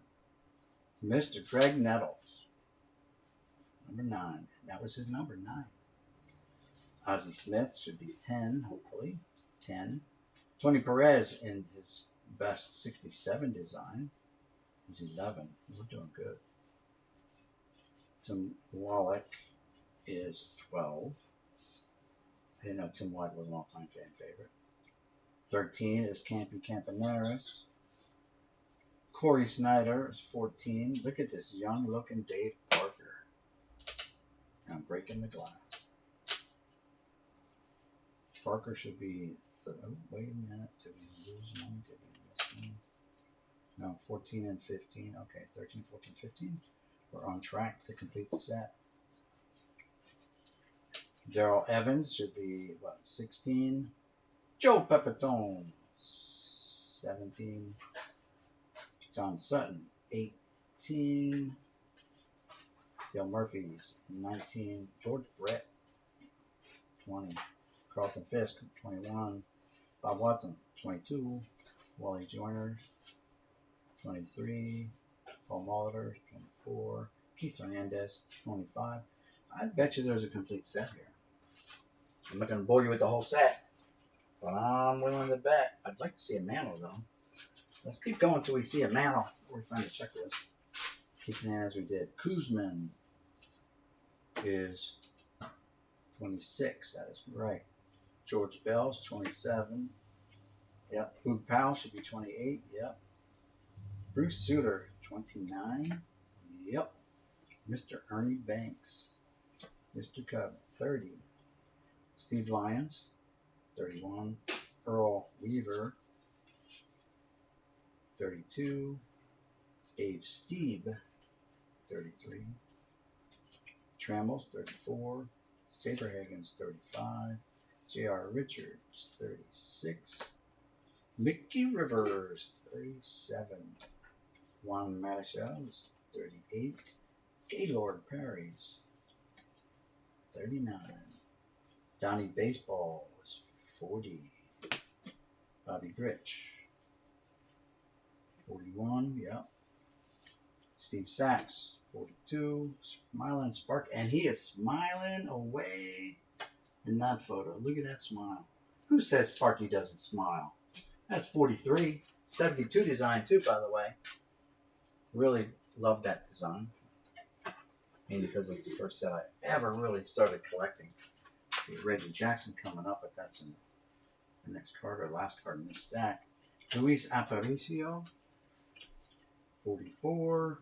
Mr. Greg Nettles, number 9. And that was his number, 9. Ozzie Smith should be 10, hopefully. 10. Tony Perez in his best 67 design is 11. We're doing good. Tim Wallach is 12. I didn't know Tim White was an all-time fan favorite. 13 is Campy Campaneris. Corey Snyder is 14. Look at this young-looking Dave Parker. I'm breaking the glass. Parker should be... Oh, wait a minute. Did we lose one? Did we miss one? No, 14 and 15. Okay, 13, 14, 15. We're on track to complete the set. Darrell Evans should be, 16. Joe Pepitone, 17. John Sutton, 18. Dale Murphy's 19. George Brett, 20. Carlton Fisk, 21. Bob Watson, 22. Wally Joyner, 23. Paul Molitor, 24. Keith Hernandez, 25. I bet you there's a complete set here. I'm not going to bore you with the whole set, but I'm willing to bet. I'd like to see a Mantle, though. Let's keep going until we see a Mantle, or we find a checklist. Keeping it as we did. Kuzman is 26. That is right. George Bell's 27. Yep. Boog Powell should be 28. Yep. Bruce Sutter, 29. Yep. Mr. Ernie Banks. Mr. Cub, 30. Steve Lyons, 31. Earl Weaver, 32. Dave Steeb, 33. Trammell's, 34. Saberhagen's, 35. J.R. Richards, 36. Mickey Rivers, 37. Juan Matichels, 38. Gaylord Perry's, 39. Donnie Baseball was 40. Bobby Grich, 41. Yep. Steve Sachs, 42. Smiling Spark, and he is smiling away in that photo. Look at that smile. Who says Sparky doesn't smile? That's 43. 72 design too, by the way. Really love that design. Mainly because it's the first set I ever really started collecting. See Reggie Jackson coming up, but that's in the next card or last card in this stack. Luis Aparicio, 44.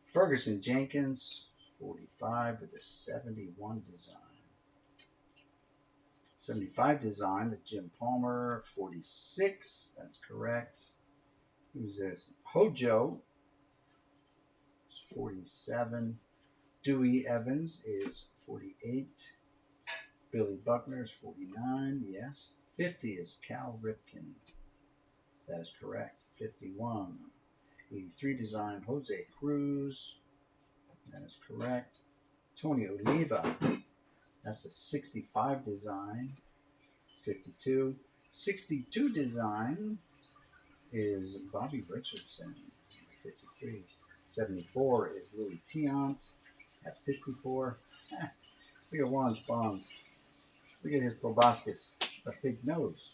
Ferguson Jenkins, 45 with a 71 design. 75 design with Jim Palmer, 46. That's correct. Who's this? Hojo is 47. Dewey Evans is 48. Billy Buckner is 49. Yes. 50 is Cal Ripken. That is correct. 51. 83 design Jose Cruz. That is correct. Tony Oliva. That's a 65 design. 52. 62 design is Bobby Richardson. 53. 74 is Louis Tiant at 54. Look at Warren Spahns. Look at his proboscis. A big nose.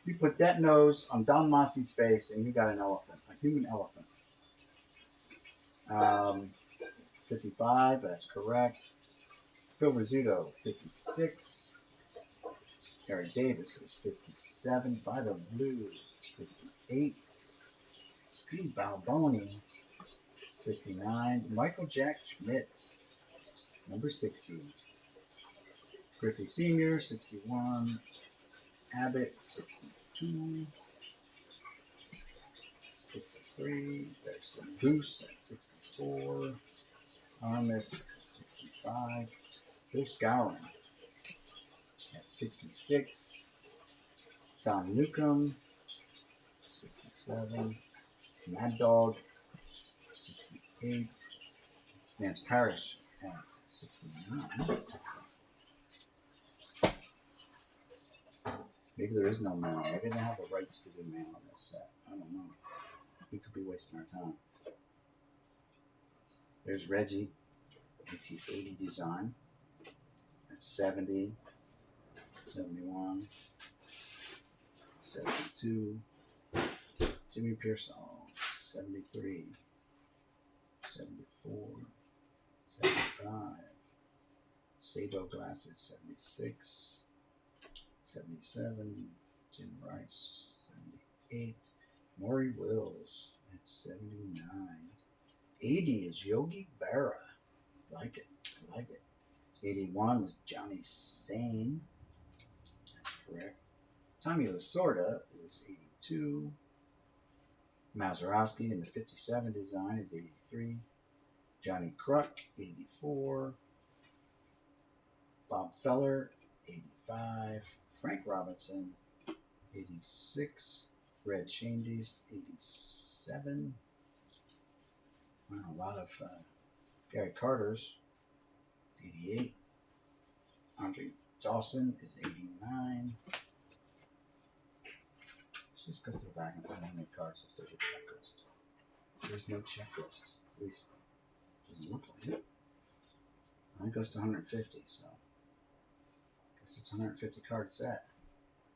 You put that nose on Don Massey's face and you got an elephant. A human elephant. 55, that's correct. Phil Rizzuto, 56. Eric Davis is 57. Vito Blue, 58. Steve Balboni, 59. Michael Jack Schmidt, number 60. Griffey Sr., 61. Abbott, 62. 63. There's some Goose at 64. Armis at 65. Bruce Gowan at 66. Don Newcomb, 67. Mad Dog, 68. Nance Parrish at 69. Maybe there is no man. Maybe they have the rights to do man on this set. I don't know. We could be wasting our time. There's Reggie, 1980 design. That's 70, 71, 72. Jimmy Pearsall, 73, 74, 75. Sabo Glasses, 76, 77. Jim Rice, 78. Maury Wills at 79. 80 is Yogi Berra. Like it. I like it. 81 is Johnny Sane. That's correct. Tommy Lasorda is 82. Mazeroski in the 57 design is 83. Johnny Kruk, 84. Bob Feller, 85. Frank Robinson, 86. Red Shandies, 87. Wow, a lot of Gary Carter's, 88. Andre Dawson is 89. Let's just go to the back and find how many cards if there's a checklist. There's no checklist. At least it doesn't look like it. It goes to 150, so I guess it's a 150 card set.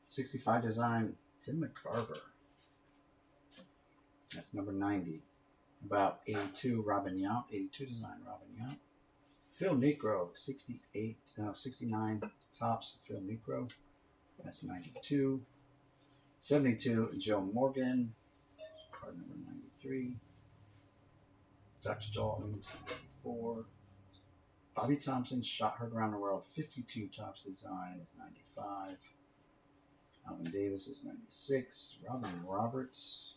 65 design, Tim McCarver. That's number 90. About 82, Robin Yount. 82 design, Robin Yount. Phil Necro, 69 tops, Phil Necro. That's 92. 72, Joe Morgan. Card number 93. Dutch Dalton, 94. Bobby Thompson, shot heard around the world, 52 tops design, is 95. Alvin Davis is 96. Robin Roberts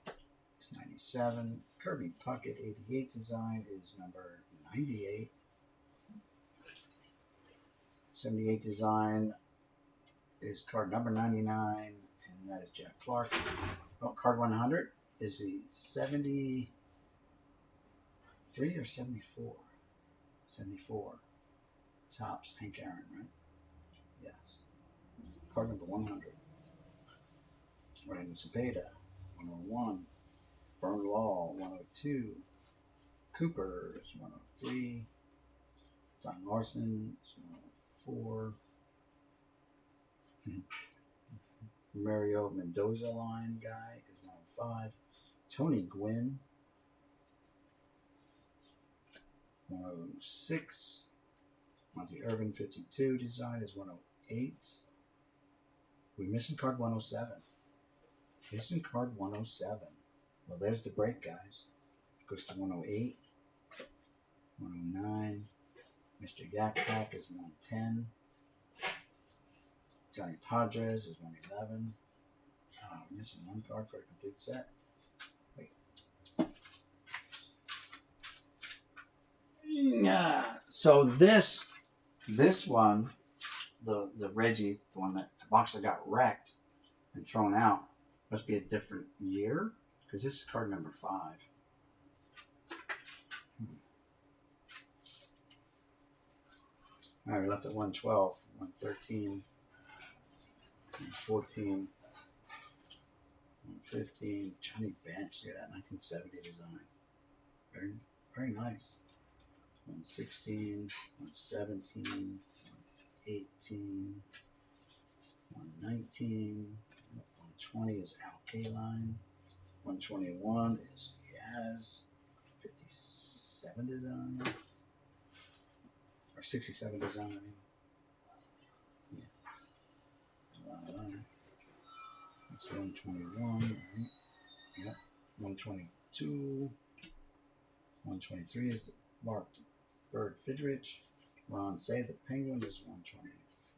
is 97. Kirby Puckett, 88 design, is number 98. 78 design is card number 99, and that is Jack Clark. Oh, card 100 is the 73 or 74? 74. Tops, Hank Aaron, right? Yes. Card number 100. Randall Cepeda, 101. Vern Law, 102. Cooper is 103. Don Larson is 104. Mario Mendoza line guy is 105. Tony Gwynn, 106. Monty Irvin, 52 design, is 108. We're missing card 107. Missing card 107. Well, there's the break, guys. Goes to 108. 109. Mr. Yak Pack is 110. Johnny Padres is 111. We're missing one card for a complete set. Wait. Yeah. So this one, the Reggie, the one that the box that got wrecked and thrown out, must be a different year because this is card number 5. All right, we left at 112, 113, 114, 115. Johnny Bench, look at that 1970 design. Very, very nice. 116, 117, 118, 119, 120 is Al Kaline. 121 is Yaz. 57 design. Or 67 design, I mean. Yeah. That's 121, right? Yep. 122. 123 is Mark Bird Fidrich. Ron Say the Penguin is 120.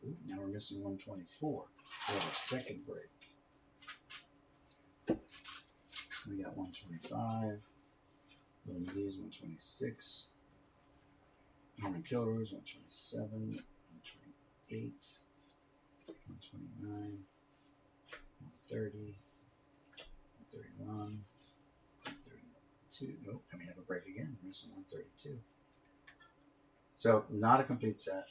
Ooh, now we're missing 124. We have a second break. We got 125. William Lee's 126. Norman Kilroy's 127. 128. 129. 130. 131. 132. Nope, and we have a break again. We're missing 132. So, not a complete set.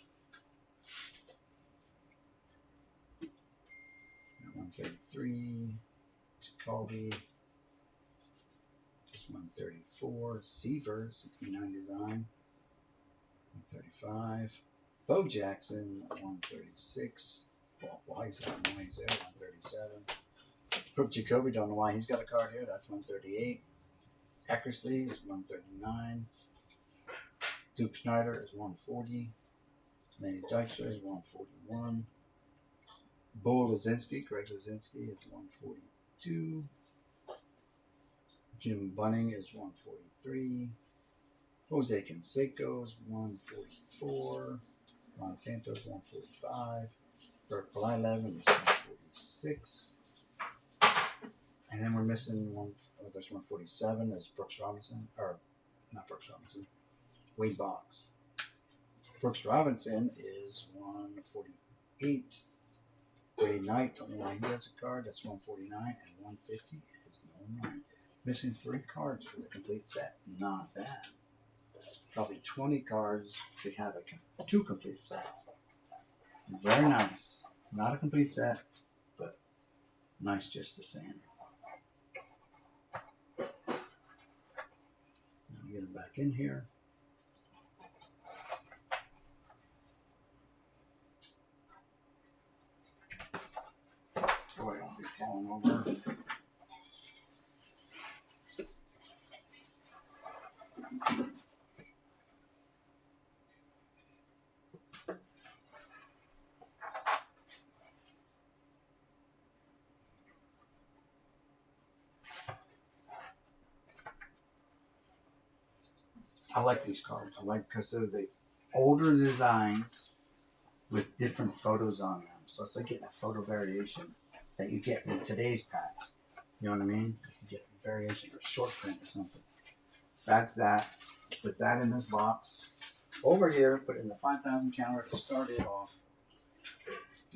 133. Colby. Just 134. Seaver, 69 design. 135. Bo Jackson, 136. Well, why he's there, 137. Brooke Jacoby, don't know why he's got a card here. That's 138. Eckersley is 139. Duke Schneider is 140. Lenny Dykstra is 141. Bo Lazinski, Greg Lazinski is 142. Jim Bunning is 143. Jose Canseco is 144. Ron Santos 145. Bert Blyleven is 146. And then we're missing one. Oh, there's 147. There's Brooks Robinson, or not Brooks Robinson. Wade Boggs. Brooks Robinson is 148. Ray Knight, don't know why he has a card. That's 149 and 150 is no 9. Missing 3 cards for the complete set. Not bad. Probably 20 cards to have 2 complete sets. Very nice. Not a complete set, but nice just the same. Now get them back in here. Boy, I don't be falling over. I like these cards. I like because they're the older designs with different photos on them. So it's like getting a photo variation that you get in today's packs. You know what I mean? You get a variation or short print or something. That's that. Put that in this box. Over here, put it in the 5,000 counter to start it off.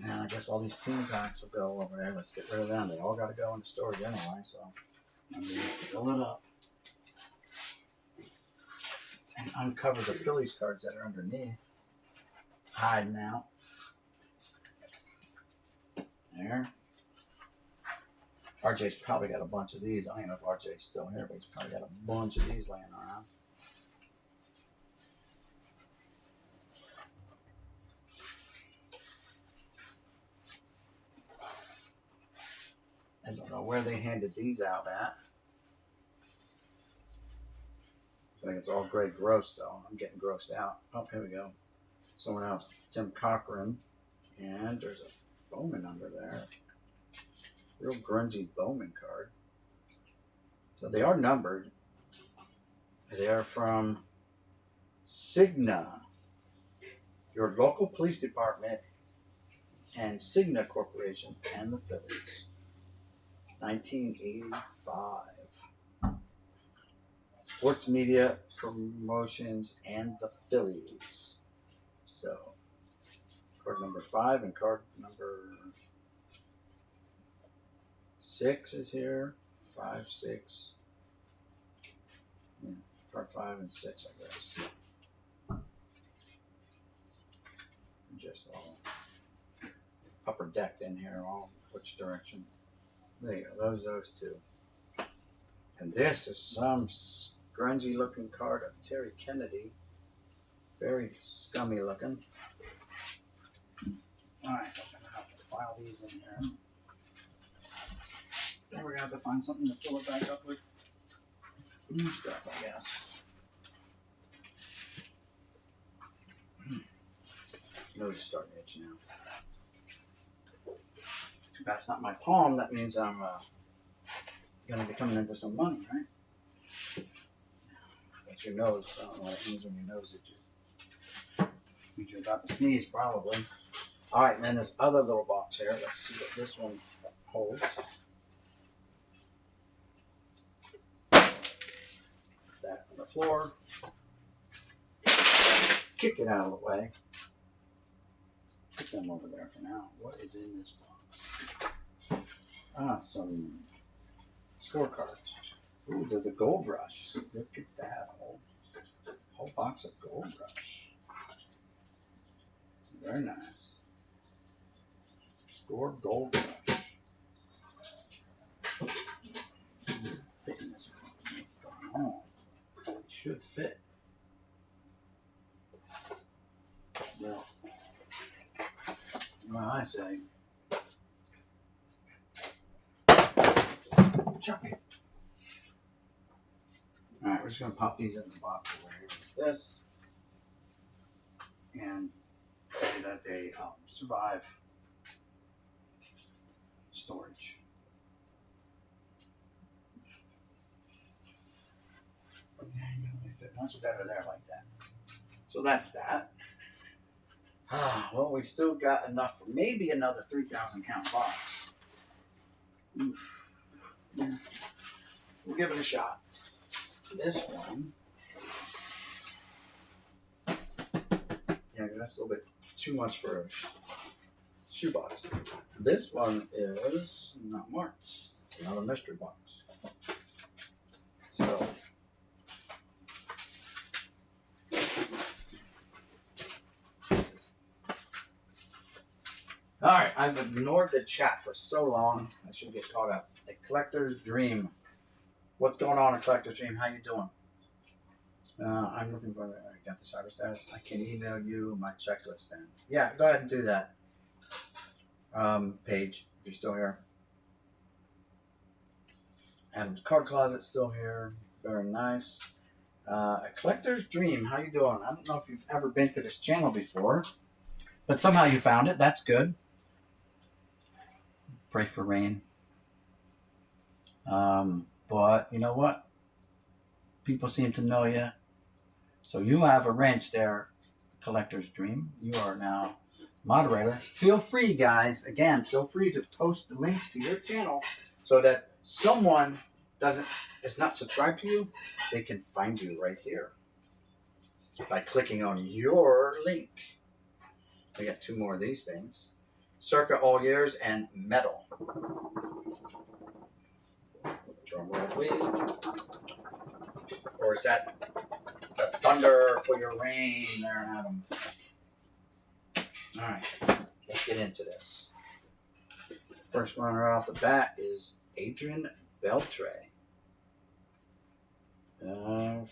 And I guess all these team packs will go over there. Let's get rid of them. They all got to go in the storage anyway, so I'm going to fill it up. And uncover the Phillies cards that are underneath. Hiding out. There. RJ's probably got a bunch of these. I don't even know if RJ's still here, but he's probably got a bunch of these laying around. I don't know where they handed these out at. I think it's all Greg Gross, though. I'm getting grossed out. Oh, here we go. Someone else. Tim Cochran. And there's a Bowman under there. Real grungy Bowman card. So they are numbered. They are from Cigna, your local police department, and Cigna Corporation, and the Phillies. 1985. Sports Media Promotions and the Phillies. So, card number 5 and card number 6 is here. 5, 6. Yeah, card 5 and 6, I guess. Just all upper decked in here, all which direction. There you go, those two. And this is some grungy looking card of Terry Kennedy. Very scummy looking. Alright, I'm gonna have to file these in here. Then we're gonna have to find something to fill it back up with new stuff, I guess. Nose is starting to itch now. Too bad it's not my palm. That means I'm gonna be coming into some money, right? That's your nose. I don't know what it means when your nose itches. Means you're about to sneeze, probably. Alright, and then this other little box here. Let's see what this one holds. That on the floor. Kick it out of the way. Put them over there for now. What is in this box? Ah, some scorecards. Ooh, there's a Gold Rush. Look at that. Whole box of Gold Rush. Very nice. Score Gold Rush. Fitting this one. What's going on? It should fit. Well, I say, chuck it. Alright, we're just going to pop these in the box over here like this. And say that they survive storage. Much better there like that. So that's that. Well, we still got enough for maybe another 3,000 count box. Oof. Yeah. We'll give it a shot. This one, yeah, that's a little bit too much for a shoebox. This one is not marked. It's another mystery box. So, All right, I've ignored the chat for so long. I should get caught up. A collector's dream. What's going on, a collector's dream? How you doing? I'm looking for. I got the cyber status. I can email you my checklist then. Yeah, go ahead and do that. Paige, if you're still here. Adam's card closet's still here. Very nice. A collector's dream. How you doing? I don't know if you've ever been to this channel before, but somehow you found it. That's good. Pray for rain. But you know what? People seem to know you. So you have a wrench there, collector's dream. You are now moderator. Feel free, guys. Again, feel free to post the links to your channel so that someone is not subscribed to you, they can find you right here by clicking on your link. We got 2 more of these things. Circa All Years and Metal. Drum roll, please. Or is that the thunder for your rain there, Adam? All right, let's get into this. First one right off the bat is Adrian Beltre.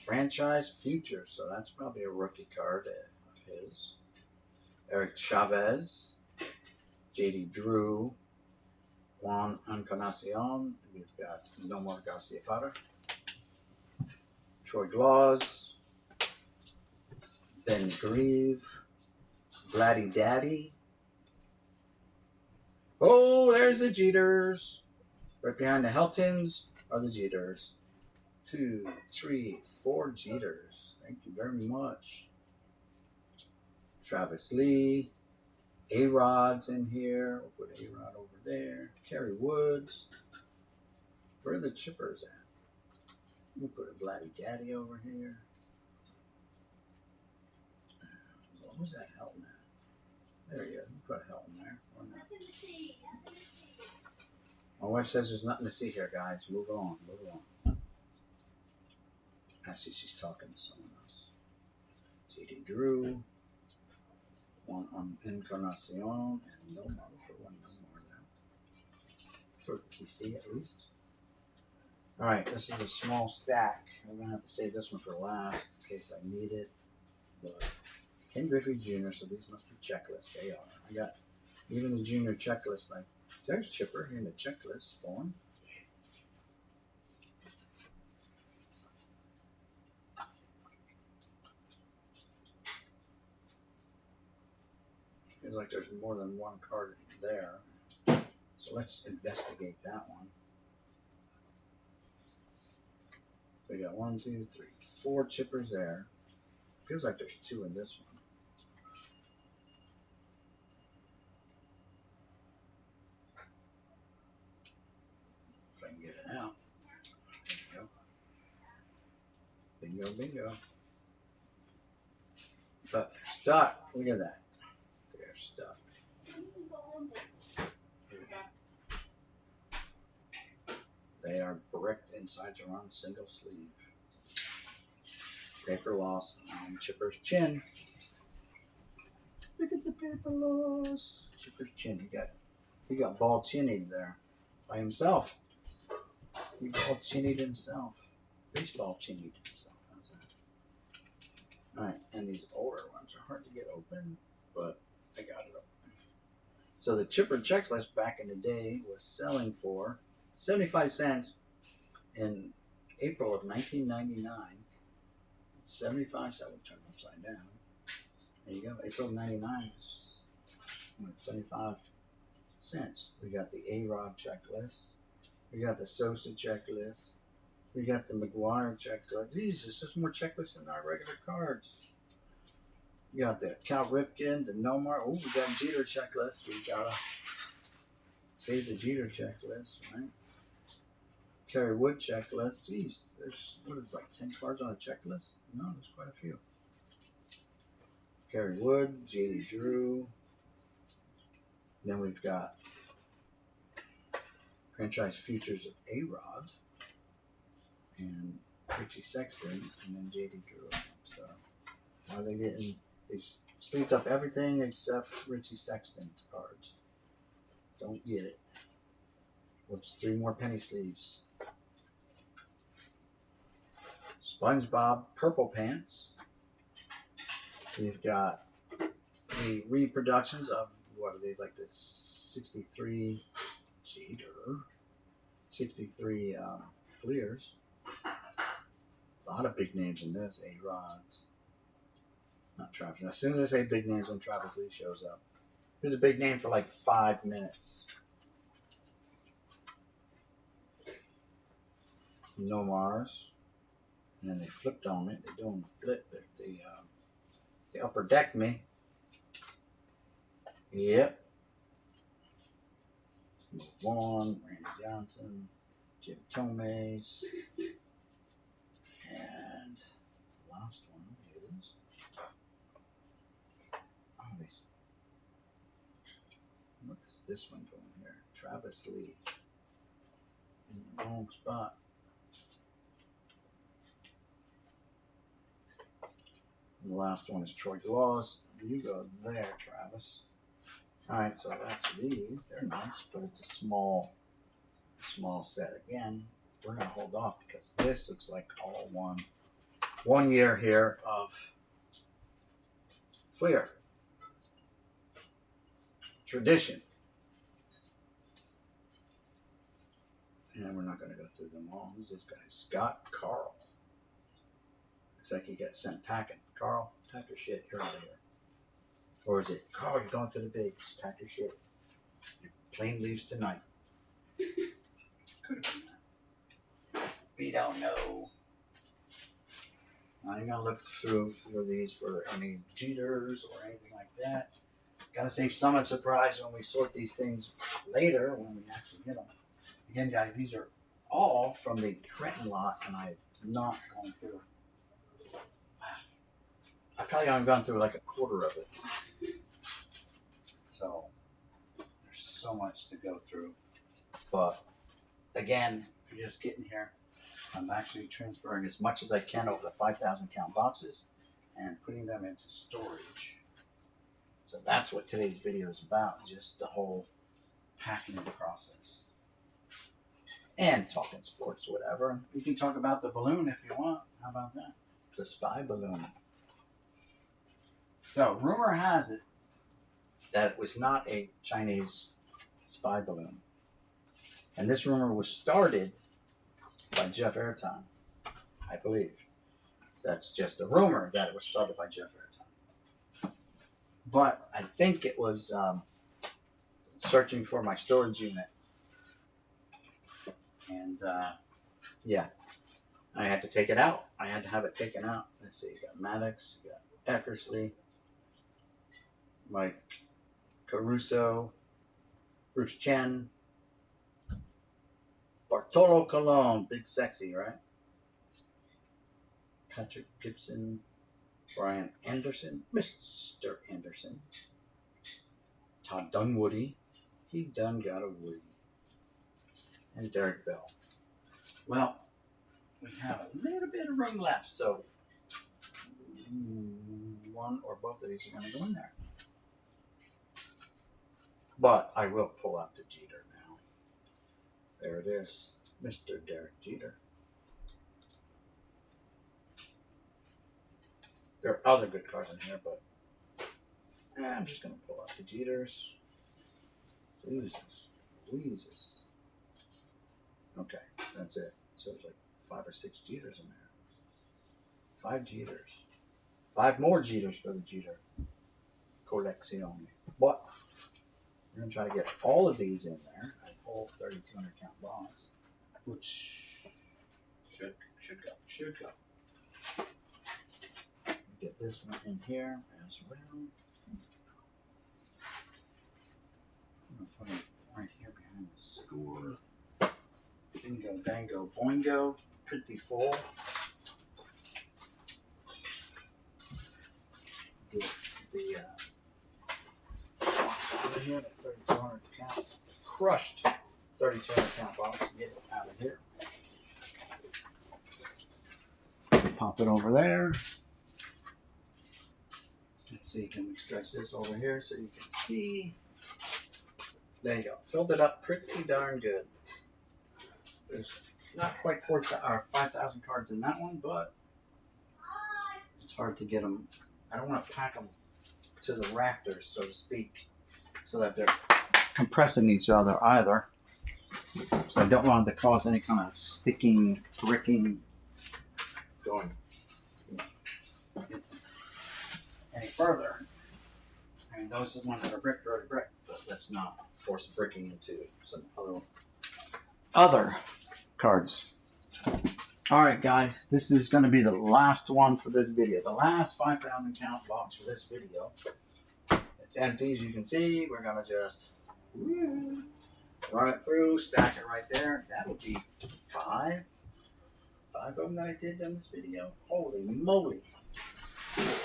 Franchise future, so that's probably a rookie card of his. Eric Chavez, JD Drew, Juan Encarnacion. We've got Nomar Garcia Potter, Troy Glaus, Ben Grieve, Vladdy Daddy. Oh, there's the Jeters. Right behind the Heltons are the Jeters. 2, 3, 4 Jeters. Thank you very much. Travis Lee. A-Rod's in here. We'll put A-Rod over there. Kerry Woods. Where are the chippers at? We'll put a Vladdy Daddy over here. What was that Helton at? There he is. We'll put a Helton there. Nothing to see. Nothing to see. My wife says there's nothing to see here, guys. Move on. Move on. I see she's talking to someone else. JD Drew. One on Encarnacion. And no more. For one, no more there. For PC at least. Alright, this is a small stack. I'm going to have to save this one for last in case I need it. But Ken Griffey Jr., so these must be checklists. They are. I got even the junior checklist. Like, there's Chipper in the checklist form. Feels like there's more than one card there. So let's investigate that one. We got 1, 2, 3, 4 chippers there. Feels like there's 2 in this one. If I can get it out. There we go. Bingo, bingo. But they're stuck. Look at that. They're stuck. They are bricked inside their own single sleeve. Paper loss on Chipper's chin. Look at the paper loss. Chipper's chin. He got ball chinnied there by himself. He ball chinnied himself. Baseball chinnied himself. How's that? Alright, and these older ones are hard to get open, but I got it open. So the Chipper checklist back in the day was selling for 75 cents in April of 1999. 75 cents. We'll turn it upside down. There you go. April of 99 is 75 cents. We got the A-Rod checklist. We got the Sosa checklist. We got the McGuire checklist. Jesus, there's more checklists than our regular cards. We got the Cal Ripken, the Nomar. Oh, we got Jeter checklist. We gotta save the Jeter checklist, right? Kerry Wood checklist. Jeez, there's like 10 cards on a checklist? No, there's quite a few. Kerry Wood, JD Drew. Then we've got franchise futures of A-Rod and Richie Sexton, and then JD Drew. So now they sleeved up everything except Richie Sexton's cards. Don't get it. What's 3 more penny sleeves? SpongeBob Purple Pants. We've got the reproductions of, what are these, like the 63 Jeter, 63 Fleers. A lot of big names in this. A-Rods. Not Travis. As soon as I say big names when Travis Lee shows up. Here's a big name for like 5 minutes. No Mars. And then they flipped on me. They're doing the flip. They upper decked me. Yep. Vaughn, Randy Johnson, Jim Tomes, and the last one is what is this one going here? Travis Lee in the wrong spot. And the last one is Troy Gloss. You go there, Travis. Alright, so that's these. They're nice, but it's a small set. Again, we're going to hold off because this looks like all one year here of Fleer. Tradition. And we're not going to go through them all. Who's this guy? Scott Carl. Looks like he got sent packing. Carl, pack your shit. You're out of here. Or is it, Carl, you're going to the bigs. Pack your shit. Your plane leaves tonight. Could have been that. We don't know. I ain't gonna look through these for any Jeters or anything like that. Gotta save some of the surprise when we sort these things later when we actually get them. Again, guys, these are all from the Trenton lot, and I've not gone through. I've probably only gone through like a quarter of it. So there's so much to go through. But again, if you're just getting here, I'm actually transferring as much as I can over the 5,000 count boxes and putting them into storage. So that's what today's video is about, just the whole packing process. And talking sports, whatever. You can talk about the balloon if you want. How about that? The spy balloon. So, rumor has it that it was not a Chinese spy balloon. And this rumor was started by Jeff Airtime, I believe. That's just a rumor that it was started by Jeff Airtime. But I think it was searching for my storage unit. And, yeah, I had to take it out. I had to have it taken out. Let's see, you got Maddox, you got Eckersley, Mike Caruso, Bruce Chen, Bartolo Colon, big sexy, right? Patrick Gibson, Brian Anderson, Mr. Anderson, Todd Dunwoody, he done got a Woody, and Derek Bell. Well, we have a little bit of room left, so one or both of these are going to go in there. But I will pull out the Jeter now. There it is, Mr. Derek Jeter. There are other good cards in here, but I'm just going to pull out the Jeters. Jesus. Okay, that's it. So there's like 5 or 6 Jeters in there. 5 Jeters. 5 more Jeters for the Jeter collection. But we're going to try to get all of these in there. A whole 3,200 count box, which should go. Get this one in here as well. I'm going to put it right here behind the score. Bingo, bango, boingo. Pretty full. Get the box out of here, that 3,200 count. Crushed 3,200 count box. Get it out of here. Pop it over there. Let's see, can we stretch this over here so you can see? There you go. Filled it up pretty darn good. There's not quite 5,000 cards in that one, but it's hard to get them. I don't want to pack them to the rafters, so to speak, so that they're compressing each other either. So I don't want it to cause any kind of sticking, bricking, going any further. I mean, those are the ones that are bricked, already bricked, but let's not force bricking into some other cards. All right, guys, this is going to be the last one for this video. The last 5,000 count box for this video. It's empty, as you can see. We're going to just run it through, stack it right there. That'll be five of them that I did in this video. Holy moly.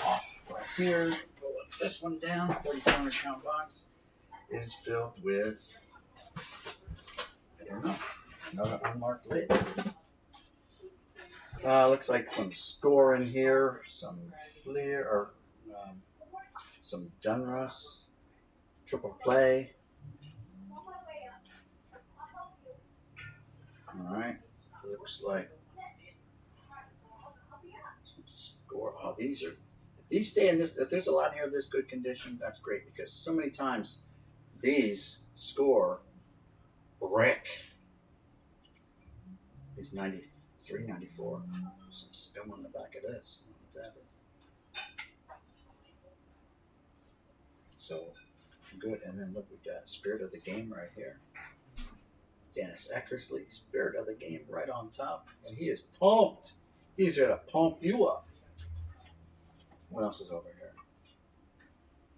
Off right here. Pull this one down. 3,500 count box is filled with, I don't know, another unmarked lid. Looks like some score in here, some Fleer, or some Dunruss, triple play. Alright, looks like some score. Oh, these stay in this. If there's a lot here of this good condition, that's great, because so many times these score brick. These 93, 94. Some scum on the back of this. What's that? So good. And then look, we got Spirit of the Game right here. Dennis Eckersley, Spirit of the Game right on top. And he is pumped. He's here to pump you up. What else is over here?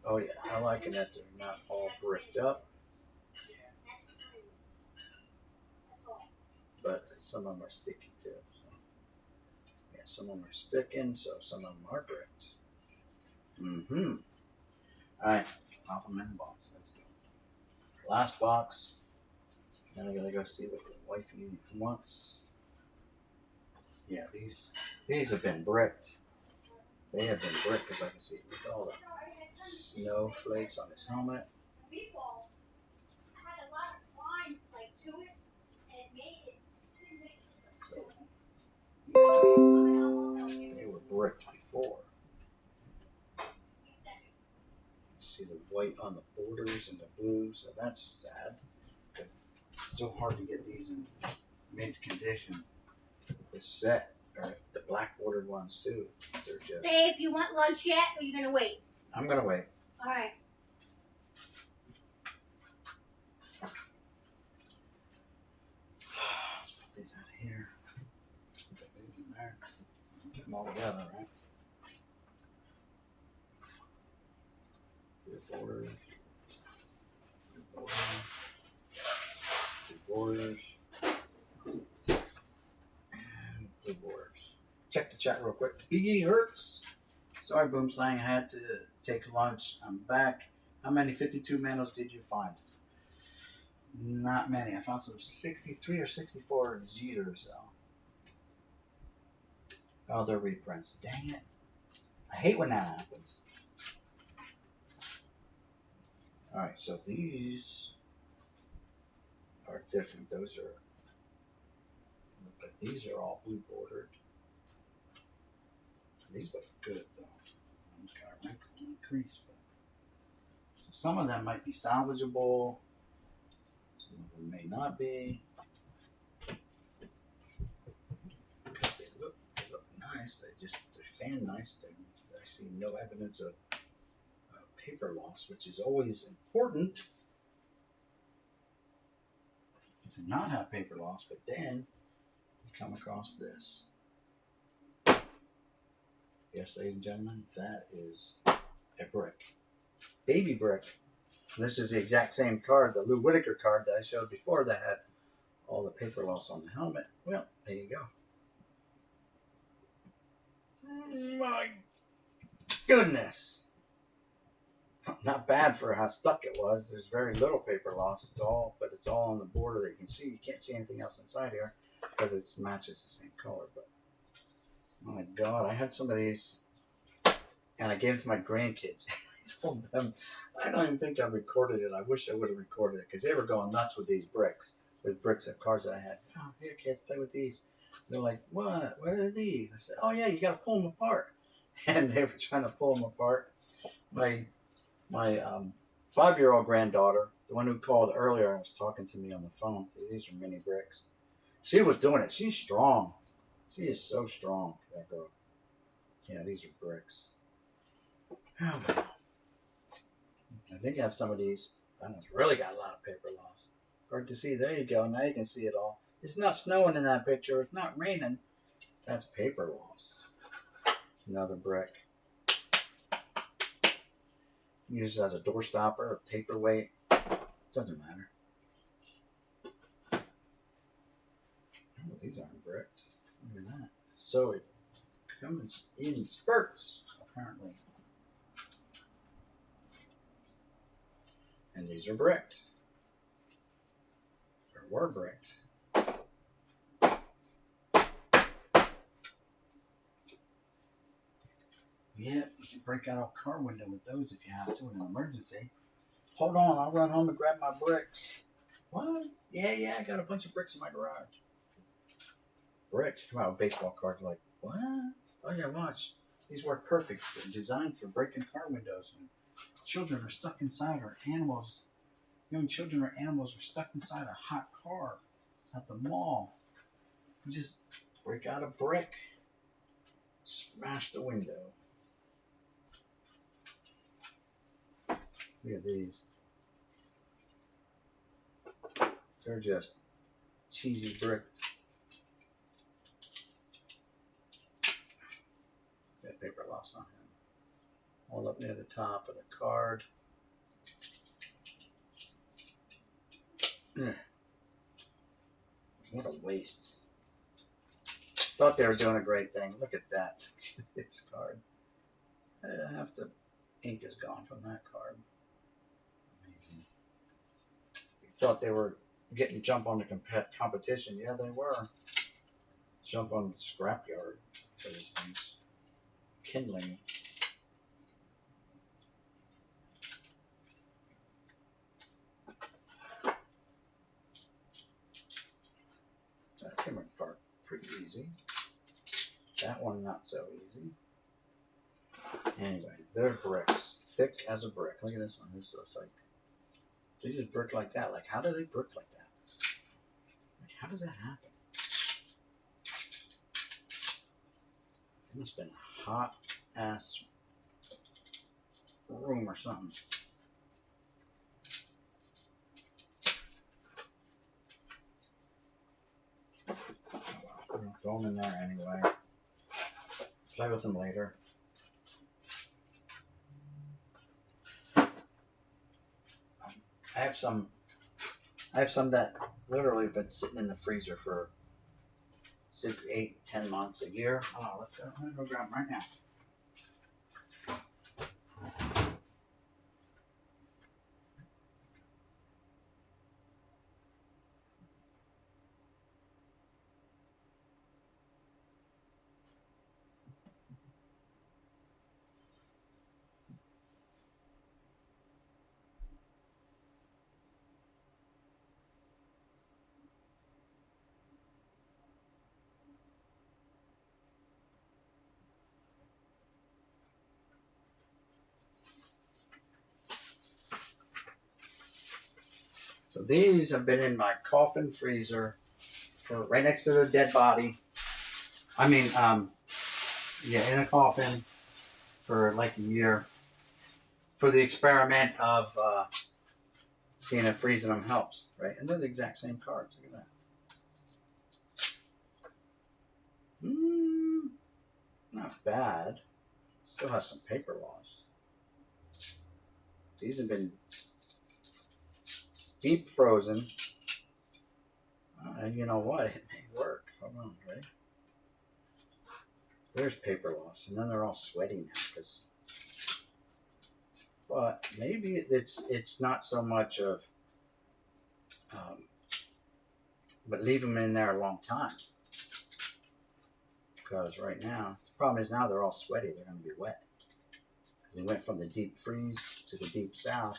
Oh yeah, I like it that they're not all bricked up. But some of them are sticky too. So. Yeah, some of them are sticking, so some of them are bricked. Alright, pop them in the box. Let's go. Last box. Then I gotta go see what the wifey wants. Yeah, these have been bricked. They have been bricked, because I can see look at all the snowflakes on his helmet. They were bricked before. See the white on the borders and the blue, so that's sad, because it's so hard to get these in mint condition. The set, or the black bordered ones too, they're just... Babe, you want lunch yet, or are you gonna wait? I'm gonna wait. All right. Let's put these out of here. Put these in there. Get them all together, right? Blue borders. Blue borders. And blue borders. Check the chat real quick. BE Hertz. Sorry, Boomslang, I had to take lunch. I'm back. How many 52 manuals did you find? Not many. I found some 63 or 64 Jeters, though. Oh, they're reprints. Dang it. I hate when that happens. Alright, so these are different. Those are... But these are all blue bordered. These look good, though. One's got a wrinkle and a crease. But... So some of them might be salvageable. Some of them may not be. Because they look nice. They're fan nice. I see no evidence of paper loss, which is always important to not have paper loss. But then you come across this. Yes, ladies and gentlemen, that is a brick. Baby brick. And this is the exact same card, the Lou Whitaker card that I showed before that had all the paper loss on the helmet. Well, there you go. My goodness. Not bad for how stuck it was. There's very little paper loss. It's all on the border that you can see. You can't see anything else inside here because it matches the same color. But my God, I had some of these, and I gave them to my grandkids. told them, I don't even think I recorded it. I wish I would have recorded it because they were going nuts with these bricks, with bricks and cars that I had. Oh, here, kids, play with these. They're like, what? What are these? I said, oh, yeah, you got to pull them apart. And they were trying to pull them apart. My 5-year-old granddaughter, the one who called earlier and was talking to me on the phone, these are mini bricks. She was doing it. She's strong. She is so strong, that girl. Yeah, these are bricks. Oh, man. I think I have some of these. That one's really got a lot of paper loss. Hard to see. There you go. Now you can see it all. It's not snowing in that picture. It's not raining. That's paper loss. Another brick. Use it as a door stopper or paperweight. Doesn't matter. Oh, these aren't bricked. Look at that. So it comes in spurts, apparently. And these are bricked. Or were bricked. Yeah, you can break out a car window with those if you have to in an emergency. Hold on, I'll run home and grab my bricks. What? Yeah, I got a bunch of bricks in my garage. Bricks? Come out with baseball cards like, what? Oh yeah, watch. These work perfect. They're designed for breaking car windows. And children are stuck inside, or animals, young children or animals are stuck inside a hot car at the mall. You just break out a brick, smash the window. Look at these. They're just cheesy brick. Got paper loss on him. All up near the top of the card. Ugh. What a waste. Thought they were doing a great thing. Look at that. This card. Half the ink is gone from that card. Amazing. Thought they were getting jump on the competition. Yeah, they were. Jump on the scrapyard for these things. Kindling. That came apart pretty easy. That one not so easy. Anyway, they're bricks. Thick as a brick. Look at this one. This looks like they just brick like that. Like, how do they brick like that? Like, how does that happen? It must have been a hot ass room or something. Oh, well, we'll throw them in there anyway. Play with them later. I have some that literally been sitting in the freezer for 6, 8, 10 months, a year. Oh, let's go. I'm gonna go grab them right now. So these have been in my coffin freezer for right next to the dead body. I mean, in a coffin for like a year for the experiment of seeing if freezing them helps, right? And they're the exact same cards. Look at that. Not bad. Still has some paper loss. These have been deep frozen. And you know what? It may work. Hold on, right? There's paper loss, and then they're all sweaty now. But maybe it's not so much of, but leave them in there a long time. Because right now, the problem is now they're all sweaty. They're going to be wet. Because he went from the deep freeze to the deep south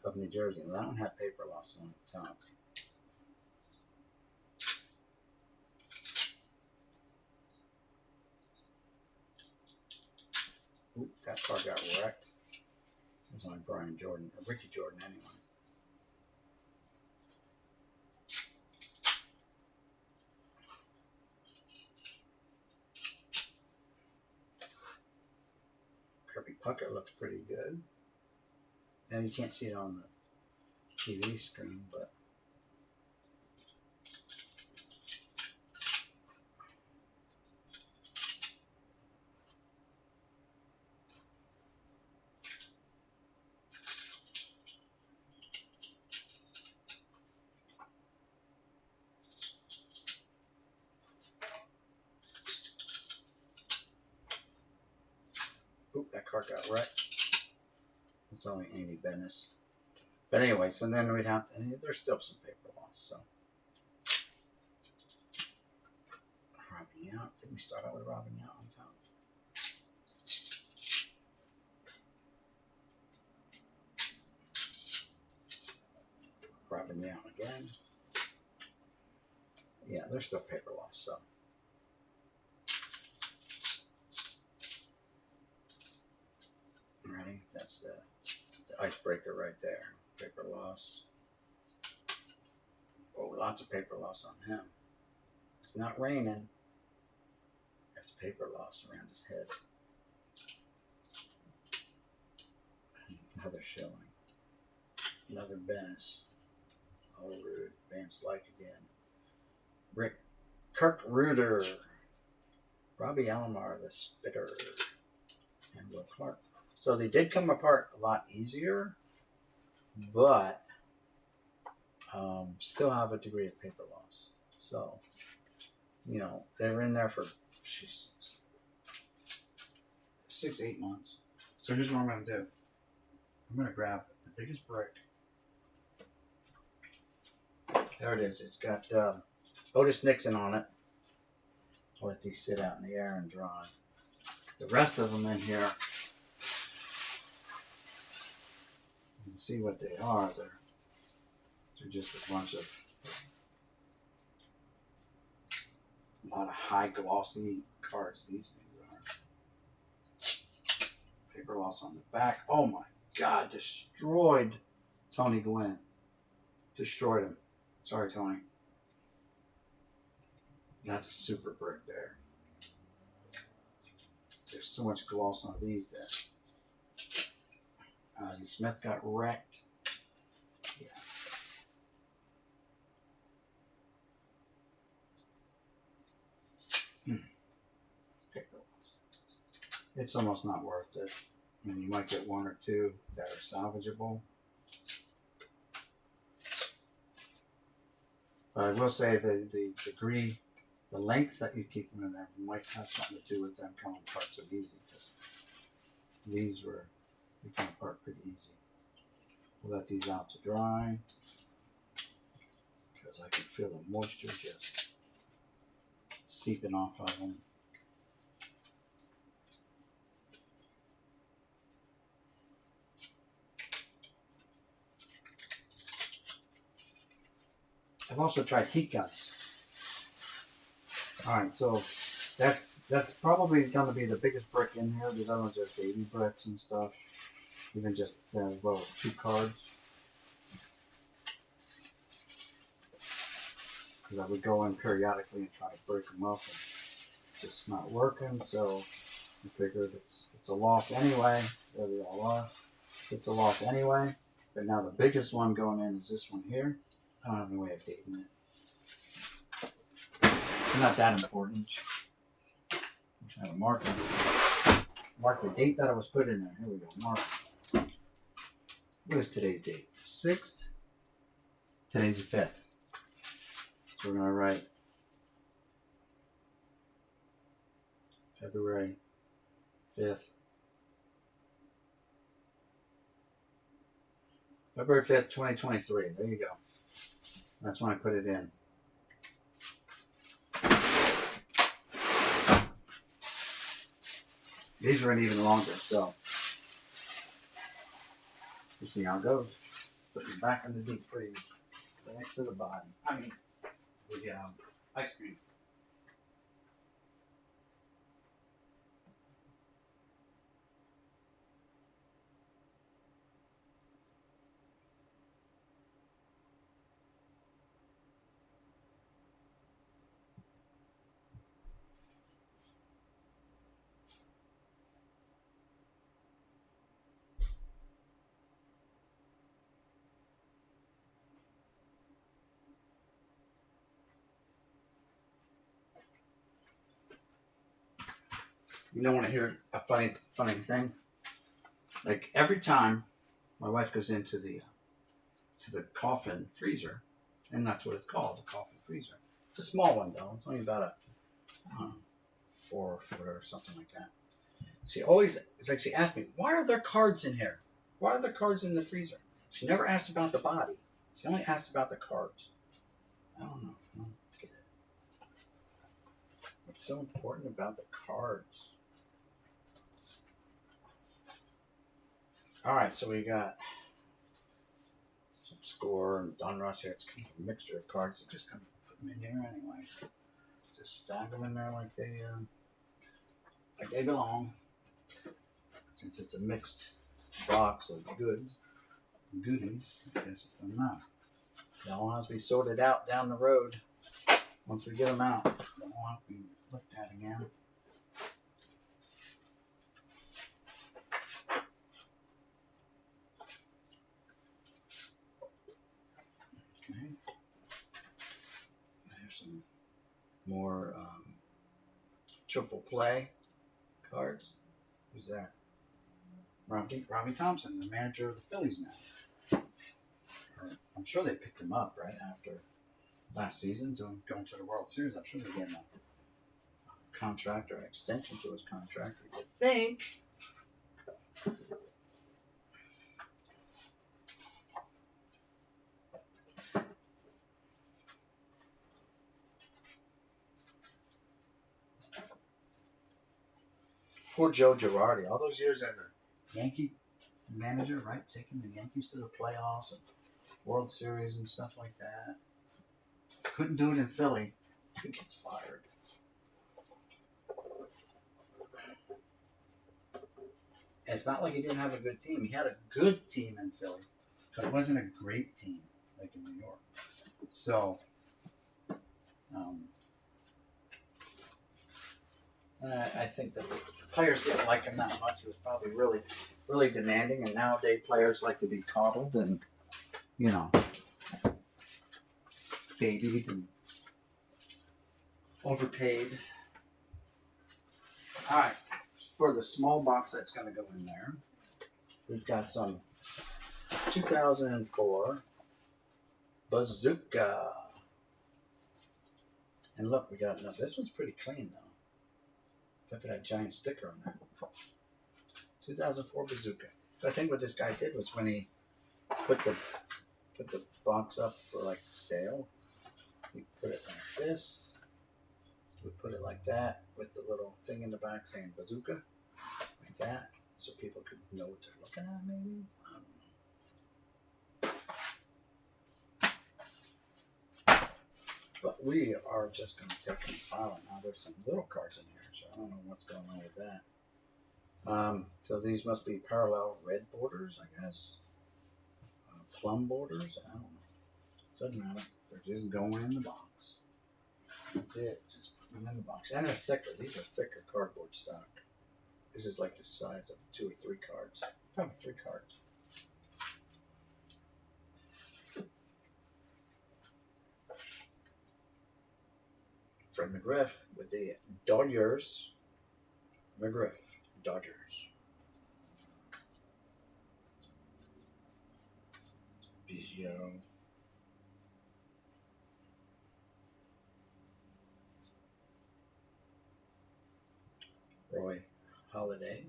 of New Jersey. And that one had paper loss on the top. Oop, that car got wrecked. It was on Brian Jordan, or Ricky Jordan anyway. Kirby Puckett looks pretty good. Now you can't see it on the TV screen, but oop, that car got wrecked. It's only Amy Bennis. But anyway, so then we'd have to, there's still some paper loss, so. Robbing out. Did we start out with robbing out on top? Robbing out again. Yeah, there's still paper loss, so. Ready? That's the icebreaker right there. Paper loss. Oh, lots of paper loss on him. It's not raining. There's paper loss around his head. Another showing. Another Bennis. Oh, rude. Vance Like again. Kirk Reuter. Robbie Alomar, the Spitter. And Will Clark. So they did come apart a lot easier, but still have a degree of paper loss. So, you know, they were in there for 6-8 months. So here's what I'm going to do. I'm going to grab the biggest brick. There it is. It's got Otis Nixon on it. I'll let these sit out in the air and dry. The rest of them in here, you can see what they are. They're just a bunch of a lot of high glossy cards. These things are. Paper loss on the back. Oh my God! Destroyed Tony Gwynn. Destroyed him. Sorry, Tony. That's a super brick there. There's so much gloss on these there. Ozzie Smith got wrecked. Yeah. It's almost not worth it. I mean, you might get one or two that are salvageable. But I will say the degree, the length that you keep them in there might have something to do with them coming apart so easy. These they come apart pretty easy. We'll let these out to dry because I can feel the moisture just seeping off of them. I've also tried heat guns. Alright, so that's probably going to be the biggest brick in here. These other ones are baby bricks and stuff. Even just well, 2 cards. Because I would go in periodically and try to break them up, and it's just not working. So I figured it's a loss anyway. There they all are. It's a loss anyway. But now the biggest one going in is this one here. I don't have any way of dating it. It's not that important. I'm trying to mark it. Mark the date that it was put in there. Here we go. Mark. What is today's date? 6th. Today's the 5th. So we're going to write February 5th. February 5th, 2023. There you go. That's when I put it in. These are even longer, so we'll see how it goes. Put them back in the deep freeze, next to the bottom. I mean, the ice cream. You don't want to hear a funny thing? Like every time my wife goes into the coffin freezer, and that's what it's called, a coffin freezer. It's a small one though. It's only about a 4 foot or something like that. It's like she asked me, why are there cards in here? Why are there cards in the freezer? She never asked about the body. She only asked about the cards. I don't know. I don't get it. What's so important about the cards? All right, so we got some score and Donruss here. It's kind of a mixture of cards. So just kind of put them in here anyway. Just stack them in there like they belong. Since it's a mixed box of goodies, I guess it's enough. They all have to be sorted out down the road. Once we get them out, they all have to be looked at again. Okay. I have some more triple play cards. Who's that? Robbie Thompson, the manager of the Phillies now. I'm sure they picked him up right after last season, going to the World Series. I'm sure they're getting a contract or an extension to his contract. I think. Poor Joe Girardi. All those years as a Yankee manager, right? Taking the Yankees to the playoffs and World Series and stuff like that. Couldn't do it in Philly and gets fired. And it's not like he didn't have a good team. He had a good team in Philly, but it wasn't a great team like in New York. So, I think that the players didn't like him that much. He was probably really, really demanding. And nowadays, players like to be coddled and, babied and overpaid. All right, for the small box that's going to go in there, we've got some 2004 Bazooka. And look, we got this one's pretty clean though. Look at that giant sticker on there. 2004 Bazooka. So I think what this guy did was when he put the box up for like sale, he put it like this. We put it like that with the little thing in the back saying Bazooka, like that, so people could know what they're looking at. Maybe I don't know. But we are just going to take them file. Now there's some little cards in here, so I don't know what's going on with that. So these must be parallel red borders, I guess. Plum borders, I don't know. Doesn't matter. They're just going in the box. That's it. Just put them in the box. And they're thicker. These are thicker cardboard stock. This is like the size of 2 or 3 cards. Probably 3 cards. Fred McGriff with the Dodgers. McGriff, Dodgers. Biggio. Roy Holiday.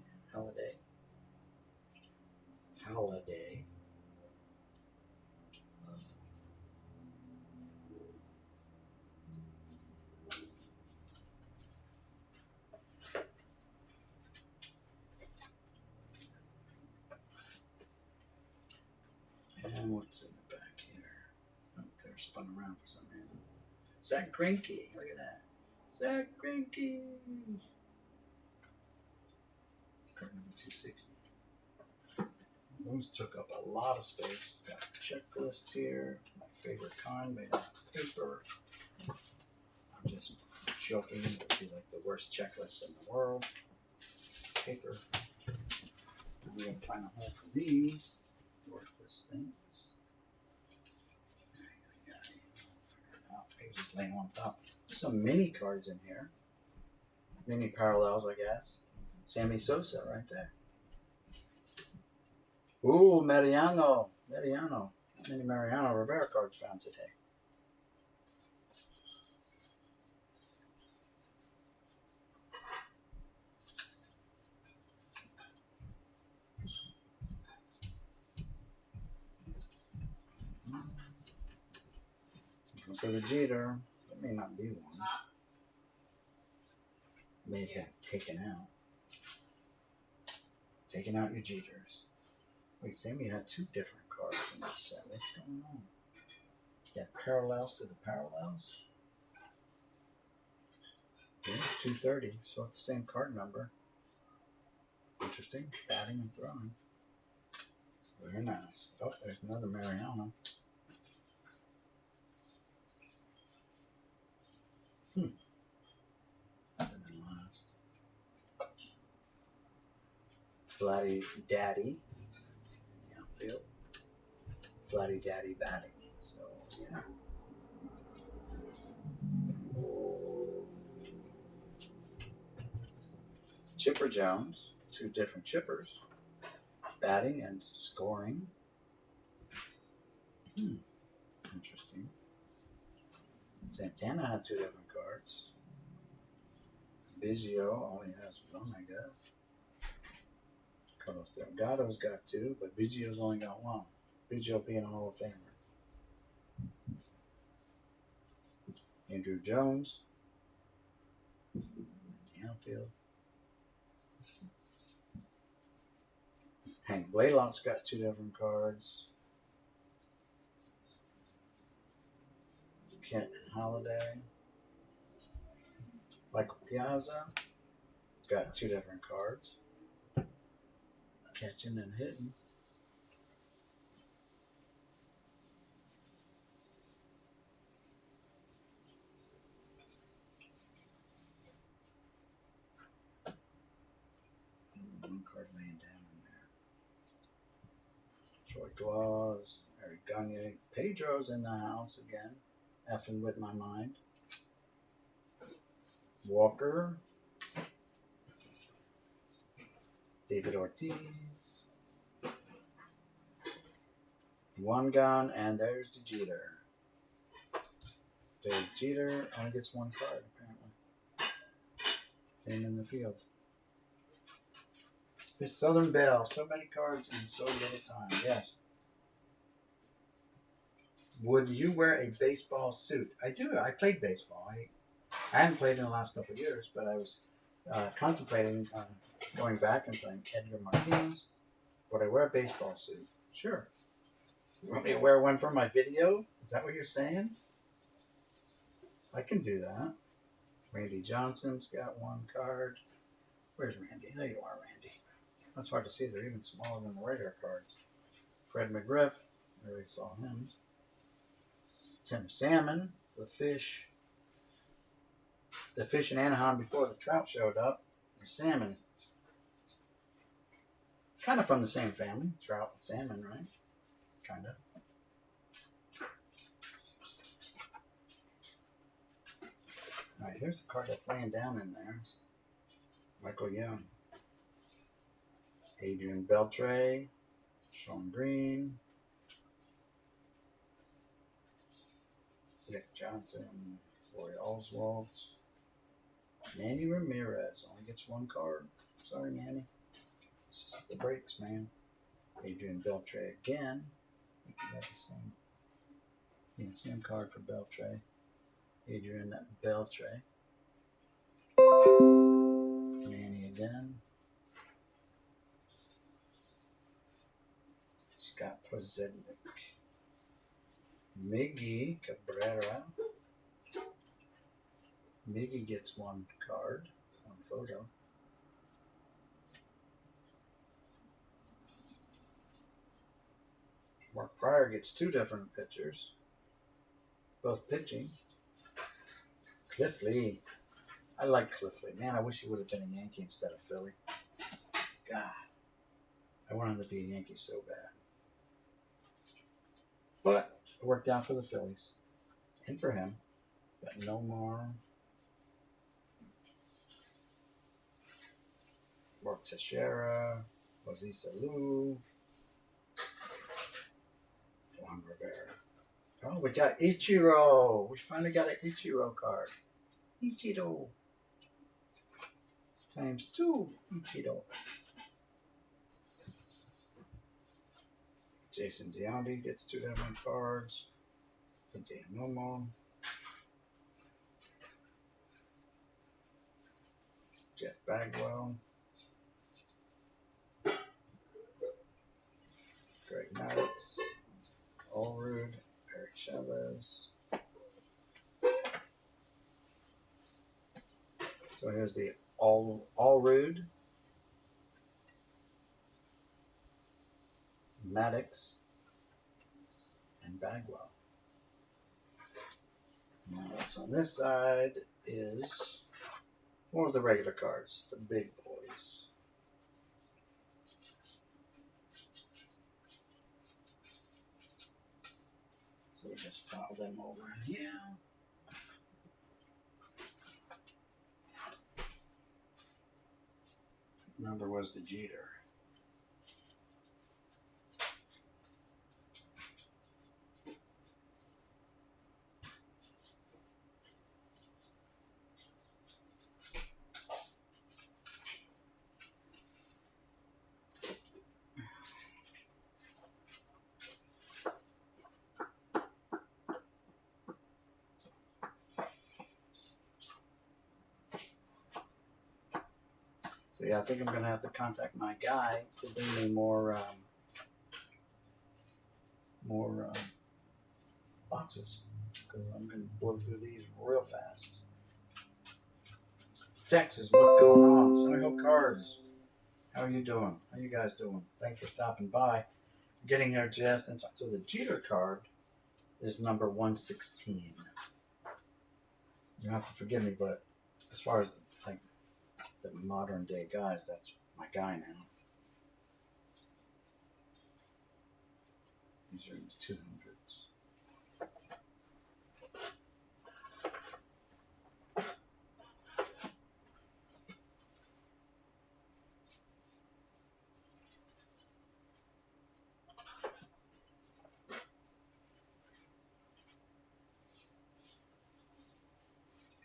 And what's in the back here? Oh, they're spun around for some reason. Zach Greinke. Look at that. Zach Greinke. Card number 260. Those took up a lot of space. Got checklists here. My favorite kind made out of paper. I'm just joking. It would be like the worst checklist in the world. Paper. I'm going to find a hole for these. Worthless things. Maybe just lay them on top. There's some mini cards in here. Mini parallels, I guess. Sammy Sosa right there. Ooh, Mariano. Many Mariano Rivera cards found today. So the Jeter, it may not be one. May have taken out. Taking out your Jeters. Wait, Sammy had two different cards in this set. What's going on? Yeah, parallels to the parallels. Yeah, 230. So it's the same card number. Interesting. Batting and throwing. Very nice. Oh, there's another Mariano. Nothing been lost. Flatty Daddy in the outfield. Flatty Daddy batting. So, yeah. Chipper Jones. Two different chippers. Batting and scoring. Interesting. Santana had two different cards. Biggio only has one, I guess. Carlos Delgado's got two, but Biggio's only got one. Biggio being a Hall of Famer. Andrew Jones. The outfield. Hank Blaylock's got two different cards. Kent Holiday. Michael Piazza got two different cards. Catching and hitting. One card laying down in there. Troy Glaus, Eric Gagne. Pedro's in the house again. Effing with my mind. Walker. David Ortiz. One gone, and there's the Jeter. Derek Jeter only gets one card, apparently. Staying in the field. This Southern Belle, so many cards in so little time. Yes. Would you wear a baseball suit? I do. I played baseball. I haven't played in the last couple of years, but I was contemplating going back and playing Edgar Martinez. Would I wear a baseball suit? Sure. You want me to wear one for my video? Is that what you're saying? I can do that. Randy Johnson's got one card. Where's Randy? There you are, Randy. That's hard to see. They're even smaller than the regular cards. Fred McGriff. I already saw him. Tim Salmon. The fish. The fish in Anaheim before the trout showed up. Or salmon. Kind of from the same family. Trout and salmon, right? Kind of. Alright, here's the card that's laying down in there. Michael Young. Adrian Beltre. Sean Green. Dick Johnson. Roy Oswalt. Manny Ramirez. Only gets one card. Sorry, Manny. It's just the breaks, man. Adrian Beltre again. I think we got the same card for Beltre. Adrian Beltre. Manny again. Scott Pozednik. Miggy Cabrera. Miggy gets one card, one photo. Mark Pryor gets two different pitchers, both pitching. Cliff Lee. I like Cliff Lee. Man, I wish he would have been a Yankee instead of Philly. God, I wanted to be a Yankee so bad. But it worked out for the Phillies. And for him. Got no more. Mark Teixeira. Jose Salou. Juan Rivera. Oh, we got Ichiro. We finally got an Ichiro card. Ichiro. Times 2. Ichiro. Jason Giambi gets two different cards. Hideo Nomo. Jeff Bagwell. Greg Maddox. Allrood. Eric Chavez. So here's the Allrood. Maddox. And Bagwell. Now, so on this side is more of the regular cards, the big boys. So we just file them over in here. Number was the Jeter. So yeah, I think I'm gonna have to contact my guy to bring me more boxes because I'm gonna blow through these real fast. Texas, what's going on? Sunny Hill Cards, how are you doing? How you guys doing? Thanks for stopping by. I'm getting here just in time. So the Jeter card is number 116. You have to forgive me, but as far as the modern day guys, that's my guy now. These are in the 200s.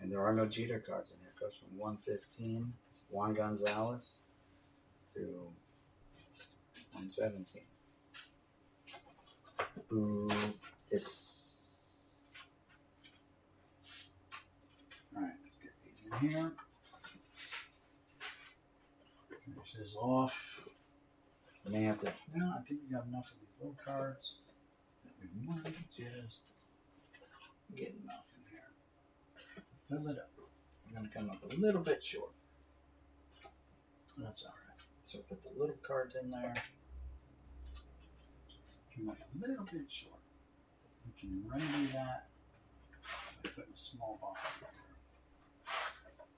And there are no Jeter cards in here. It goes from 115, Juan Gonzalez, to 117. Boo. This. Alright, let's get these in here. Finish this off. We may have to. No, I think we got enough of these little cards that we might just get enough in here. Fill it up. We're going to come up a little bit short. That's alright. So put the little cards in there. Come up a little bit short. We can remedy that by putting a small box in there.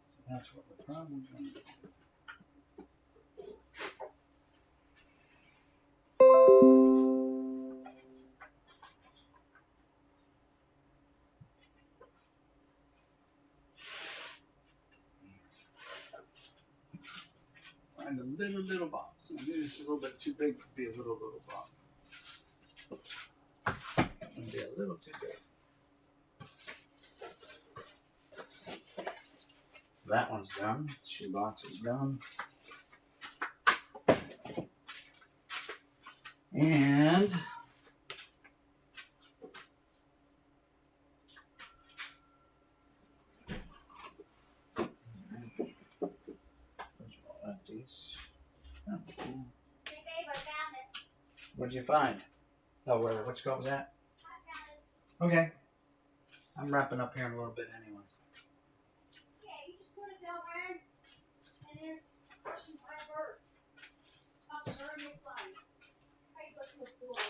So that's what we're probably going to do. Find a little box. Maybe it's a little bit too big to be a little box. It's going to be a little too big. That one's done. Shoebox is done. And these. Oh, cool. Hey babe, I found it. What'd you find? Oh, where? Which card was that? I found it. Okay. I'm wrapping up here in a little bit anyway. Yeah, you just put it down there, and then some fiber. I'll serve you fine. I go to the floor.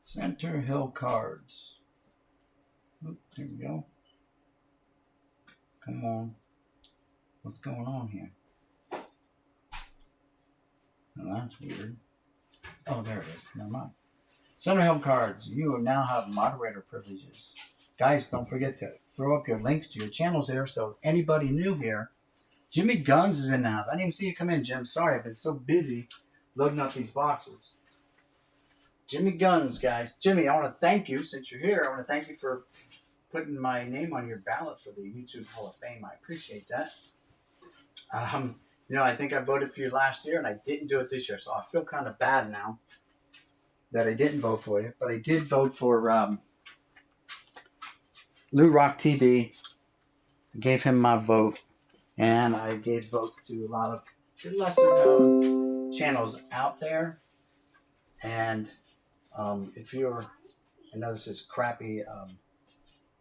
Center Hill cards. Oop, there we go. Come on. What's going on here? Oh, that's weird. Oh, there it is. Never mind. Center Hill cards. You now have moderator privileges. Guys, don't forget to throw up your links to your channels here. So anybody new here, Jimmy Guns is in the house. I didn't even see you come in, Jim. Sorry, I've been so busy loading up these boxes. Jimmy Guns, guys. Jimmy, I want to thank you since you're here. I want to thank you for putting my name on your ballot for the YouTube Hall of Fame. I appreciate that. I think I voted for you last year, and I didn't do it this year, so I feel kind of bad now that I didn't vote for you. But I did vote for Lou Rock TV. I gave him my vote, and I gave votes to a lot of lesser-known channels out there. And if you're, I know this is a crappy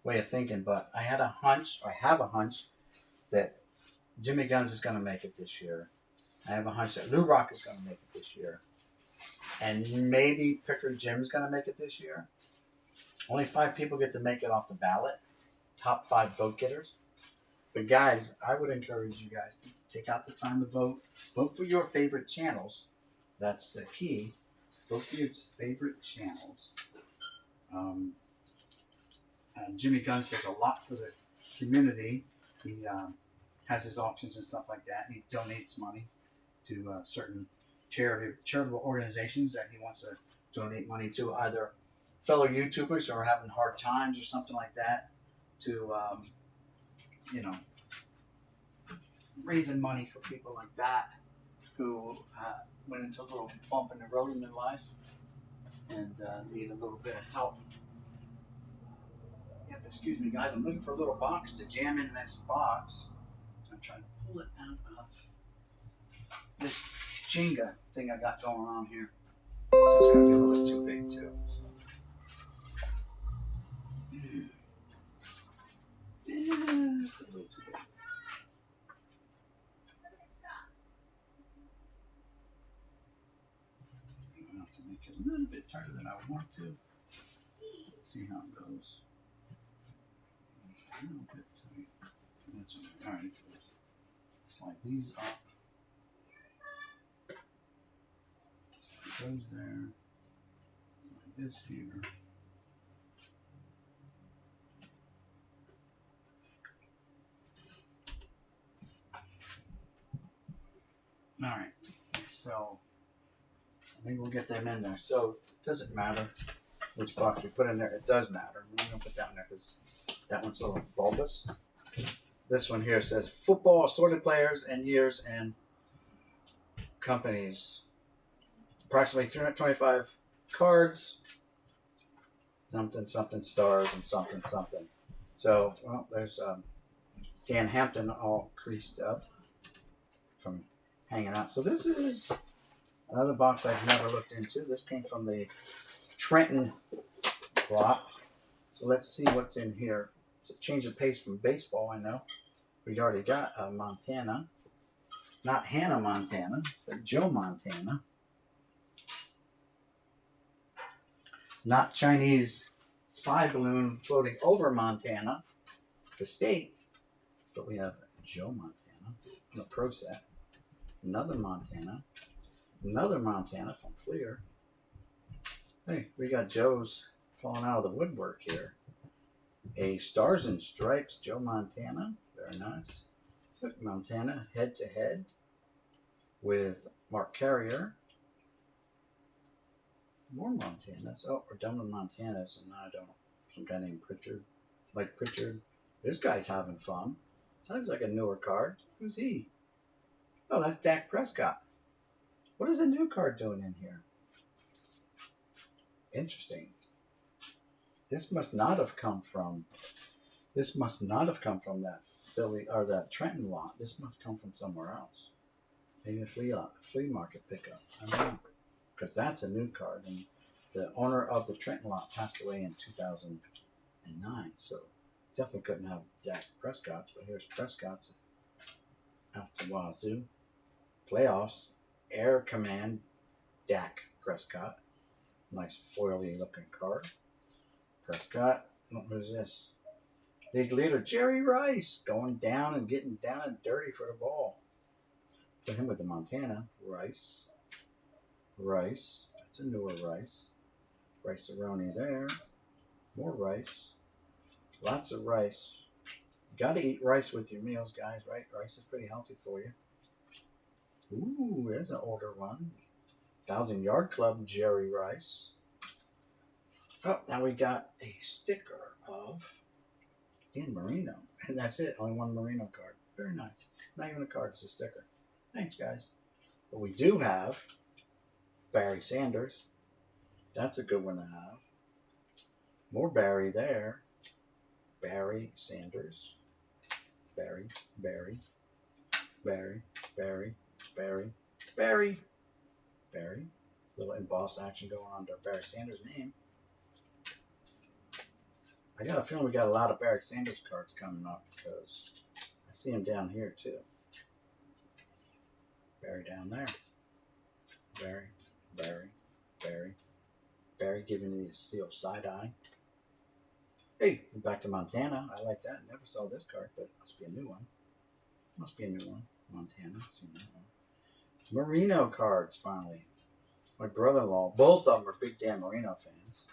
way of thinking, but I have a hunch that Jimmy Guns is going to make it this year. I have a hunch that Lou Rock is going to make it this year. And maybe Picker Jim's going to make it this year. Only 5 people get to make it off the ballot. Top 5 vote getters. But guys, I would encourage you guys to take out the time to vote. Vote for your favorite channels. That's the key. Vote for your favorite channels. Jimmy Guns does a lot for the community. He has his auctions and stuff like that. He donates money to certain charitable organizations that he wants to donate money to, either fellow YouTubers who are having hard times or something like that, to raising money for people like that who went into a little bump in the road in their life and need a little bit of help. You have to excuse me, guys. I'm looking for a little box to jam in this box. I'm trying to pull it out of this Jenga thing I got going on here. This is going to be a little bit too big, too. So. Yeah, a little too big. I have to make it a little bit tighter than I want to. See how it goes. A little bit tight. That's all right. So slide these up. Goes there. Like this here. All right. So I think we'll get them in there. So it doesn't matter which box we put in there. It does matter. We're going to put that in there because that one's a little bulbous. This one here says football, assorted players and years and companies. Approximately 325 cards. Something, something stars and something, something. So, well, there's Dan Hampton all creased up from hanging out. So this is another box I've never looked into. This came from the Trenton lot. So let's see what's in here. It's a change of pace from baseball, I know. We already got Montana. Not Hannah Montana, but Joe Montana. Not Chinese spy balloon floating over Montana, the state. But we have Joe Montana in a pro set. Another Montana from Fleer. Hey, we got Joe's falling out of the woodwork here. A Stars and Stripes Joe Montana, very nice. Look, Montana head to head with Mark Carrier. More Montanas. Oh, we're done with Montanas, and now I don't know. Some guy named Pritchard. Like Pritchard. This guy's having fun. Sounds like a newer card. Who's he? Oh, that's Dak Prescott. What is a new card doing in here? Interesting. This must not have come from that Philly or that Trenton lot. This must come from somewhere else. Maybe a flea market pickup. I don't know. Because that's a new card. And the owner of the Trenton lot passed away in 2000. and 9. So definitely couldn't have Dak Prescott's, but here's Prescott's out the wazoo. Playoffs, Air Command, Dak Prescott. Nice foily looking card. Prescott, who's this? Big leader, Jerry Rice, going down and getting down and dirty for the ball. Put him with the Montana. Rice. That's a newer Rice. Rice-a-roni there. More rice. Lots of rice. You got to eat rice with your meals, guys, right? Rice is pretty healthy for you. Ooh, there's an older one. 1,000-Yard Club, Jerry Rice. Oh, now we got a sticker of Dan Marino. And that's it. Only one Marino card. Very nice. Not even a card, it's a sticker. Thanks, guys. But we do have Barry Sanders. That's a good one to have. More Barry there. Barry Sanders. Barry. Little embossed action going on to Barry Sanders' name. I got a feeling we got a lot of Barry Sanders cards coming up because I see him down here too. Barry down there. Barry giving me the seal side eye. Hey, back to Montana. I like that. Never saw this card, but it must be a new one. Montana. Seen that one. Marino cards finally. My brother-in-law, both of them are big Dan Marino fans.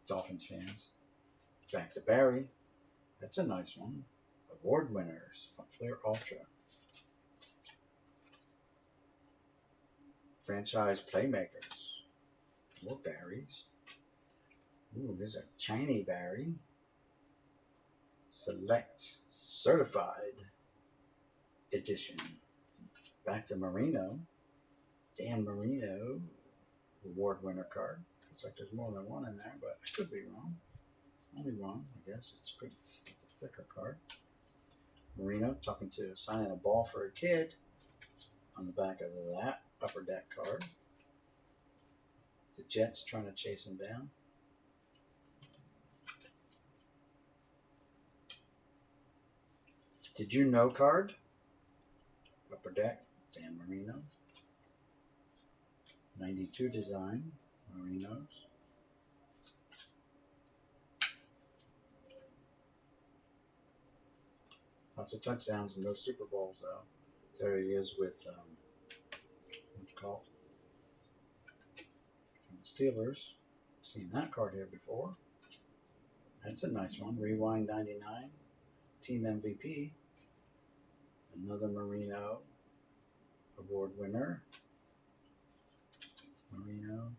Dolphins fans. Back to Barry. That's a nice one. Award winners from Flair Ultra. Franchise playmakers. More Barrys. Ooh, there's a Chinese Barry. Select Certified Edition. Back to Marino. Dan Marino. Award winner card. Looks like there's more than one in there, but I could be wrong. Only one, I guess. It's a thicker card. Marino signing a ball for a kid. On the back of that upper deck card. The Jets trying to chase him down. Did you know card? Upper deck, Dan Marino. 92 design, Marinos. Lots of touchdowns and no Super Bowls though. There he is with what's it called? From the Steelers. Seen that card here before. That's a nice one. Rewind 99. Team MVP. Another Marino award winner. Marino.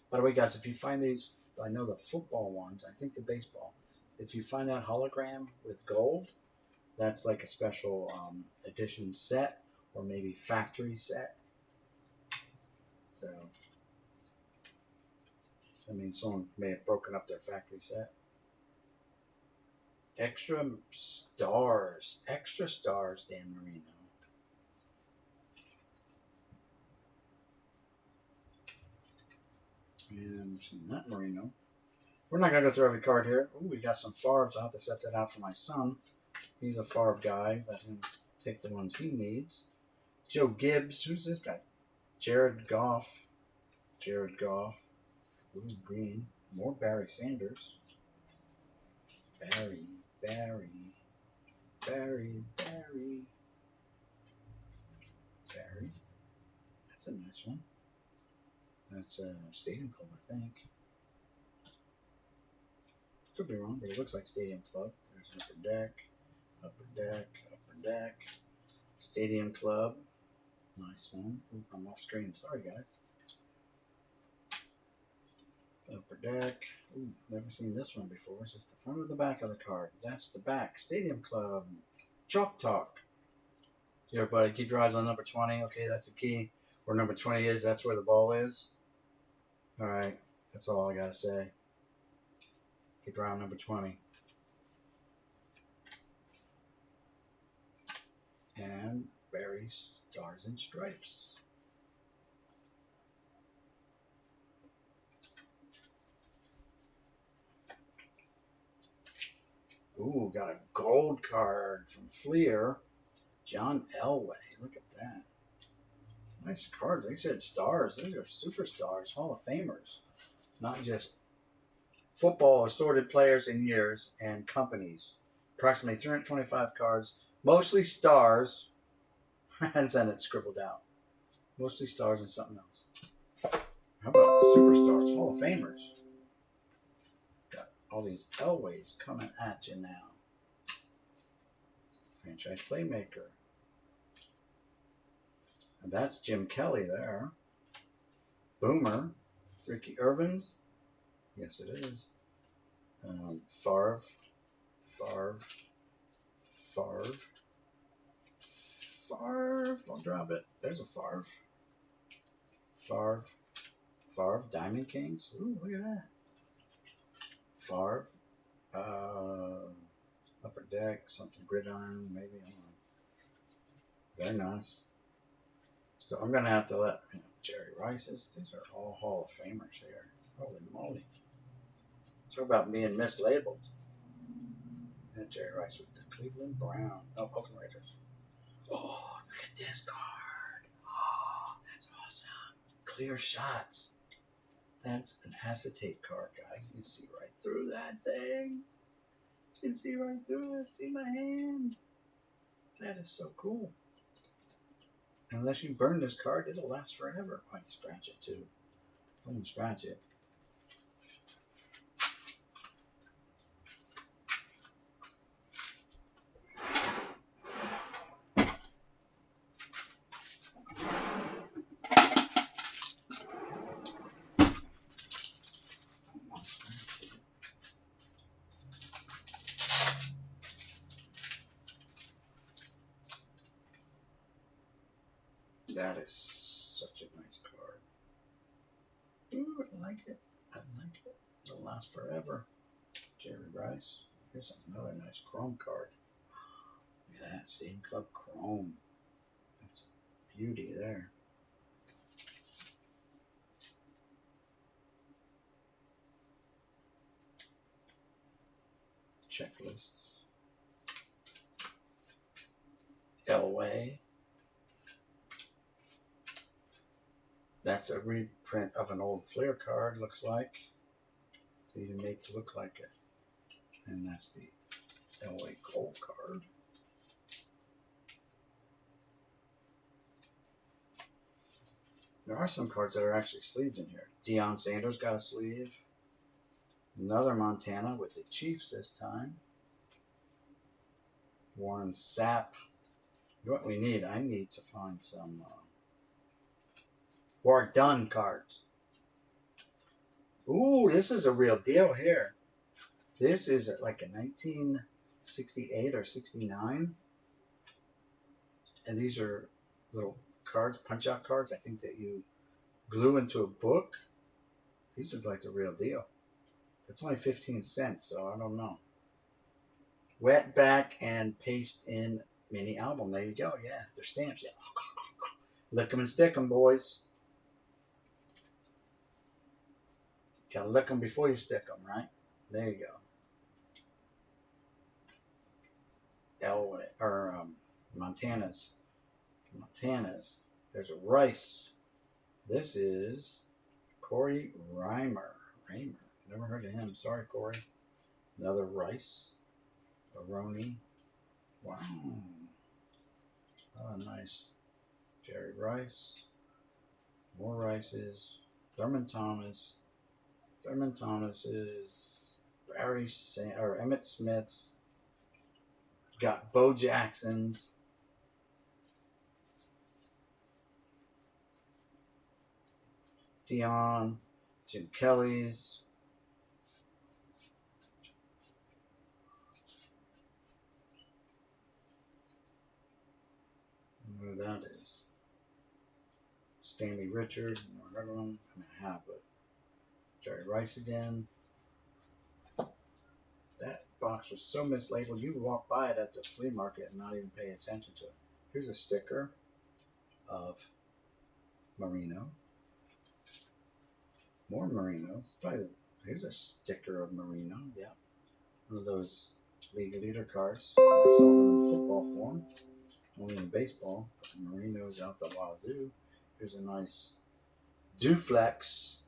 By the way, guys, if you find these, I know the football ones, I think the baseball. If you find that hologram with gold, that's like a special edition set or maybe factory set. So, I mean, someone may have broken up their factory set. Extra stars, Dan Marino. And some Nut Marino. We're not going to go through every card here. Ooh, we got some Favres. I'll have to set that out for my son. He's a Favre guy. Let him take the ones he needs. Joe Gibbs. Who's this guy? Jared Goff. Blue green. More Barry Sanders. Barry. That's a nice one. That's a Stadium Club, I think. Could be wrong, but it looks like Stadium Club. There's upper deck. Stadium Club. Nice one. Ooh, I'm off screen. Sorry, guys. Upper deck. Ooh, never seen this one before. It's just the front or the back of the card. That's the back. Stadium Club. Chalk Talk. So everybody, keep your eyes on number 20. Okay, that's the key. Where number 20 is, that's where the ball is. All right, that's all I got to say. Keep your eye on number 20. And Barry Stars and Stripes. Ooh, got a gold card from Fleer. John Elway. Look at that. Nice cards. They said stars. These are superstars, Hall of Famers. Not just football assorted players in years and companies. Approximately 325 cards, mostly stars, and then it's scribbled out. Mostly stars and something else. How about superstars, Hall of Famers? Got all these Elways coming at you now. Franchise playmaker. And that's Jim Kelly there. Boomer. Ricky Irvins. Yes, it is. Favre. Don't drop it. There's a Favre. Diamond Kings. Ooh, look at that. Favre. Upper Deck. Something gridiron. Maybe. I don't know. Very nice. So I'm going to have to let Jerry Rice's. These are all Hall of Famers here. Holy moly. Talk about being mislabeled. And Jerry Rice with the Cleveland Brown. Oh, Oakland Raiders. Oh, look at this card. Oh, that's awesome. Clear shots. That's an acetate card, guys. You can see right through that thing. You can see right through it. See my hand. That is so cool. Unless you burn this card, it'll last forever. Oh, you scratch it too. Don't scratch it. That is such a nice card. Ooh, I like it. I like it. It'll last forever. Jerry Rice. Here's another nice chrome card. Look at that. Same Club Chrome. That's beauty there. Checklists. Elway. That's a reprint of an old Fleer card, looks like. Even made to look like it. And that's the Elway Gold card. There are some cards that are actually sleeved in here. Deion Sanders got a sleeve. Another Montana with the Chiefs this time. Warren Sapp. What we need, I need to find some Warwick Dunn cards. Ooh, this is a real deal here. This is like a 1968 or 69. And these are little cards, punch-out cards, I think that you glue into a book. These are like the real deal. It's only 15 cents, so I don't know. Wet back and paste in mini album. There you go. Yeah, they're stamps. Yeah. Lick them and stick them, boys. Gotta lick them before you stick them, right? There you go. Montana's. There's a Rice. This is Corey Reimer. Never heard of him. Sorry, Corey. Another Rice. Aroni. Wow. Oh, nice. Jerry Rice. More Rices. Thurman Thomas. Thurman Thomas is Emmett Smith's. Got Bo Jackson's. Deion. Jim Kelly's. Who that is. Stanley Richard. Never heard of him. I have, but Jerry Rice again. That box was so mislabeled, you would walk by it at the flea market and not even pay attention to it. Here's a sticker of Marino. More Marinos. Here's a sticker of Marino. Yeah. One of those league leader cards. They're sold in football form, only in baseball. Marino's out the wazoo. Here's a nice Duflex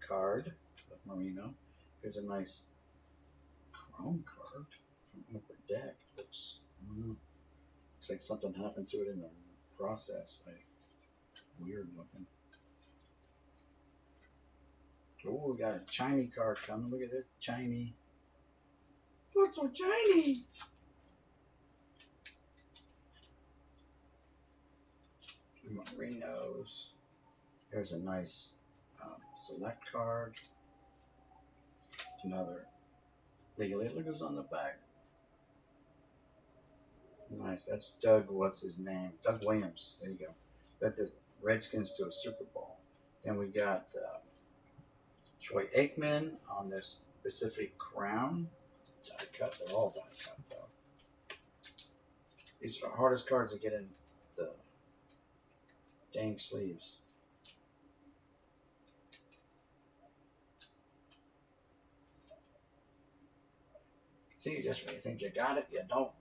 card of Marino. Here's a nice chrome card from Upper Deck. Looks, I don't know, looks like something happened to it in the process. Like, weird looking. Oh, we got a shiny card coming. Look at it, shiny. What's so shiny? Marinos. There's a nice select card. Another legal. Look who's on the back. Nice. That's Doug. What's his name? Doug Williams. There you go. Got the Redskins to a Super Bowl. Then we got Troy Aikman on this Pacific Crown. Die cut. They're all die cut though. These are the hardest cards to get in the dang sleeves. See, just when you think you got it, you don't.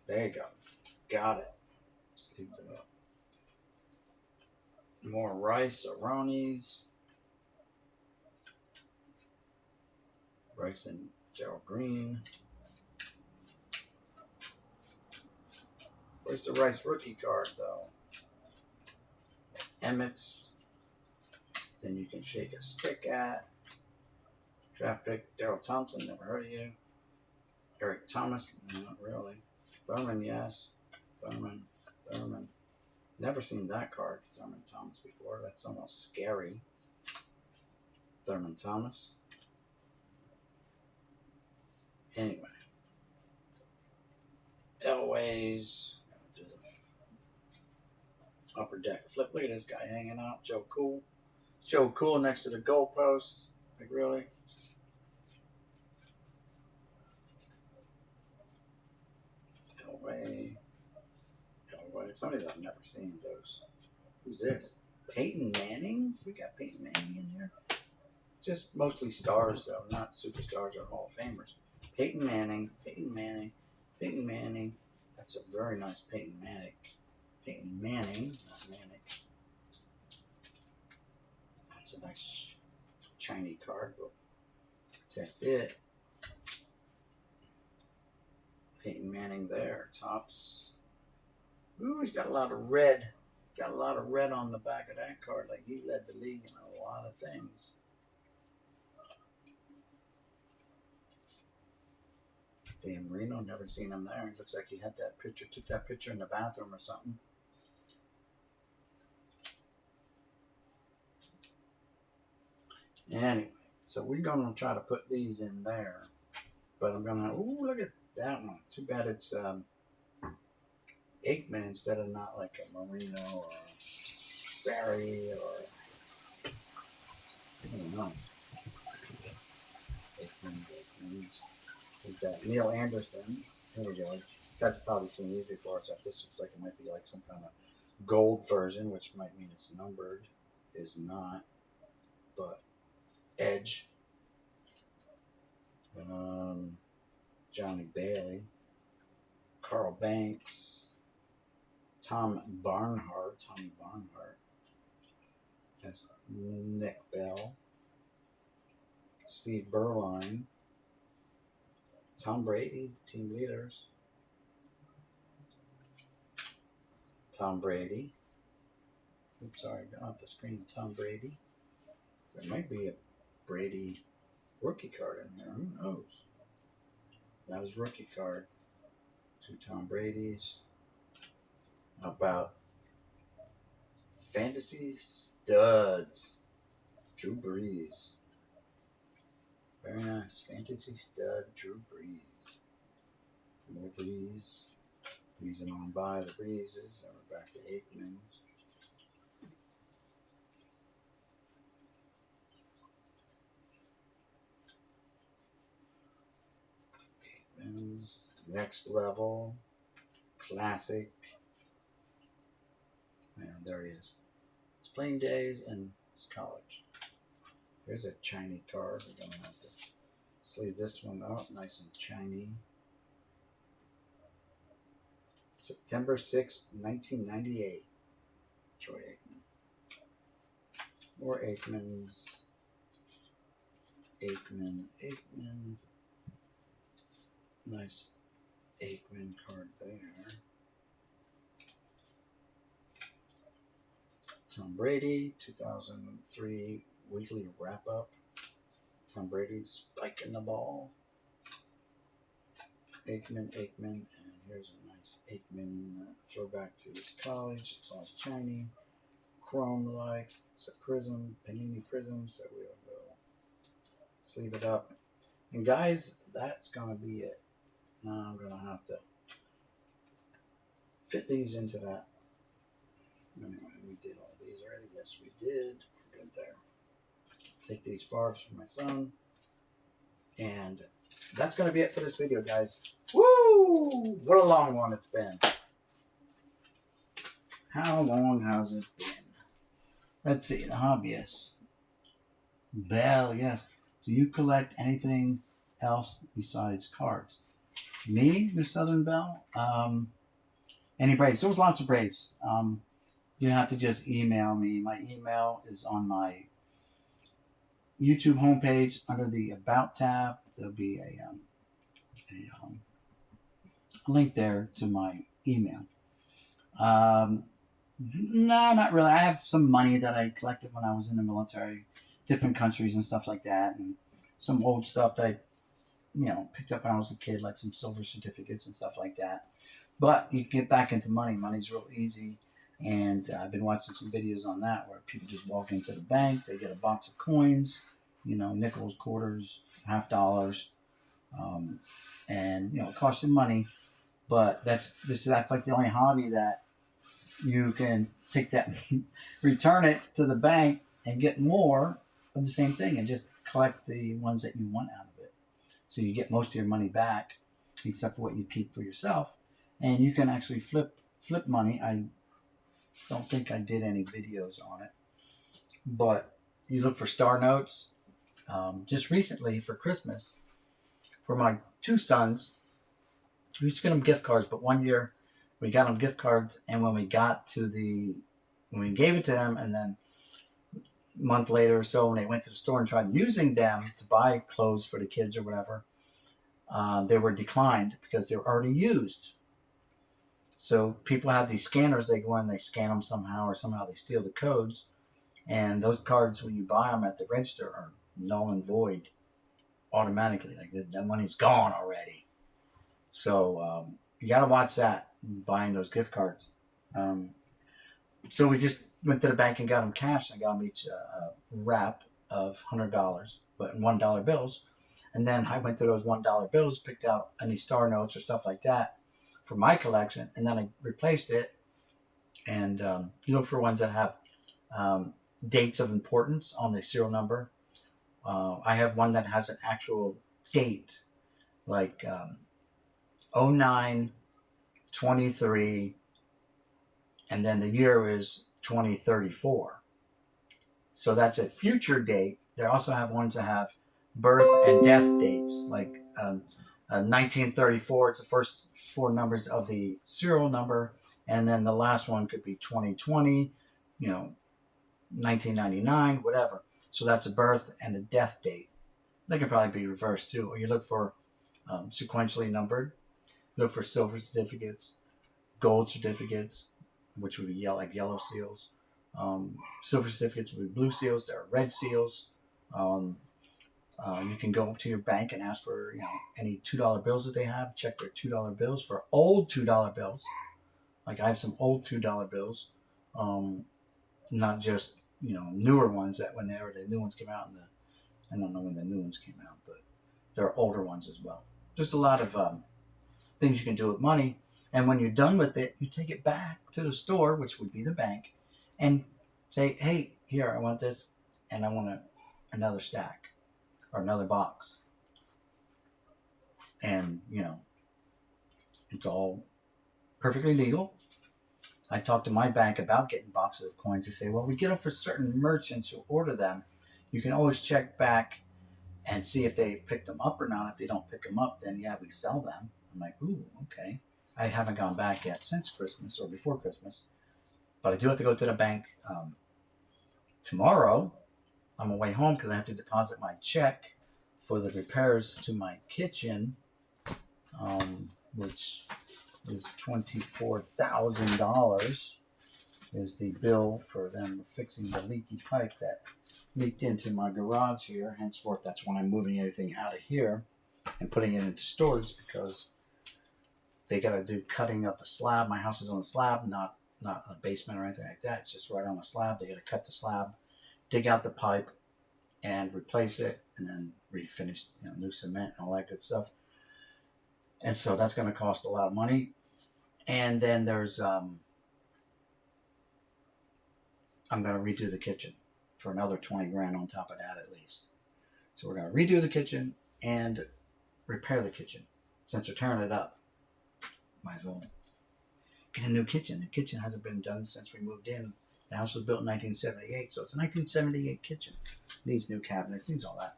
There you go. Got it. Sleeved it up. More Rice Aronis. Rice and Gerald Green. Where's the Rice rookie card, though? Emmett's. Then you can shake a stick at. Draft pick, Daryl Thompson, never heard of you. Eric Thomas, not really. Thurman, yes. Thurman. Never seen that card, Thurman Thomas, before. That's almost scary. Thurman Thomas. Anyway. Elways. Upper Deck flip. Look at this guy hanging out. Joe Cool. Joe Cool next to the goalpost. Like, really? Elway. Some of these I've never seen those. Who's this? Peyton Manning? We got Peyton Manning in here? Just mostly stars, though, not superstars or Hall of Famers. Peyton Manning. That's a very nice Peyton Manning. Peyton Manning, not Manic. That's a nice shiny card. We'll protect it. Peyton Manning there. Tops. Ooh, he's got a lot of red. Got a lot of red on the back of that card. Like, he led the league in a lot of things. Dan Marino, never seen him there. It looks like he had that picture, took that picture in the bathroom or something. Anyway, so we're going to try to put these in there. But I'm going to, ooh, look at that one. Too bad it's Aikman instead of not like a Marino or a Barry or, I don't know. Aikman. We've got Neil Anderson. Here we go. You guys have probably seen these before, so this looks like it might be like some kind of gold version, which might mean it's numbered. Is not. But Edge. Johnny Bailey. Carl Banks. Tommy Barnhart. That's Nick Bell. Steve Berline. Tom Brady, team leaders. Tom Brady. Oops, sorry, got off the screen. Tom Brady. There might be a Brady rookie card in there. Who knows? That was rookie card. 2 Tom Brady's. How about Fantasy Studs? Drew Brees. Very nice. Fantasy Stud Drew Brees. More Brees. Breezing on by the Breezes. And we're back to Aikman's. Aikman's. Next Level. Classic. Man, there he is. His playing days and his college. There's a shiny card. We're going to have to Sleeve this one up, nice and shiny. September 6th, 1998. Troy Aikman. More Aikmans. Aikman. Nice Aikman card there. Tom Brady, 2003 weekly wrap up. Tom Brady spiking the ball. Aikman, and here's a nice Aikman throwback to his college. It's all shiny, chrome-like. It's a prism, Panini prism, so we'll go sleeve it up. And guys, that's gonna be it. Now I'm gonna have to fit these into that. Anyway, we did all these already. Yes, we did. We're good there. Take these barbs for my son. And that's going to be it for this video, guys. Woo! What a long one it's been. How long has it been? Let's see. The hobbyist. Bell, yes. Do you collect anything else besides cards? Me, Miss Southern Belle? Any Braves? There was lots of Braves. You have to just email me. My email is on my YouTube homepage under the About tab. There'll be a link there to my email. No, not really. I have some money that I collected when I was in the military, different countries and stuff like that, and some old stuff that I, picked up when I was a kid, like some silver certificates and stuff like that. But you can get back into money. Money's real easy. And I've been watching some videos on that where people just walk into the bank, they get a box of coins, nickels, quarters, $50, and it costs you money. But that's like the only hobby that you can take that, return it to the bank, and get more of the same thing, and just collect the ones that you want out of it. So you get most of your money back, except for what you keep for yourself, and you can actually flip money. I don't think I did any videos on it, but you look for star notes. Just recently for Christmas, for my two sons, we used to get them gift cards, but one year we got them gift cards, and when we gave it to them, and then a month later or so, when they went to the store and tried using them to buy clothes for the kids or whatever, they were declined because they were already used. So people have these scanners, they go in, they scan them somehow, or somehow they steal the codes. And those cards, when you buy them at the register, are null and void automatically. Like that money's gone already. So you got to watch that, buying those gift cards. So we just went to the bank and got them cash. I got them each a wrap of $100, but in $1 bills. And then I went to those $1 bills, picked out any star notes or stuff like that for my collection, and then I replaced it. And you look for ones that have dates of importance on the serial number. I have one that has an actual date, like 09/23, and then the year is 2034. So that's a future date. They also have ones that have birth and death dates, like 1934, it's the first four numbers of the serial number, and then the last one could be 2020, 1999, whatever. So that's a birth and a death date. They can probably be reversed too. Or you look for sequentially numbered. You look for silver certificates, gold certificates, which would be yellow seals. Silver certificates would be blue seals. There are red seals. You can go to your bank and ask for any $2 bills that they have. Check their $2 bills for old $2 bills. Like I have some old $2 bills, not just newer ones that whenever the new ones came out. I don't know when the new ones came out, but there are older ones as well. Just a lot of things you can do with money. And when you're done with it, you take it back to the store, which would be the bank, and say, "Hey, here, I want this, and I want another stack." Or another box. And, it's all perfectly legal. I talked to my bank about getting boxes of coins. They say, well, we get them for certain merchants who order them. You can always check back and see if they picked them up or not. If they don't pick them up, then yeah, we sell them. I'm like, ooh, okay. I haven't gone back yet since Christmas or before Christmas, but I do have to go to the bank tomorrow. On my way home because I have to deposit my check for the repairs to my kitchen, which is $24,000 is the bill for them fixing the leaky pipe that leaked into my garage here. Henceforth, that's when I'm moving everything out of here and putting it into storage because they got to do cutting up the slab. My house is on a slab, not a basement or anything like that. It's just right on a slab. They got to cut the slab, dig out the pipe, and replace it, and then refinish, new cement and all that good stuff. And so that's going to cost a lot of money. And then there's, I'm going to redo the kitchen for another 20 grand on top of that at least. So we're going to redo the kitchen and repair the kitchen. Since they're tearing it up, might as well get a new kitchen. The kitchen hasn't been done since we moved in. The house was built in 1978, so it's a 1978 kitchen. Needs new cabinets, needs all that.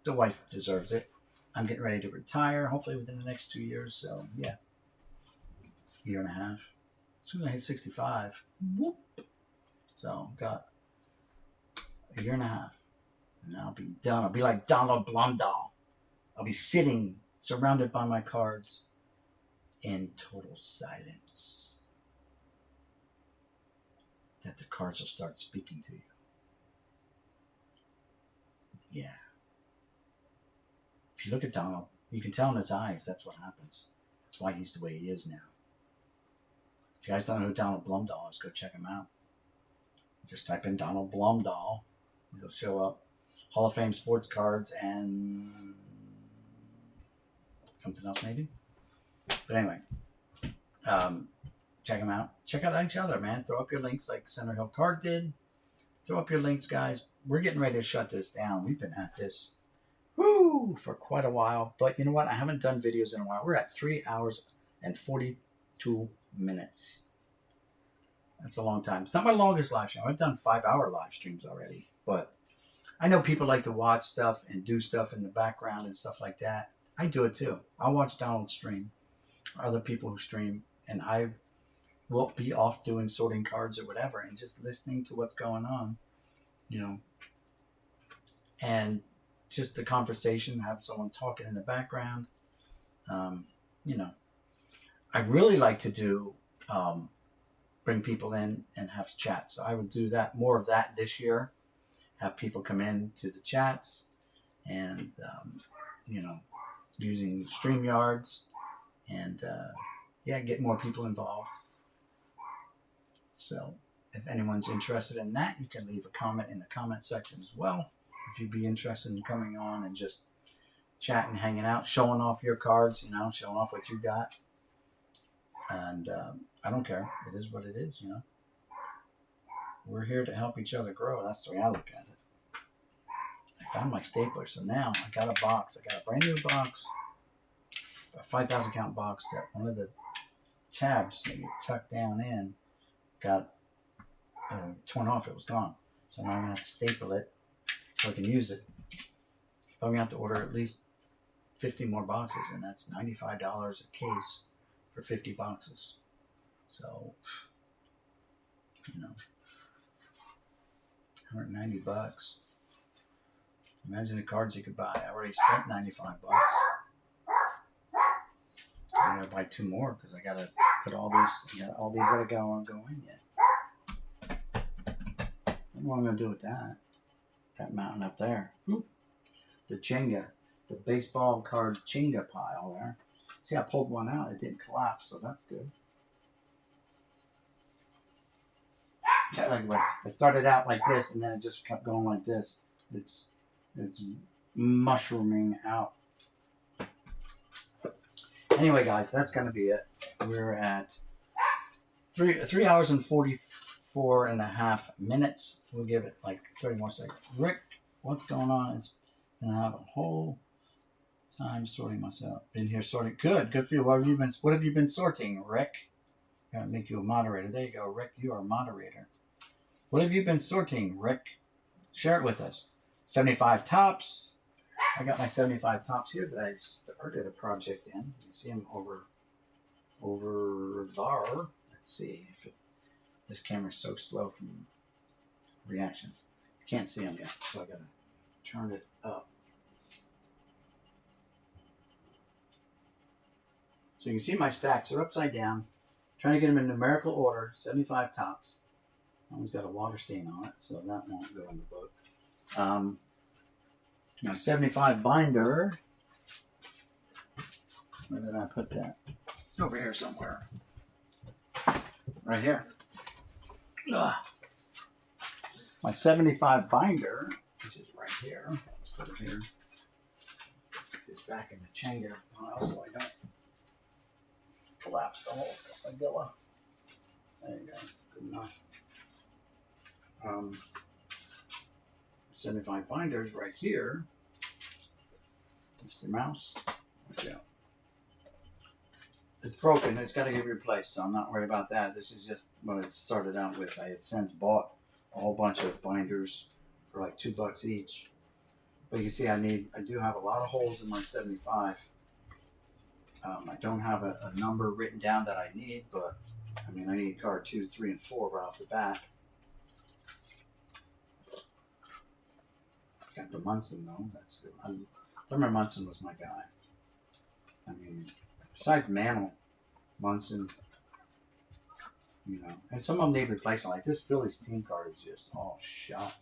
The wife deserves it. I'm getting ready to retire, hopefully within the next 2 years. So, yeah. Year and a half. Soon I hit 65. Whoop. So, got a year and a half. And I'll be done. I'll be like Donald Blumdahl. I'll be sitting, surrounded by my cards, in total silence. That the cards will start speaking to you. Yeah. If you look at Donald, you can tell in his eyes that's what happens. That's why he's the way he is now. If you guys don't know who Donald Blumdahl is, go check him out. Just type in Donald Blumdahl. It'll show up. Hall of Fame sports cards and something else maybe. But anyway, check them out. Check out each other, man. Throw up your links like Center Hill Card did. Throw up your links, guys. We're getting ready to shut this down. We've been at this for quite a while. But you know what? I haven't done videos in a while. We're at 3 hours and 42 minutes. That's a long time. It's not my longest live stream. I've done 5-hour live streams already. But I know people like to watch stuff and do stuff in the background and stuff like that. I do it too. I watch Donald stream, or other people who stream, and I will be off doing sorting cards or whatever and just listening to what's going on, and just the conversation, have someone talking in the background. I really like to do, bring people in and have chats. So I would do that, more of that this year, have people come in to the chats and, using StreamYards and, get more people involved. So if anyone's interested in that, you can leave a comment in the comment section as well. If you'd be interested in coming on and just chatting, hanging out, showing off your cards, showing off what you got. And I don't care. It is what it is, We're here to help each other grow. That's the way I look at it. I found my stapler, so now I got a box. I got a brand new box, a 5,000 count box that one of the tabs that you tuck down in got torn off. It was gone. So now I'm going to have to staple it so I can use it. But I'm going to have to order at least 50 more boxes, and that's $95 a case for 50 boxes. So, $190. Imagine the cards you could buy. I already spent $95. I gotta buy 2 more because I gotta put all these that I go in yet. I don't know what I'm gonna do with that. That mountain up there. Whoop. The Jenga, the baseball card Jenga pile there. See, I pulled one out. It didn't collapse, so that's good. I started out like this, and then it just kept going like this. It's mushrooming out. Anyway, guys, that's going to be it. We're at 3 hours and 44 and a half minutes. We'll give it like 30 more seconds. Rick, what's going on? It's going to have a whole time sorting myself. Been here sorting. Good for you. What have you been sorting, Rick? Got to make you a moderator. There you go, Rick. You are a moderator. What have you been sorting, Rick? Share it with us. 75 tops, I got my 75 tops here that I started a project in. You can see them over there. Let's see if this camera's so slow from reaction. You can't see them yet, so I gotta turn it up. So you can see my stacks are upside down. Trying to get them in numerical order. 75 tops. That one's got a water stain on it, so that won't go in the book. My 75 binder. Where did I put that? It's over here somewhere. Right here. Ugh. My 75 binder, which is right here. Set it here. Put this back in the changer pile so I don't collapse the whole Magilla. There you go. Good enough. 75 binders right here. Mr. Mouse. There we go. It's broken. It's got to get replaced, so I'm not worried about that. This is just what it started out with. I had since bought a whole bunch of binders for like $2 each. But you see, I do have a lot of holes in my 75. I don't have a number written down that I need, but I mean, I need card 2, 3, and 4 right off the bat. Got the Munson though. That's good. Thurman Munson was my guy. I mean, besides Mantle, Munson, you know, and some of them need replacing. Like this Phillies team card is just all shot.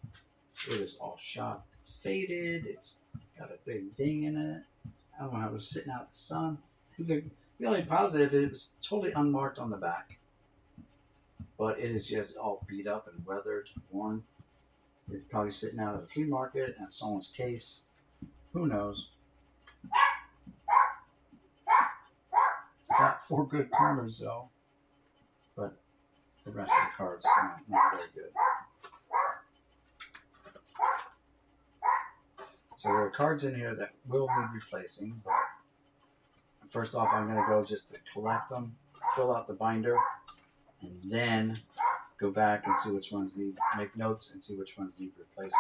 It is all shot. It's faded. It's got a big ding in it. I don't know how it was sitting out in the sun. The only positive is it was totally unmarked on the back, but it is just all beat up and weathered, worn. It's probably sitting out at a flea market and someone's case. Who knows? It's got 4 good corners though, but the rest of the cards are not very good. So there are cards in here that will need replacing, but first off, I'm going to go just to collect them, fill out the binder, and then go back and see which ones need, make notes and see which ones need replacing.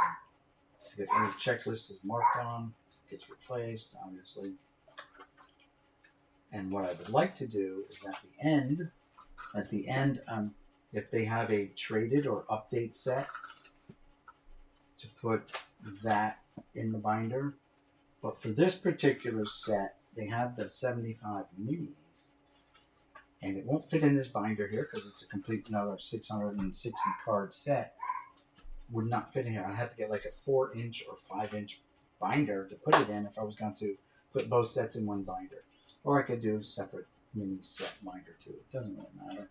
If any checklist is marked on, it gets replaced, obviously. And what I would like to do is at the end, if they have a traded or update set, to put that in the binder. But for this particular set, they have the 75 minis, and it won't fit in this binder here because it's a complete another 660 card set. Would not fit in here. I'd have to get like a 4-inch or 5-inch binder to put it in if I was going to put both sets in one binder. Or I could do a separate mini set binder too. It doesn't really matter.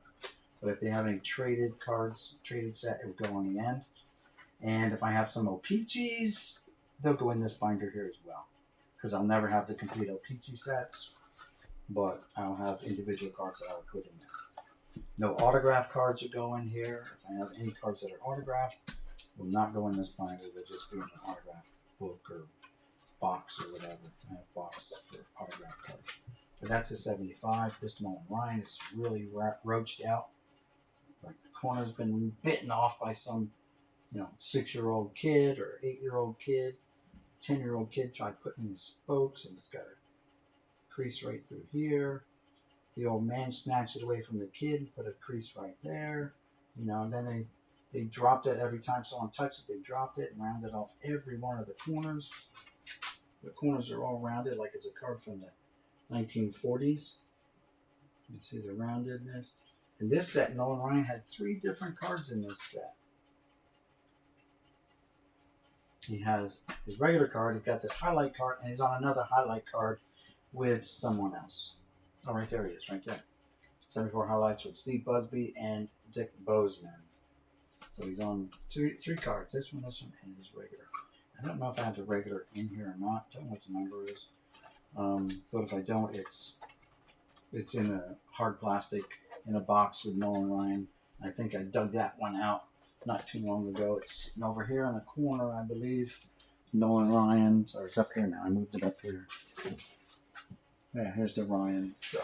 But if they have any traded cards, traded set, it would go on the end. And if I have some O-Pee-Chees, they'll go in this binder here as well. Because I'll never have the complete O-Pee-Chee sets, but I'll have individual cards that I'll put in there. No autograph cards will go in here. If I have any cards that are autographed, will not go in this binder. They'll just be in an autograph book or box or whatever. I have a box for autograph cards. But that's the 75. This Nolan Ryan is really roached out. Like the corner's been bitten off by some, 6-year-old kid or 8-year-old kid. 10-year-old kid tried putting in his spokes, and it's got a crease right through here. The old man snatched it away from the kid and put a crease right there. And then they dropped it every time someone touched it. They dropped it and rounded off every one of the corners. The corners are all rounded like it's a card from the 1940s. You can see the roundedness. In this set, Nolan Ryan had 3 different cards in this set. He has his regular card, he's got this highlight card, and he's on another highlight card with someone else. Oh, right there he is, right there. 74 highlights with Steve Busby and Dick Bozeman. So he's on three cards, this one, and his regular. I don't know if I have the regular in here or not. Don't know what the number is. But if I don't, it's in a hard plastic in a box with Nolan Ryan. I think I dug that one out not too long ago. It's sitting over here in the corner, I believe. Nolan Ryan. Sorry, it's up here now. I moved it up here. Yeah, here's the Ryan. So.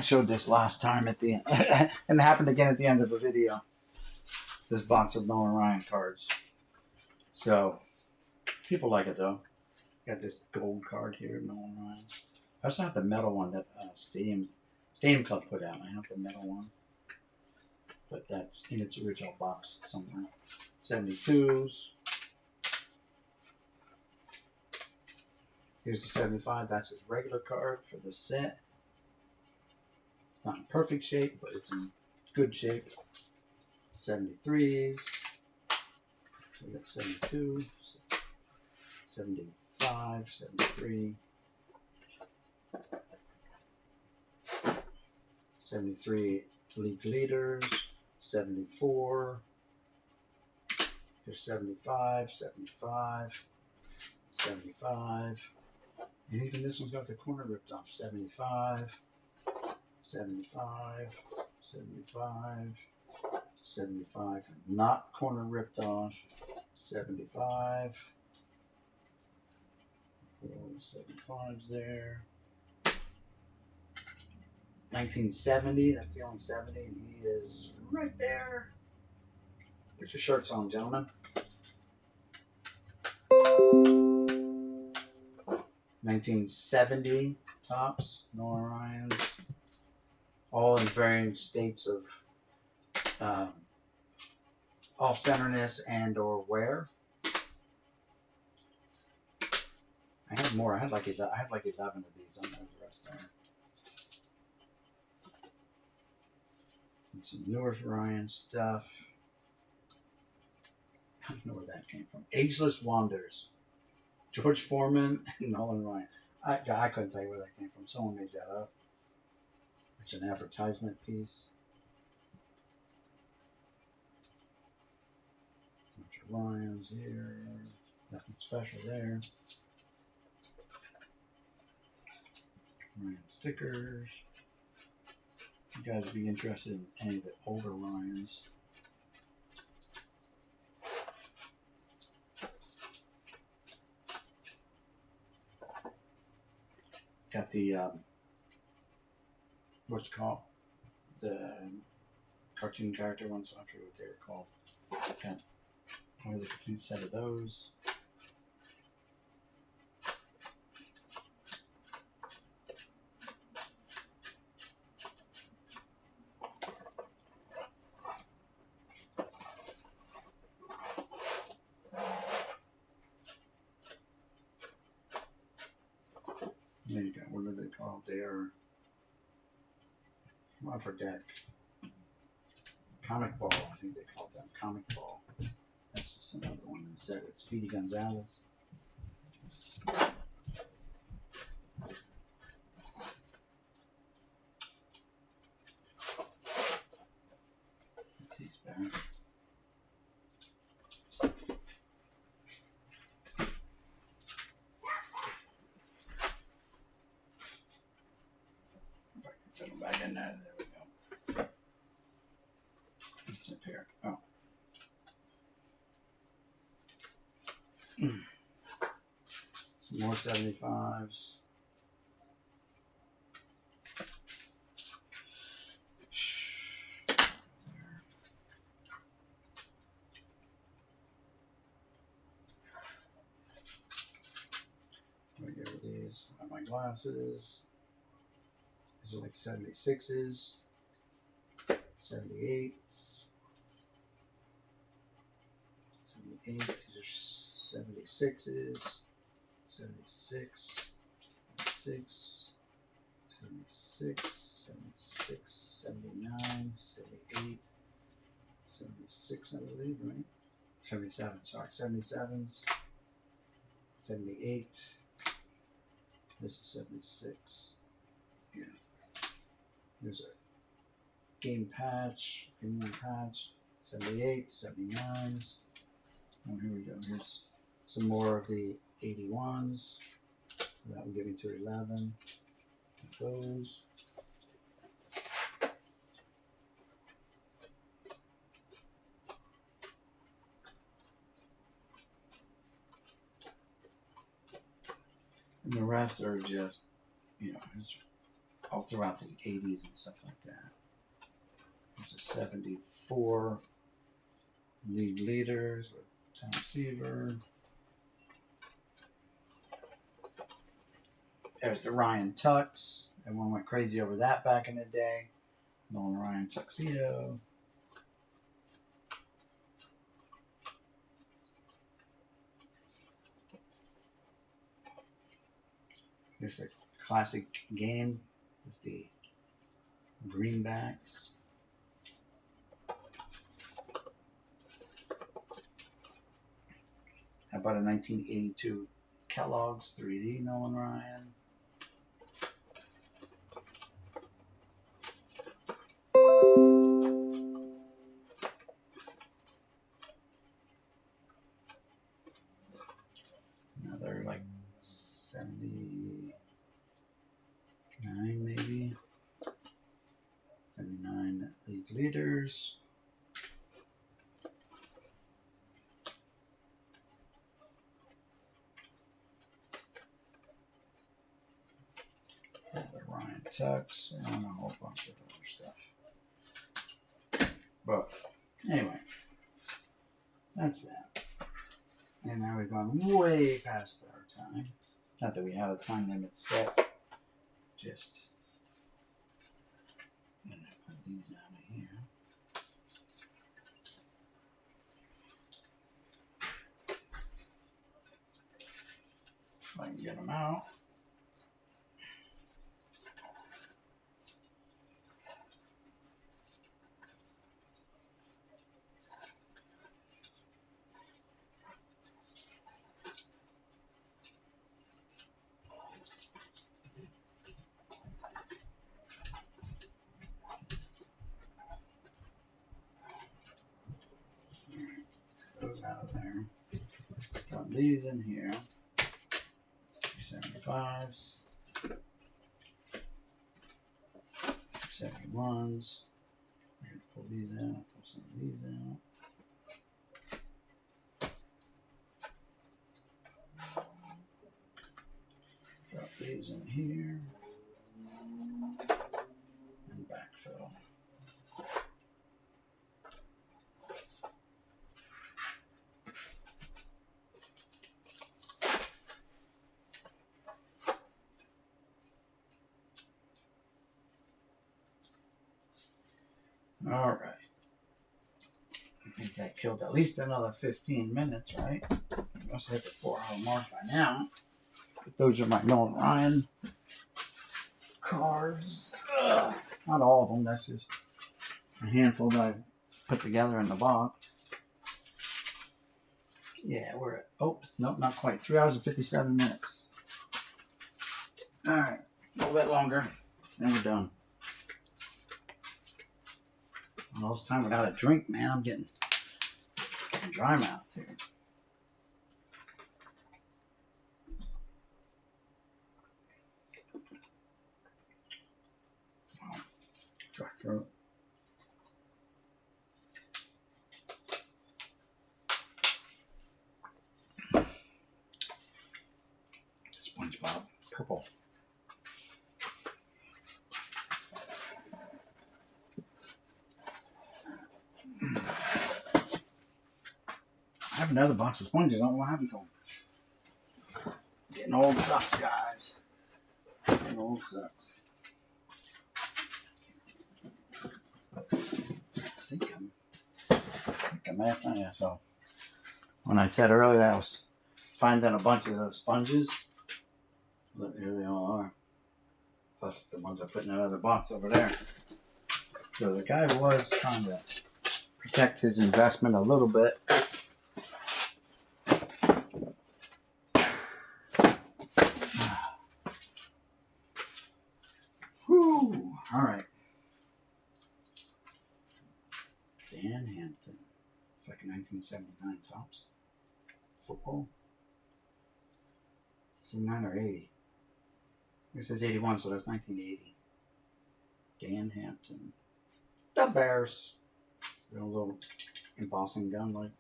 showed this last time at the end, and it happened again at the end of the video. This box of Nolan Ryan cards. So, people like it though. Got this gold card here, Nolan Ryan. I also have the metal one that Stadium Club put out. I have the metal one. But that's in its original box somewhere. 72s. Here's the 75. That's his regular card for the set. It's not in perfect shape, but it's in good shape. 73s. We got 72, 75, 73. 73 league leaders. 74. Here's 75, 75, 75. And even this one's got the corner ripped off. 75, 75, 75, 75. Not corner ripped off. 75. Put all the 75s there. 1970. That's the only 70. And he is right there. Get your shirts on, gentlemen. 1970 tops, Nolan Ryan's, all in varying states of off-centerness and or wear. I have more. I have like 11 of these. I don't know the rest there. And some newer Ryan stuff. I don't know where that came from. Ageless Wonders. George Foreman and Nolan Ryan. I couldn't tell you where that came from. Someone made that up. It's an advertisement piece. Bunch of Ryans here. Nothing special there. Ryan stickers. You guys would be interested in any of the older Ryans. Got the what's it called? The cartoon character ones. I forget what they were called. Got probably the complete set of those. There you go. What are they called? They are upper deck. Comic Ball. I think they called them Comic Ball. That's just another one instead with Speedy Gonzalez. Put these back. If I can fit them back in there. There we go. What's up here? Oh. Some more 75s. Let me get rid of these. I got my glasses. These are like 76s, 78s, 78. These are 76s, 76, 76, 76, 76, 79, 78, 76, I believe, right? 77, sorry, 77s, 78. This is 76. Yeah. There's a game patch, premium patch, 78, 79s. Oh, here we go. Here's some more of the 81s. So that will give me to 11. Those. And the rest are just, you know, it's all throughout the 80s and stuff like that. There's a 74 league leaders with Tom Seaver. There's the Ryan Tux. Everyone went crazy over that back in the day. Nolan Ryan tuxedo. This is a classic game with the greenbacks. How about a 1982 Kellogg's 3D Nolan Ryan? Another like 79 maybe. 79 league leaders. The Ryan Tux and a whole bunch of other stuff. But anyway, that's that. And now we've gone way past our time. Not that we have a time limit set. Just gonna put these out of here. So I can get them out. Those out of there. Got these in here. 75s. 71s. I'm going to pull these out. Pull some of these out. Drop these in here. And backfill. All right. I think that killed at least another 15 minutes, right? We must have hit the 4-hour mark by now. But those are my Nolan Ryan cards. Not all of them. That's just a handful that I put together in the box. Yeah, we're at, oh, nope, not quite. 3 hours and 57 minutes. All right, a little bit longer, and we're done. All this time without a drink, man, I'm getting dry mouth here. Wow. Dry throat. SpongeBob, purple. I have another box of sponges. I don't know what happened to them. Getting old sucks, guys. Getting old sucks. I think I may have found, yeah. So when I said earlier that I was finding a bunch of those sponges, look, here they all are. Plus the ones I put in that other box over there. So the guy was trying to protect his investment a little bit. Whew. All right. Dan Hampton. It's like a 1979 tops. Football. 79 or 80. This is 81, so that's 1980. Dan Hampton. The Bears. A little embossing gun, like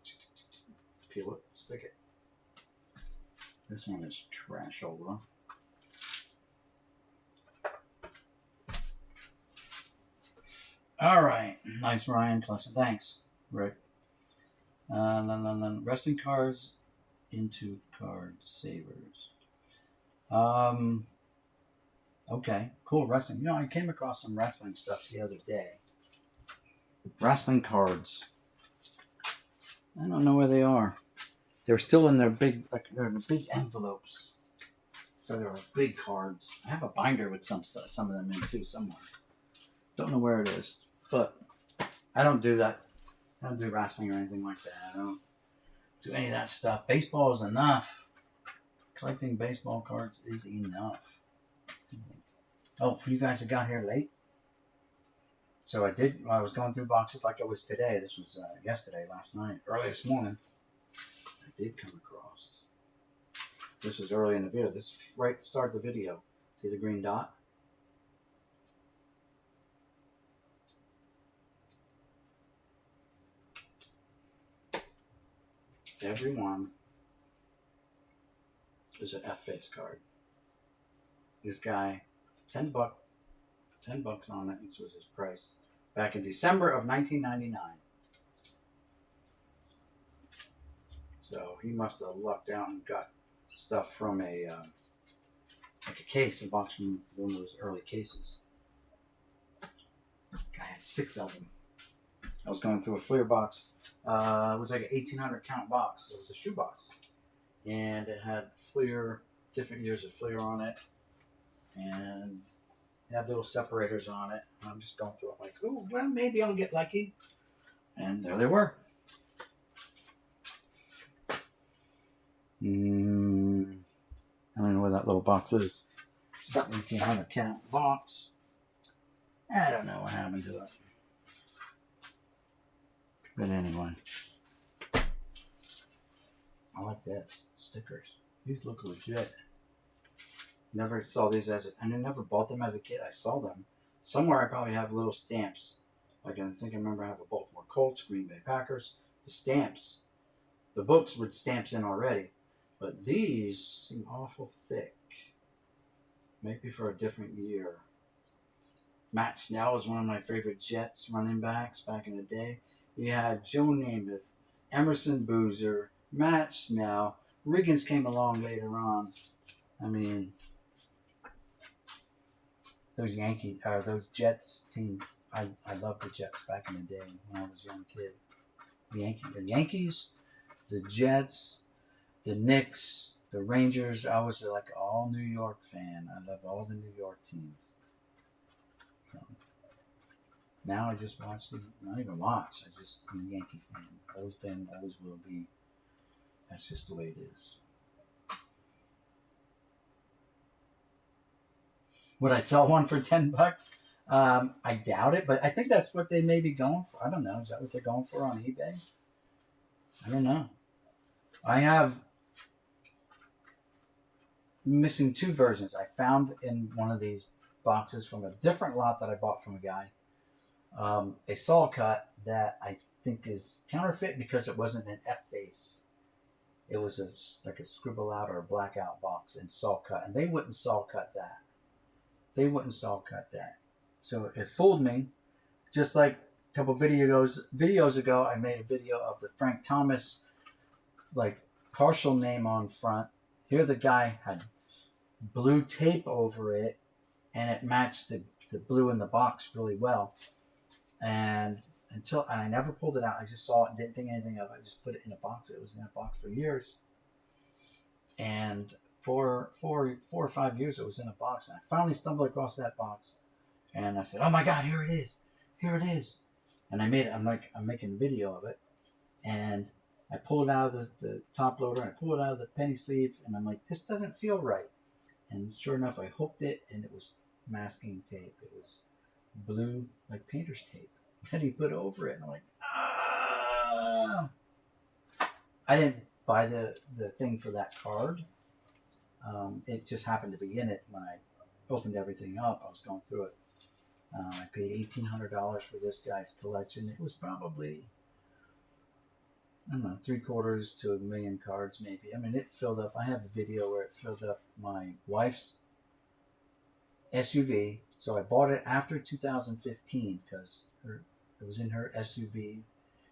peel it, stick it. This one is trash over. All right, nice Ryan collection. Thanks, Rick. Then wrestling cards into card savers. Okay, cool wrestling. You know, I came across some wrestling stuff the other day. Wrestling cards. I don't know where they are. They're still in their big, like they're in the big envelopes. So they're like big cards. I have a binder with some stuff, some of them in too somewhere. Don't know where it is, but I don't do that. I don't do wrestling or anything like that. I don't do any of that stuff. Baseball is enough. Collecting baseball cards is enough. Oh, for you guys that got here late. So I was going through boxes like it was today. This was yesterday, last night, early this morning. I did come across. This was early in the video. This is right at the start of the video. See the green dot? Every one is an F-face card. This guy, $10 on it. This was his price back in December of 1999. So he must have lucked out and got stuff from a like a case, a box from one of those early cases. Guy had 6 of them. I was going through a Fleer box. It was like an 1,800 count box. It was a shoe box, and it had Fleer, different years of Fleer on it, and it had little separators on it. And I'm just going through it like, oh, well, maybe I'll get lucky. And there they were. I don't know where that little box is. It's about 1,800 count box. I don't know what happened to it. But anyway. I like this. Stickers. These look legit. Never saw these I never bought them as a kid. I saw them. Somewhere I probably have little stamps. Like I remember I have a Baltimore Colts, Green Bay Packers. The stamps. The books with stamps in already. But these seem awful thick. Maybe for a different year. Matt Snell was one of my favorite Jets running backs back in the day. You had Joe Namath, Emerson Boozer, Matt Snell. Riggins came along later on. I mean, those Jets team. I loved the Jets back in the day when I was a young kid. The Yankees, the Jets, the Knicks, the Rangers. I was like all New York fan. I love all the New York teams. So now I just watch not even watch. I'm a Yankee fan. Always been, always will be. That's just the way it is. Would I sell one for $10? I doubt it, but I think that's what they may be going for. I don't know. Is that what they're going for on eBay? I don't know. I have missing 2 versions. I found in one of these boxes from a different lot that I bought from a guy. A saw cut that I think is counterfeit because it wasn't an F-face. It was like a scribble out or a blackout box and saw cut. And they wouldn't saw cut that. So it fooled me. Just like a couple videos ago, I made a video of the Frank Thomas like partial name on front. Here the guy had blue tape over it, and it matched the blue in the box really well. And I never pulled it out. I just saw it and didn't think anything of it. I just put it in a box. It was in a box for years. And for 4 or 5 years it was in a box. And I finally stumbled across that box. And I said, oh my God, here it is. And I'm making a video of it. And I pulled it out of the top loader. I pulled it out of the penny sleeve. And I'm like, this doesn't feel right. And sure enough, I hooked it and it was masking tape. It was blue, like painter's tape. Then he put over it, and I'm like, ah! I didn't buy the thing for that card. It just happened to be in it when I opened everything up. I was going through it. I paid $1,800 for this guy's collection. It was probably, I don't know, 3/4 to 1 million cards maybe. I mean, it filled up. I have a video where it filled up my wife's SUV. So I bought it after 2015 because It was in her SUV.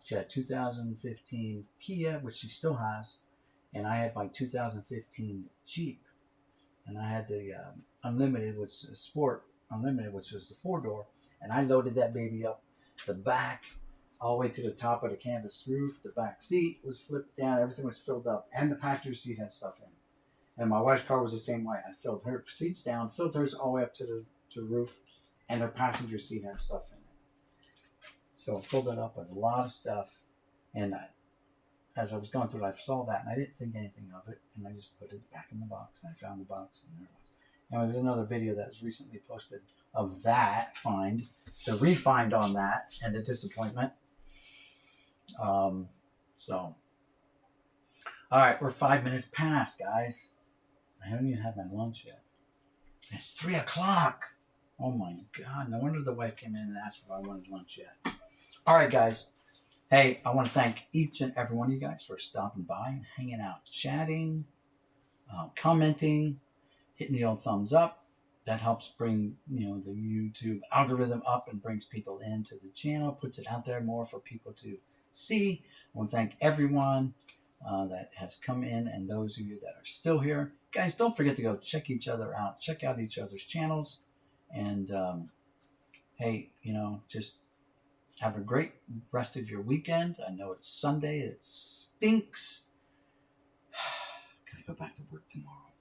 She had 2015 Kia, which she still has, and I had my 2015 Jeep, and I had the Unlimited, which is Sport Unlimited, which was the 4-door, and I loaded that baby up the back all the way to the top of the canvas roof. The back seat was flipped down, everything was filled up, and the passenger seat had stuff in. And my wife's car was the same way. I filled her seats down, filled hers all the way up to the roof, and her passenger seat had stuff in it. So I filled it up with a lot of stuff, and as I was going through it, I saw that, and I didn't think anything of it, and I just put it back in the box, and I found the box, and there it was. And there's another video that was recently posted of that find, the refind on that, and the disappointment. So, all right, we're 5 minutes past, guys. I haven't even had my lunch yet. It's 3 o'clock. Oh my God! No wonder the wife came in and asked if I wanted lunch yet. All right, guys. Hey, I want to thank each and every one of you guys for stopping by and hanging out, chatting, commenting, hitting the old thumbs up. That helps bring the YouTube algorithm up and brings people into the channel, puts it out there more for people to see. I want to thank everyone that has come in, and those of you that are still here. Guys, don't forget to go check each other out. Check out each other's channels. And, hey, just have a great rest of your weekend. I know it's Sunday. It stinks. Gotta go back to work tomorrow.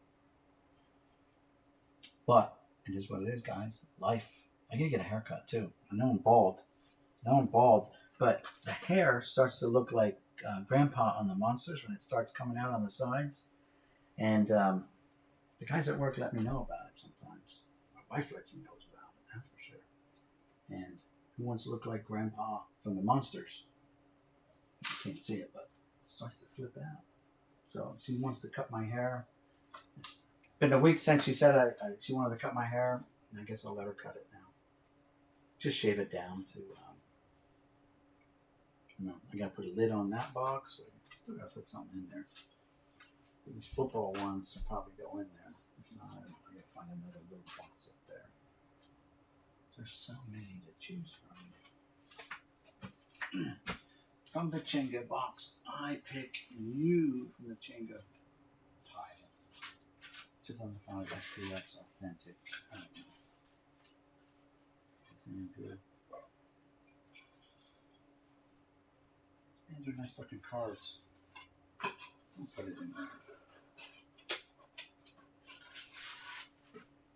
But it is what it is, guys. Life. I gotta get a haircut, too. I know I'm bald. But the hair starts to look like Grandpa on the Monsters when it starts coming out on the sides. And the guys at work let me know about it sometimes. My wife lets me know about it, that's for sure. And who wants to look like Grandpa from the Monsters? You can't see it, but it starts to flip out. So she wants to cut my hair. It's been a week since she said she wanted to cut my hair, and I guess I'll let her cut it now. Just shave it down to... I gotta put a lid on that box. So I still gotta put something in there. These football ones will probably go in there. If not, I gotta find another little box up there. There's so many to choose from. From the Chenga box, I pick you from the Chenga pile. 2005 SPX Authentic. I don't know. Is it any good? These are nice looking cards. I'll put it in there.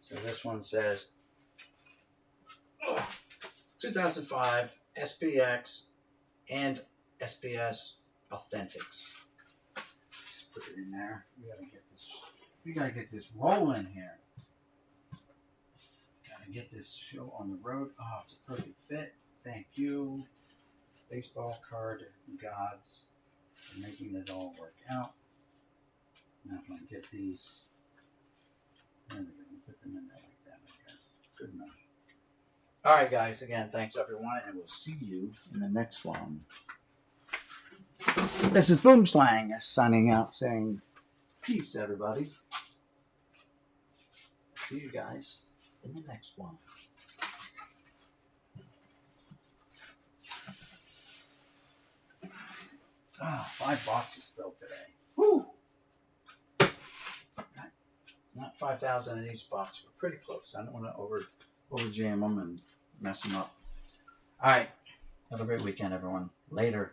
So this one says 2005 SPX and SPS Authentics. Just put it in there. We gotta get this rolling here. Gotta get this show on the road. Oh, it's a perfect fit. Thank you. Baseball card gods for making it all work out. Now if I can get these, there we go. Put them in there like that, I guess. Good enough. All right, guys. Again, thanks everyone, and we'll see you in the next one. This is Boom Slang signing out, saying peace, everybody. See you guys in the next one. 5 boxes filled today. Woo! Not 5,000 in each box. We're pretty close. I don't want to over jam them and mess them up. All right. Have a great weekend, everyone. Later.